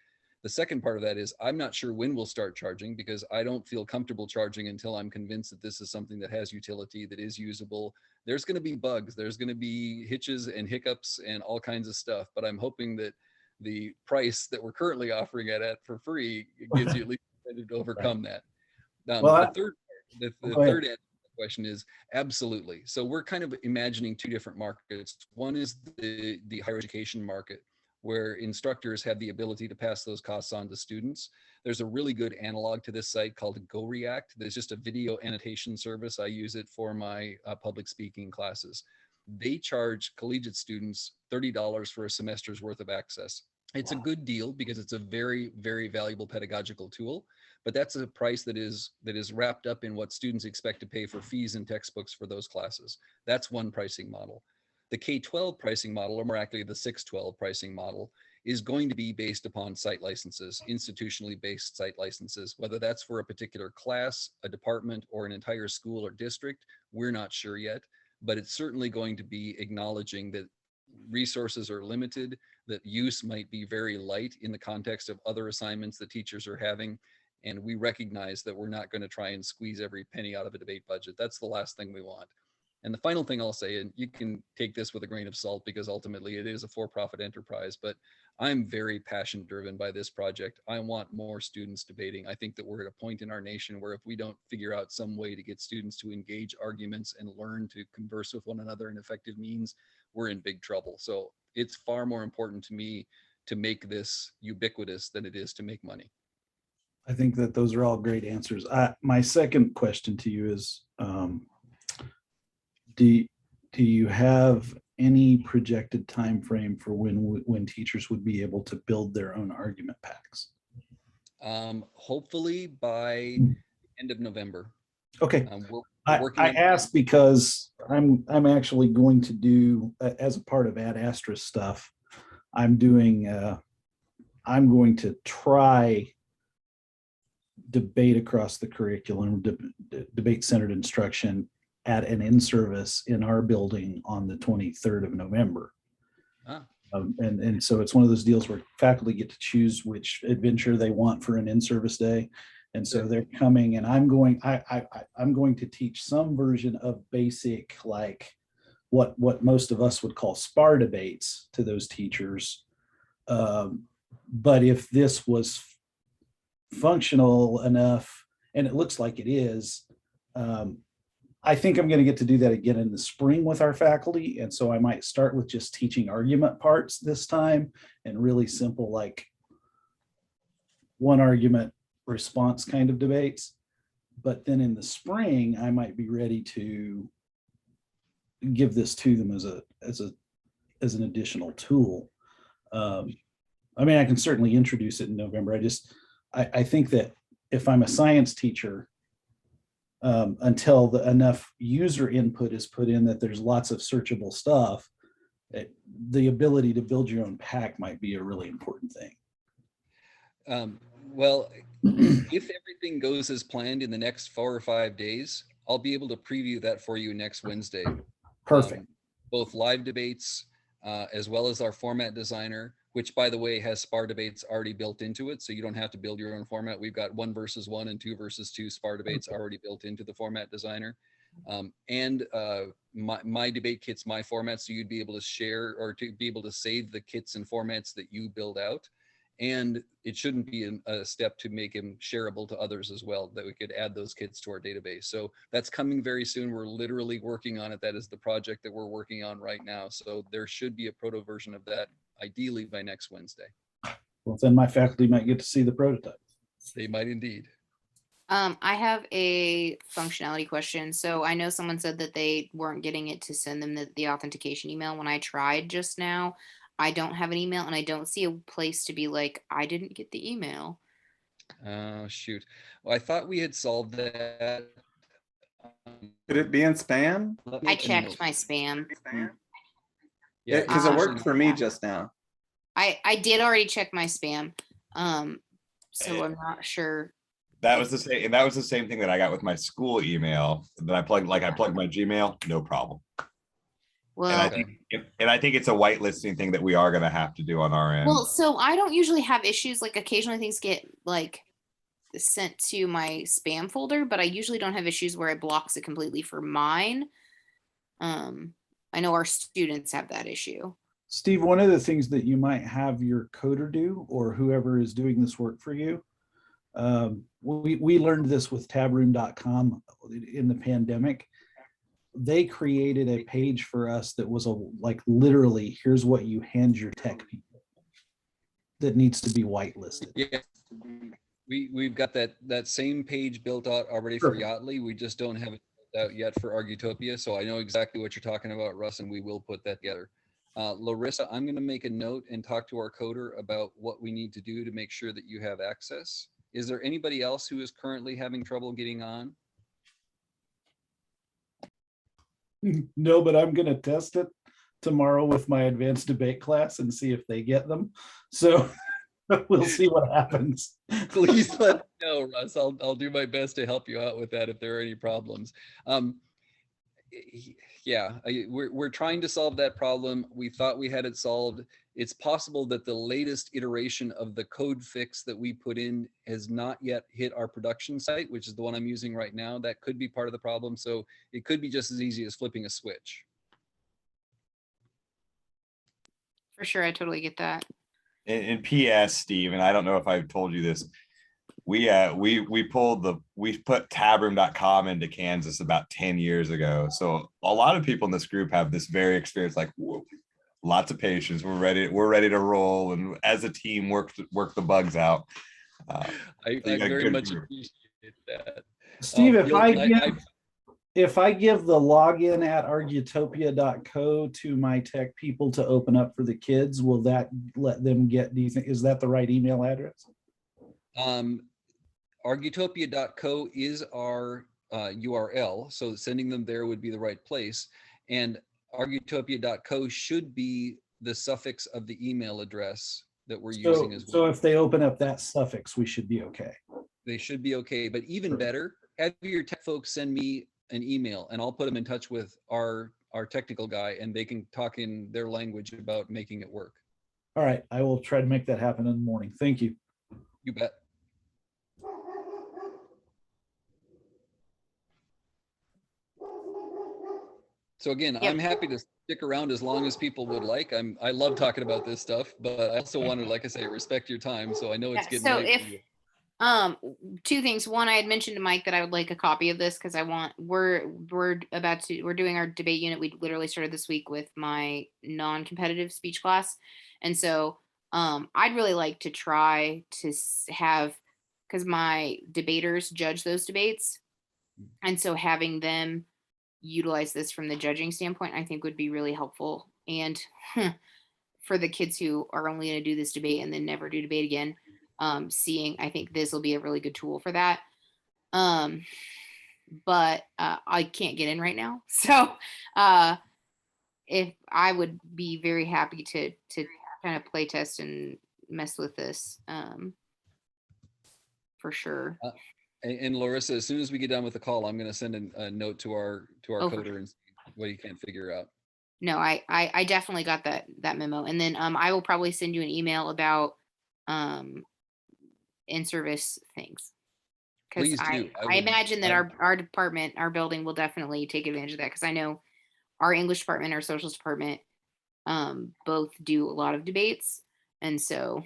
The second part of that is, I'm not sure when we'll start charging, because I don't feel comfortable charging until I'm convinced that this is something that has utility, that is usable. There's going to be bugs, there's going to be hitches and hiccups and all kinds of stuff, but I'm hoping that the price that we're currently offering it for free gives you at least incentive to overcome that. The third answer to the question is absolutely. So we're kind of imagining 2 different markets. One is the higher education market, where instructors have the ability to pass those costs on to students. There's a really good analog to this site called GoReact. There's just a video annotation service. I use it for my public speaking classes. They charge collegiate students $30 for a semester's worth of access. It's a good deal because it's a very, very valuable pedagogical tool, but that's a price that is wrapped up in what students expect to pay for fees and textbooks for those classes. That's one pricing model. The K-12 pricing model, or more accurately, the 6-12 pricing model, is going to be based upon site licenses, institutionally based site licenses, whether that's for a particular class, a department, or an entire school or district. We're not sure yet, but it's certainly going to be acknowledging that resources are limited, that use might be very light in the context of other assignments that teachers are having. And we recognize that we're not going to try and squeeze every penny out of a debate budget. That's the last thing we want. And the final thing I'll say, and you can take this with a grain of salt, because ultimately it is a for-profit enterprise, but I'm very passion driven by this project. I want more students debating. I think that we're at a point in our nation where if we don't figure out some way to get students to engage arguments and learn to converse with one another in effective means, we're in big trouble. So it's far more important to me to make this ubiquitous than it is to make money. I think that those are all great answers. My second question to you is, do you have any projected time frame for when teachers would be able to build their own argument packs? Hopefully by end of November. Okay. We're working I on- asked because I'm actually going to do, as a part of Ad Astra stuff, I'm going to try debate across the curriculum, debate-centered instruction at an in-service in our building on the 23rd of November. And so it's one of those deals where faculty get to choose which adventure they want for an in-service day. And so they're coming, and I'm going to teach some version of basic, like what most of us would call SPAR debates to those teachers. But if this was functional enough, and it looks like it is, I think I'm going to get to do that again in the spring with our faculty. And so I might start with just teaching argument parts this time, and really simple, like one argument response kind of debates. But then in the spring, I might be ready to give this to them as an additional tool. I mean, I can certainly introduce it in November. I think that if I'm a science teacher, until enough user input is put in that there's lots of searchable stuff, the ability to build your own pack might be a really important thing. Well, if everything goes as planned in the next 4 or 5 days, I'll be able to preview that for you next Wednesday. Perfect. Both live debates, as well as our format designer, which by the way has SPAR debates already built into it. So you don't have to build your own format. We've got 1 versus 1 and 2 versus 2 SPAR debates already built into the format designer. And my debate kits, my format, so you'd be able to share or to be able to save the kits and formats that you build out. And it shouldn't be a step to make them shareable to others as well, that we could add those kits to our database. So that's coming very soon. We're literally working on it. That is the project that we're working on right now. So there should be a proto version of that, ideally by next Wednesday. Well, then my faculty might get to see the prototype. They might indeed. I have a functionality question. So I know someone said that they weren't getting it to send them the authentication email. When I tried just now, I don't have an email and I don't see a place to be like, I didn't get the email. Oh, shoot. Well, I thought we had solved that. Could it be in spam? I checked my spam. Yeah, Because it worked for me just now. I did already check my spam. So I'm not sure. That was the same, and that was the same thing that I got with my school email that I plugged my Gmail, no problem. Well, and I think it's a whitelisting thing that we are going to have to do on our end. well, so I don't usually have issues. Like occasionally things get like sent to my spam folder, but I usually don't have issues where it blocks it completely for mine. I know our students have that issue. Steve, one of the things that you might have your coder do, or whoever is doing this work for you, we learned this with tabroom.com in the pandemic. They created a page for us that was like literally, here's what you hand your tech people that needs to be whitelisted. Yeah, we've got that same page built out already for Yachtly. We just don't have it built out yet for Argutopia. So I know exactly what you're talking about, Russ, and we will put that together. Larissa, I'm going to make a note and talk to our coder about what we need to do to make sure that you have access. Is there anybody else who is currently having trouble getting on? No, but I'm going to test it tomorrow with my advanced debate class and see if they get them. So we'll see what happens. Please let me know, Russ. I'll do my best to help you out with that if there are any problems. Yeah, we're trying to solve that problem. We thought we had it solved. It's possible that the latest iteration of the code fix that we put in has not yet hit our production site, which is the one I'm using right now. That could be part of the problem. So it could be just as easy as flipping a switch. For sure, I totally get that. In PS, Steve, and I don't know if I've told you this, we put tabroom.com into Kansas about 10 years ago. So a lot of people in this group have this very experience, like, whoa, lots of patience. We're ready to roll, and as a team work the bugs out. I very much appreciate that. Steve, if I give the login at argutopia.co to my tech people to open up for the kids, will that let them get these? Is that the right email address? Argutopia.co is our URL, so sending them there would be the right place. And Argutopia.co should be the suffix of the email address that we're using as well. So if they open up that suffix, we should be okay. They should be okay, but even better, have your tech folks send me an email and I'll put them in touch with our technical guy and they can talk in their language about making it work. All right, I will try to make that happen in the morning. Thank you. You bet. So again, I'm happy to stick around as long as people would like. I love talking about this stuff, but I also want to, like I say, respect your time. So I know it's getting late for you. Two things. One, I had mentioned to Mike that I would like a copy of this because we're doing our debate unit. We literally started this week with my non-competitive speech class. And so I'd really like to try to have, because my debaters judge those debates. And so having them utilize this from the judging standpoint, I think would be really helpful. And for the kids who are only going to do this debate and then never do debate again, I think this will be a really good tool for that. But I can't get in right now. So if I would be very happy to kind of play test and mess with this for sure. And Larissa, as soon as we get done with the call, I'm going to send a note to our coder and see what he can't figure out. No, I definitely got that memo. And then I will probably send you an email about in-service things. Because Please do. I imagine that our department, our building will definitely take advantage of that, because I know our English department, our socials department both do a lot of debates. And so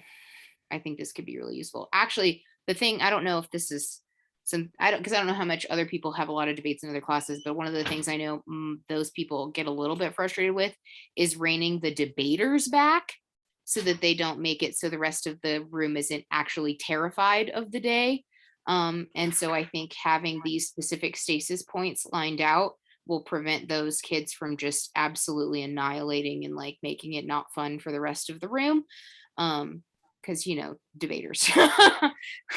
I think this could be really useful. Actually, the thing, I don't know if this is because I don't know how much other people have a lot of debates in other classes, but one of the things I know those people get a little bit frustrated with is reining the debaters back so that they don't make it so the rest of the room isn't actually terrified of the day. And so I think having these specific stasis points lined out will prevent those kids from just absolutely annihilating and like making it not fun for the rest of the room. Because debaters.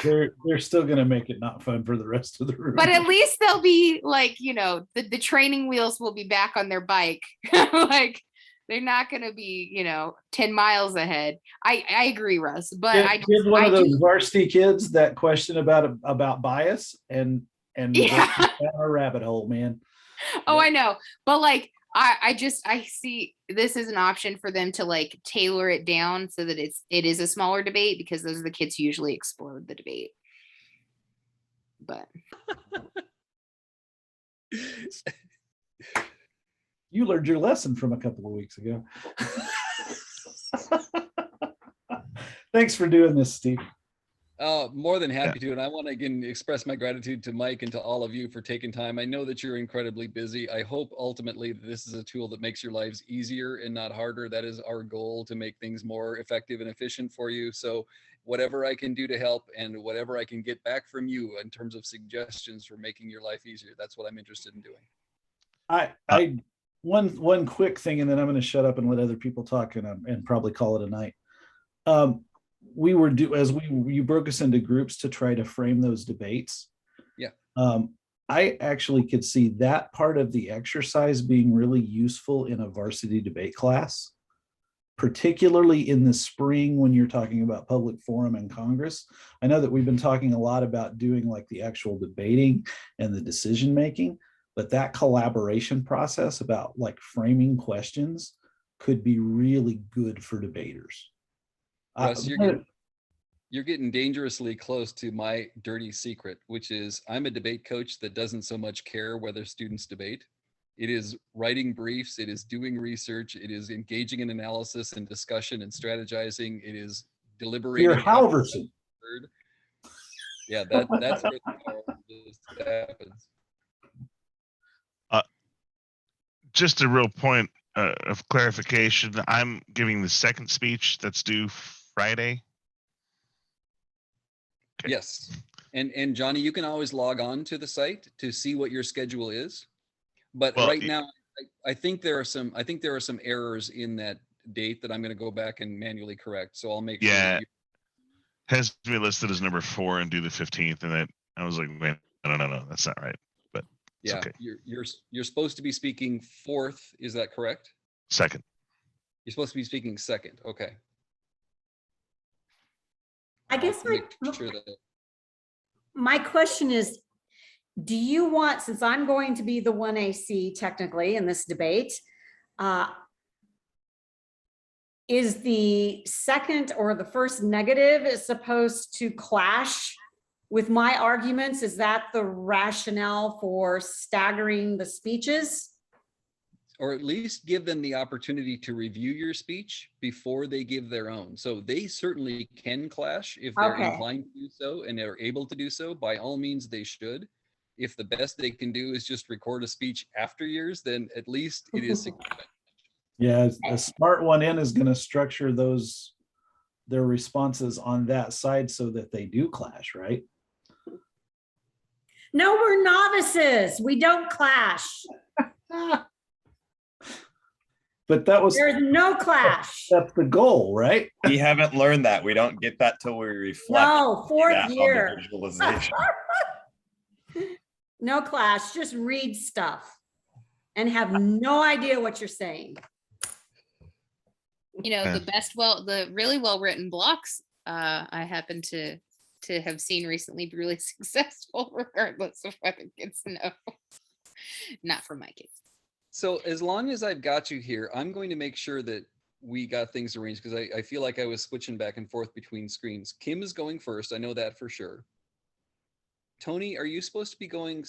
They're still gonna make it not fun for the rest of the room. But at least they'll be like, the training wheels will be back on their bike. Like they're not gonna be, 10 miles ahead. I agree, Russ. But Give one of those varsity kids that question about bias and yeah. down a rabbit hole, man. Oh, I know. But like I see this as an option for them to like tailor it down so that it is a smaller debate, because those are the kids who usually explode the debate. But you learned your lesson from a couple of weeks ago. Thanks for doing this, Steve. More than happy to. And I want to again express my gratitude to Mike and to all of you for taking time. I know that you're incredibly busy. I hope ultimately that this is a tool that makes your lives easier and not harder. That is our goal, to make things more effective and efficient for you. So whatever I can do to help and whatever I can get back from you in terms of suggestions for making your life easier, that's what I'm interested in doing. One quick thing, and then I'm going to shut up and let other people talk and probably call it a night. You broke us into groups to try to frame those debates. Yeah. I actually could see that part of the exercise being really useful in a varsity debate class, particularly in the spring when you're talking about public forum and Congress. I know that we've been talking a lot about doing like the actual debating and the decision making, but that collaboration process about like framing questions could be really good for debaters. Russ, you're getting dangerously close to my dirty secret, which is I'm a debate coach that doesn't so much care whether students debate. It is writing briefs, it is doing research, it is engaging in analysis and discussion and strategizing, it is deliberating. You're Halverson. Yeah, that's where the power just happens. Just a real point of clarification. I'm giving the second speech that's due Friday. Okay. Yes. And Johnny, you can always log on to the site to see what your schedule is. But right now, I think there are some errors in that date that I'm going to go back and manually correct. So I'll make sure. Yeah. Has me listed as number 4 and do the 15th, and that I was like, wait, no, that's not right. But yeah, okay. You're supposed to be speaking 4th. Is that correct? 2nd. You're supposed to be speaking 2nd. Okay. I guess my question is, do you want, since I'm going to be the 1AC technically in this debate, is the second or the first negative is supposed to clash with my arguments? Is that the rationale for staggering the speeches? Or at least give them the opportunity to review your speech before they give their own. So they certainly can clash if they're inclined to do so and they're able to do so. By all means, they should. If the best they can do is just record a speech after yours, then at least it is significant. Yeah, a smart one is going to structure their responses on that side so that they do clash, right? No, we're novices. We don't clash. But that was, There's no clash. that's the goal, right? We haven't learned that. We don't get that till we reflect. No, fourth that on the year. visualization. No clash, just read stuff and have no idea what you're saying. You know, Yeah. the really well-written blocks, I happen to have seen recently be really successful, regardless of whether kids know. Not for my kids. So as long as I've got you here, I'm going to make sure that we got things arranged, because I feel like I was switching back and forth between screens. Kim is going first. I know that for sure. Tony, are you supposed to be going second?